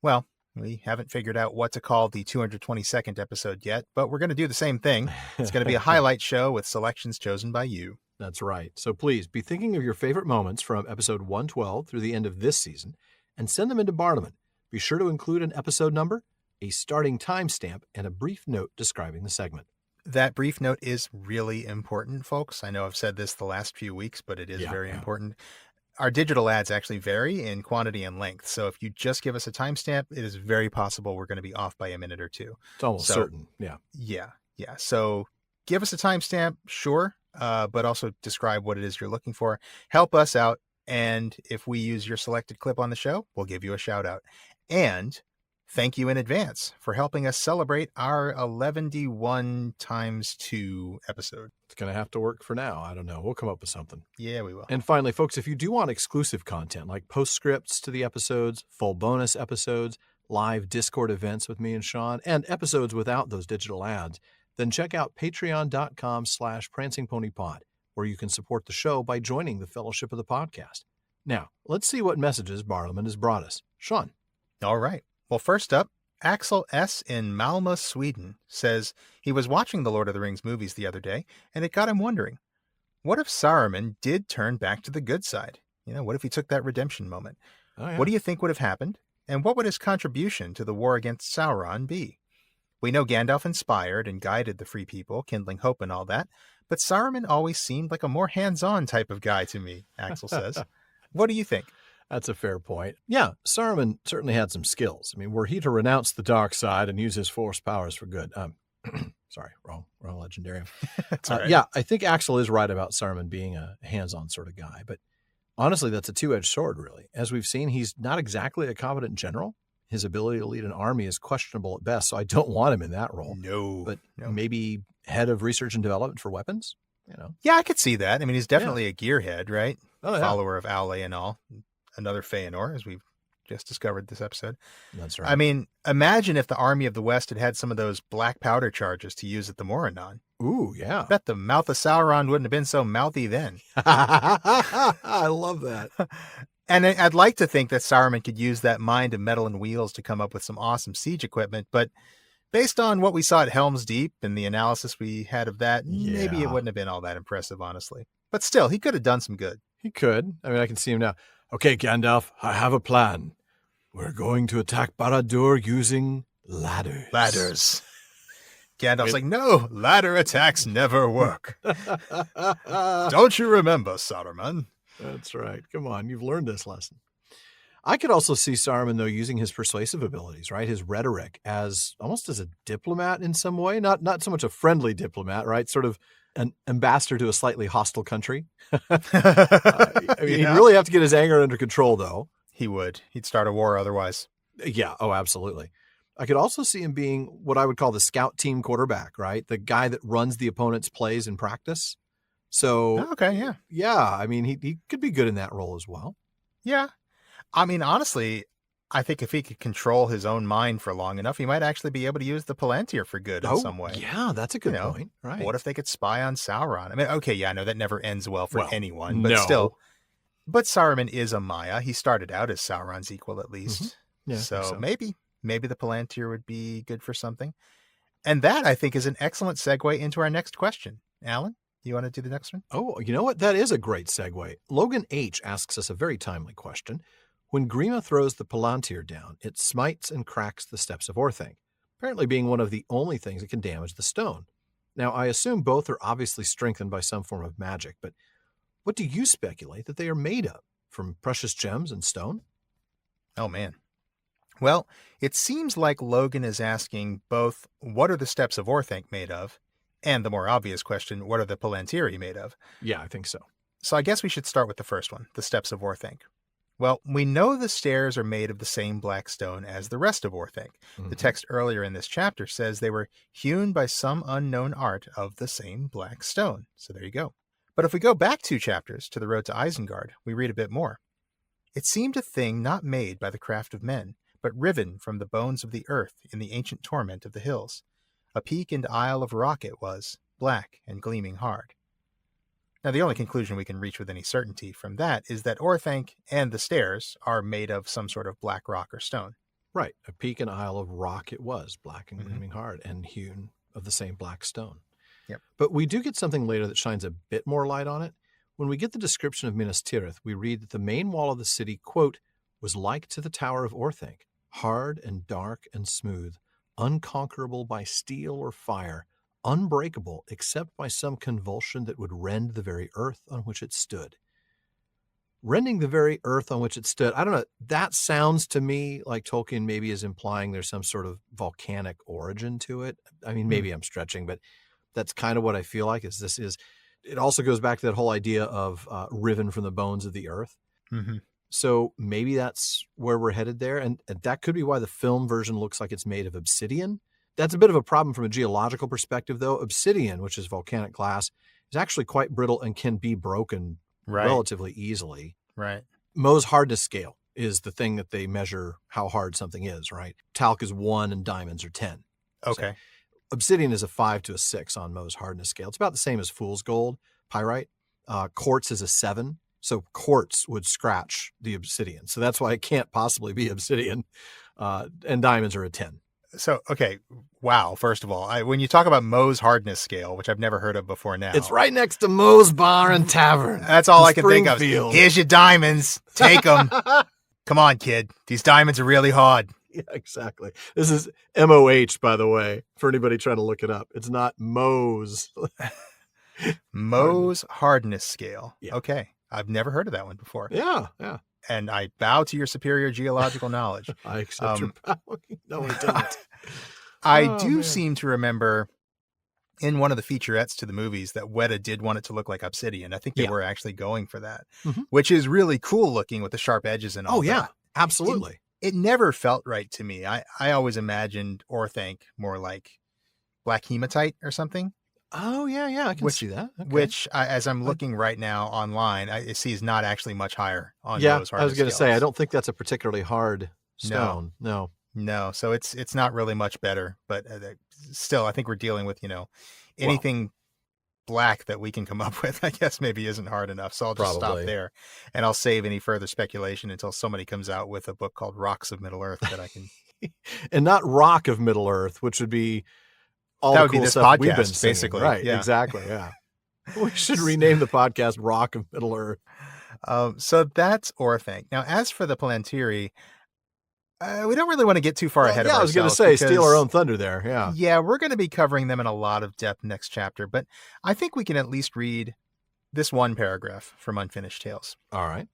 Well, we haven't figured out what to call the 222nd episode yet, but we're going to do the same thing. It's going to be a highlight show with selections chosen by you. That's right. So please be thinking of your favorite moments from episode 112 through the end of this season and send them into Bartleman. Be sure to include an episode number, a starting timestamp, and a brief note describing the segment. That brief note is really important, folks. I know I've said this the last few weeks, but it is very important. Our digital ads actually vary in quantity and length. So if you just give us a timestamp, it is very possible we're going to be off by a minute or two. It's almost certain. Yeah. Yeah. So give us a timestamp, sure, but also describe what it is you're looking for. Help us out And if we use your selected clip on the show, we'll give you a shout out. And thank you in advance for helping us celebrate our 11D1 times 2 episode. It's going to have to work for now. I don't know. We'll come up with something. Yeah, we will. And finally, folks, if you do want exclusive content like postscripts to the episodes, full bonus episodes, live Discord events with me and Sean, and episodes without those digital ads, then check out patreon.com/prancingponypod, where you can support the show by joining the Fellowship of the Podcast. Now, let's see what messages Barliman has brought us. Sean. All right. Well, first up, Axel S. in Malmö, Sweden, says he was watching the Lord of the Rings movies the other day, and it got him wondering, what if Saruman did turn back to the good side? What if he took that redemption moment? Oh, yeah. What do you think would have happened? And what would his contribution to the war against Sauron be? We know Gandalf inspired and guided the free people, kindling hope and all that, but Saruman always seemed like a more hands-on type of guy to me, Axel says. What do you think? That's a fair point. Yeah, Saruman certainly had some skills. I mean, were he to renounce the dark side and use his force powers for good? Sorry, wrong legendarium. That's all right. Yeah, I think Axel is right about Saruman being a hands-on sort of guy, but honestly, that's a two-edged sword, really. As we've seen, he's not exactly a competent general. His ability to lead an army is questionable at best, so I don't want him in that role. No. Maybe head of research and development for weapons? Yeah, I could see that. I mean, he's definitely a gearhead, right? Oh, yeah. Follower of Aule and all. Another Feanor, as we've just discovered this episode. That's right. I mean, imagine if the Army of the West had some of those black powder charges to use at the Morannon. Ooh, yeah. I bet the mouth of Sauron wouldn't have been so mouthy then. I love that. And I'd like to think that Saruman could use that mind of metal and wheels to come up with some awesome siege equipment, but based on what we saw at Helm's Deep and the analysis we had of that, maybe it wouldn't have been all that impressive, honestly. But still, he could have done some good. He could. I mean, I can see him now. Okay, Gandalf, I have a plan. We're going to attack Barad-dûr using ladders. Ladders. Gandalf's like, no, ladder attacks never work. Don't you remember, Saruman? That's right. Come on, you've learned this lesson. I could also see Saruman, though, using his persuasive abilities, right? His rhetoric as almost as a diplomat in some way. Not so much a friendly diplomat, right? Sort of an ambassador to a slightly hostile country. I mean, he'd really have to get his anger under control, though. He would. He'd start a war otherwise. Yeah. Oh, absolutely. I could also see him being what I would call the scout team quarterback, right? The guy that runs the opponent's plays in practice. So, okay, yeah. Yeah, I mean, he could be good in that role as well. Yeah. I mean, honestly, I think if he could control his own mind for long enough, he might actually be able to use the Palantir for good in some way. Yeah, that's a good point. Right. What if they could spy on Sauron? I mean, okay, yeah, I know that never ends well for anyone, but still. But Saruman is a Maya. He started out as Sauron's equal, at least. Mm-hmm. Yeah, so maybe the Palantir would be good for something. And that, I think, is an excellent segue into our next question. Alan, you want to do the next one? Oh, you know what? That is a great segue. Logan H. asks us a very timely question. When Grima throws the Palantir down, it smites and cracks the steps of Orthanc, apparently being one of the only things that can damage the stone. Now, I assume both are obviously strengthened by some form of magic, but what do you speculate that they are made of? From precious gems and stone? Oh, man. Well, it seems like Logan is asking both, what are the steps of Orthanc made of? And the more obvious question, what are the Palantiri made of? Yeah, I think so. So I guess we should start with the first one, the steps of Orthanc. Well, we know the stairs are made of the same black stone as the rest of Orthanc. Mm-hmm. The text earlier in this chapter says they were hewn by some unknown art of the same black stone. So there you go. But if we go back 2 chapters to the road to Isengard, we read a bit more. It seemed a thing not made by the craft of men, but riven from the bones of the earth in the ancient torment of the hills. A peak and isle of rock it was, black and gleaming hard. Now, the only conclusion we can reach with any certainty from that is that Orthanc and the stairs are made of some sort of black rock or stone. Right. A peak and isle of rock it was, black and gleaming hard, and hewn of the same black stone. Yep. But we do get something later that shines a bit more light on it. When we get the description of Minas Tirith, we read that the main wall of the city, quote, was like to the Tower of Orthanc, hard and dark and smooth, unconquerable by steel or fire, unbreakable except by some convulsion that would rend the very earth on which it stood. Rending the very earth on which it stood, I don't know, that sounds to me like Tolkien maybe is implying there's some sort of volcanic origin to it. I mean, maybe I'm stretching, but that's kind of what I feel like. It also goes back to that whole idea of riven from the bones of the earth. Mm-hmm. So maybe that's where we're headed there. And that could be why the film version looks like it's made of obsidian. That's a bit of a problem from a geological perspective, though. Obsidian, which is volcanic glass, is actually quite brittle and can be broken relatively easily. Right. Mohs hardness scale is the thing that they measure how hard something is, right? Talc is 1 and diamonds are 10. Okay. So obsidian is a 5 to a 6 on Mohs hardness scale. It's about the same as fool's gold, pyrite. Quartz is a 7. So quartz would scratch the obsidian. So that's why it can't possibly be obsidian. And diamonds are a 10. So, okay. Wow. First of all, when you talk about Mohs hardness scale, which I've never heard of before now. It's right next to Mohs Bar and Tavern. That's all I can think of. Here's your diamonds. Take them. Come on, kid. These diamonds are really hard. Yeah, exactly. This is MOH, by the way, for anybody trying to look it up. It's not Mohs. Mohs hardness scale. Yeah. Okay. I've never heard of that one before. Yeah. And I bow to your superior geological knowledge. I accept your bowing. No, I don't. I do seem to remember in one of the featurettes to the movies that Weta did want it to look like obsidian. I think they were actually going for that, which is really cool looking with the sharp edges and all that. Oh, yeah, absolutely. It never felt right to me. I always imagined Orthanc more like black hematite or something. Oh, yeah, I can see that. Okay. Which, as I'm looking right now online, I see is not actually much higher on those hardness I was going to say, scales. I don't think that's a particularly hard stone. No. So it's not really much better, but still, I think we're dealing with, anything black that we can come up with, I guess maybe isn't hard enough. So I'll just stop there, and I'll save any further speculation until somebody comes out with a book called Rocks of Middle Earth that I can. And not Rock of Middle Earth, which would be all that the would cool be this stuff we've podcast, been singing. basically. Right, yeah. Exactly, yeah. We should rename the podcast Rock of Middle Earth. So that's Orthanc. Now, as for the Palantiri, we don't really want to get too far ahead of ourselves. I was going to say, steal our own thunder there. Yeah. Yeah, we're going to be covering them in a lot of depth next chapter, but I think we can at least read this one paragraph from Unfinished Tales. All right.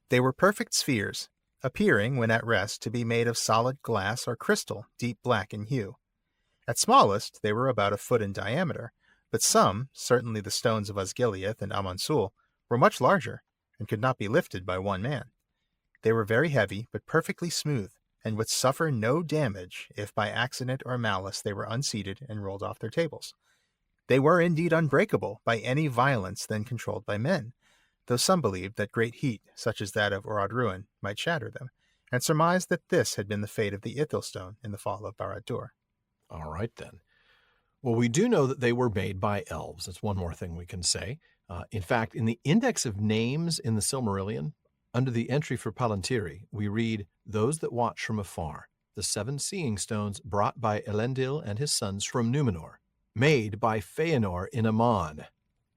They were perfect spheres, appearing, when at rest, to be made of solid glass or crystal, deep black in hue. At smallest, they were about a foot in diameter, but some, certainly the stones of Osgiliath and Amonsul, were much larger, and could not be lifted by one man. They were very heavy, but perfectly smooth, and would suffer no damage if by accident or malice they were unseated and rolled off their tables. They were indeed unbreakable by any violence then controlled by men, though some believed that great heat, such as that of Orodruin, might shatter them, and surmised that this had been the fate of the Ithilstone in the fall of Barad-dûr. All right, then. Well, we do know that they were made by elves. That's one more thing we can say. In fact, in the index of names in the Silmarillion, under the entry for Palantiri, we read, "Those that watch from afar, the 7 seeing stones brought by Elendil and his sons from Númenor, made by Feanor in Aman."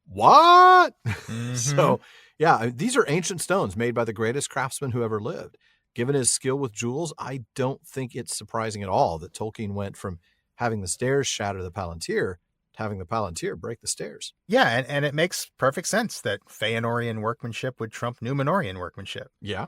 What? Mm-hmm. So, yeah, these are ancient stones made by the greatest craftsman who ever lived. Given his skill with jewels, I don't think it's surprising at all that Tolkien went from having the stairs shatter the Palantir to having the Palantir break the stairs. Yeah, and it makes perfect sense that Feanorian workmanship would trump Númenorian workmanship. Yeah.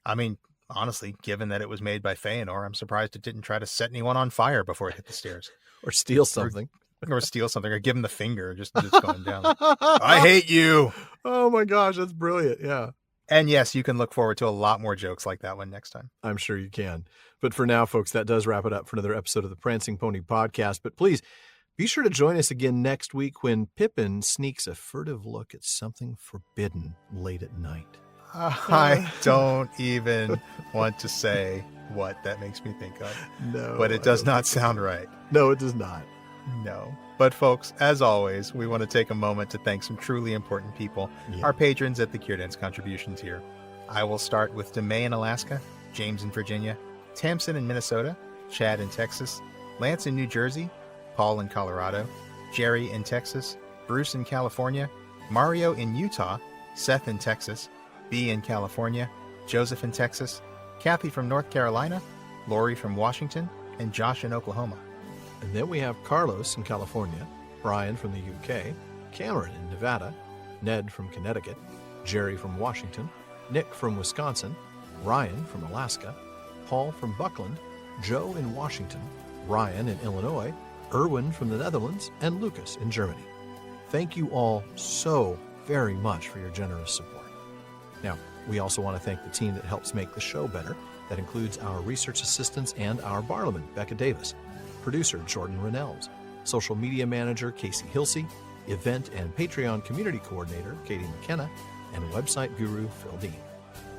I mean, honestly, given that it was made by Feanor, I'm surprised it didn't try to set anyone on fire before it hit the stairs. Or steal something. Or steal something, or give him the finger, just going down. I hate you. Oh my gosh, that's brilliant. Yeah. And yes, you can look forward to a lot more jokes like that one next time. I'm sure you can. But for now, folks, that does wrap it up for another episode of the Prancing Pony podcast. But please be sure to join us again next week when Pippin sneaks a furtive look at something forbidden late at night. I don't even want to say what that makes me think of. No. But it does not sound right. No, it does not. No. But folks, as always, we want to take a moment to thank some truly important people, our patrons at the Cure-Dance contribution tier. I will start with DeMay in Alaska, James in Virginia, Tamsin in Minnesota, Chad in Texas, Lance in New Jersey, Paul in Colorado, Jerry in Texas, Bruce in California, Mario in Utah, Seth in Texas, B in California, Joseph in Texas, Kathy from North Carolina, Lori from Washington, and Josh in Oklahoma. And then we have Carlos in California, Brian from the UK, Cameron in Nevada, Ned from Connecticut, Jerry from Washington, Nick from Wisconsin, Ryan from Alaska, Paul from Buckland, Joe in Washington, Ryan in Illinois, Erwin from the Netherlands, and Lucas in Germany. Thank you all so very much for your generous support. Now, We also want to thank the team that helps make the show better. That includes our research assistants and our Barliman, Becca Davis, producer Jordan Rennells, social media manager Casey Hilsey, event and Patreon community coordinator Katie McKenna, and website guru Phil Dean.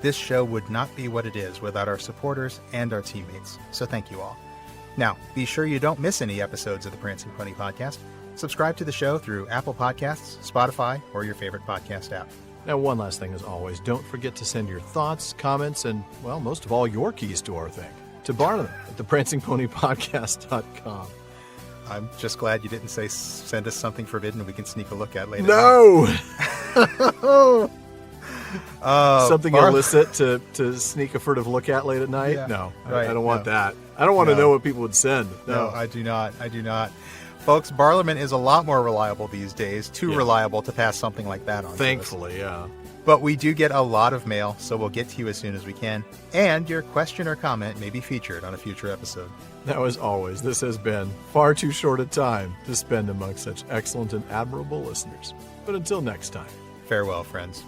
This show would not be what it is without our supporters and our teammates, so thank you all. Now, be sure you don't miss any episodes of the Prancing Pony podcast. Subscribe to the show through Apple Podcasts, Spotify, or your favorite podcast app. Now, one last thing as always, don't forget to send your thoughts, comments, and, well, most of all, your keys to our thing to Barnum at theprancingponypodcast.com. I'm just glad you didn't say send us something forbidden we can sneak a look at later. No! Something illicit to sneak a furtive look at late at night? Yeah, No, right, I don't want no. that. I don't want to know what people would send. No, I do not. Folks, Barliman is a lot more reliable these days, too reliable to pass something like that on. Thankfully, yeah. But we do get a lot of mail, so we'll get to you as soon as we can. And your question or comment may be featured on a future episode. Now, as always, this has been far too short a time to spend among such excellent and admirable listeners. But until next time. Farewell, friends.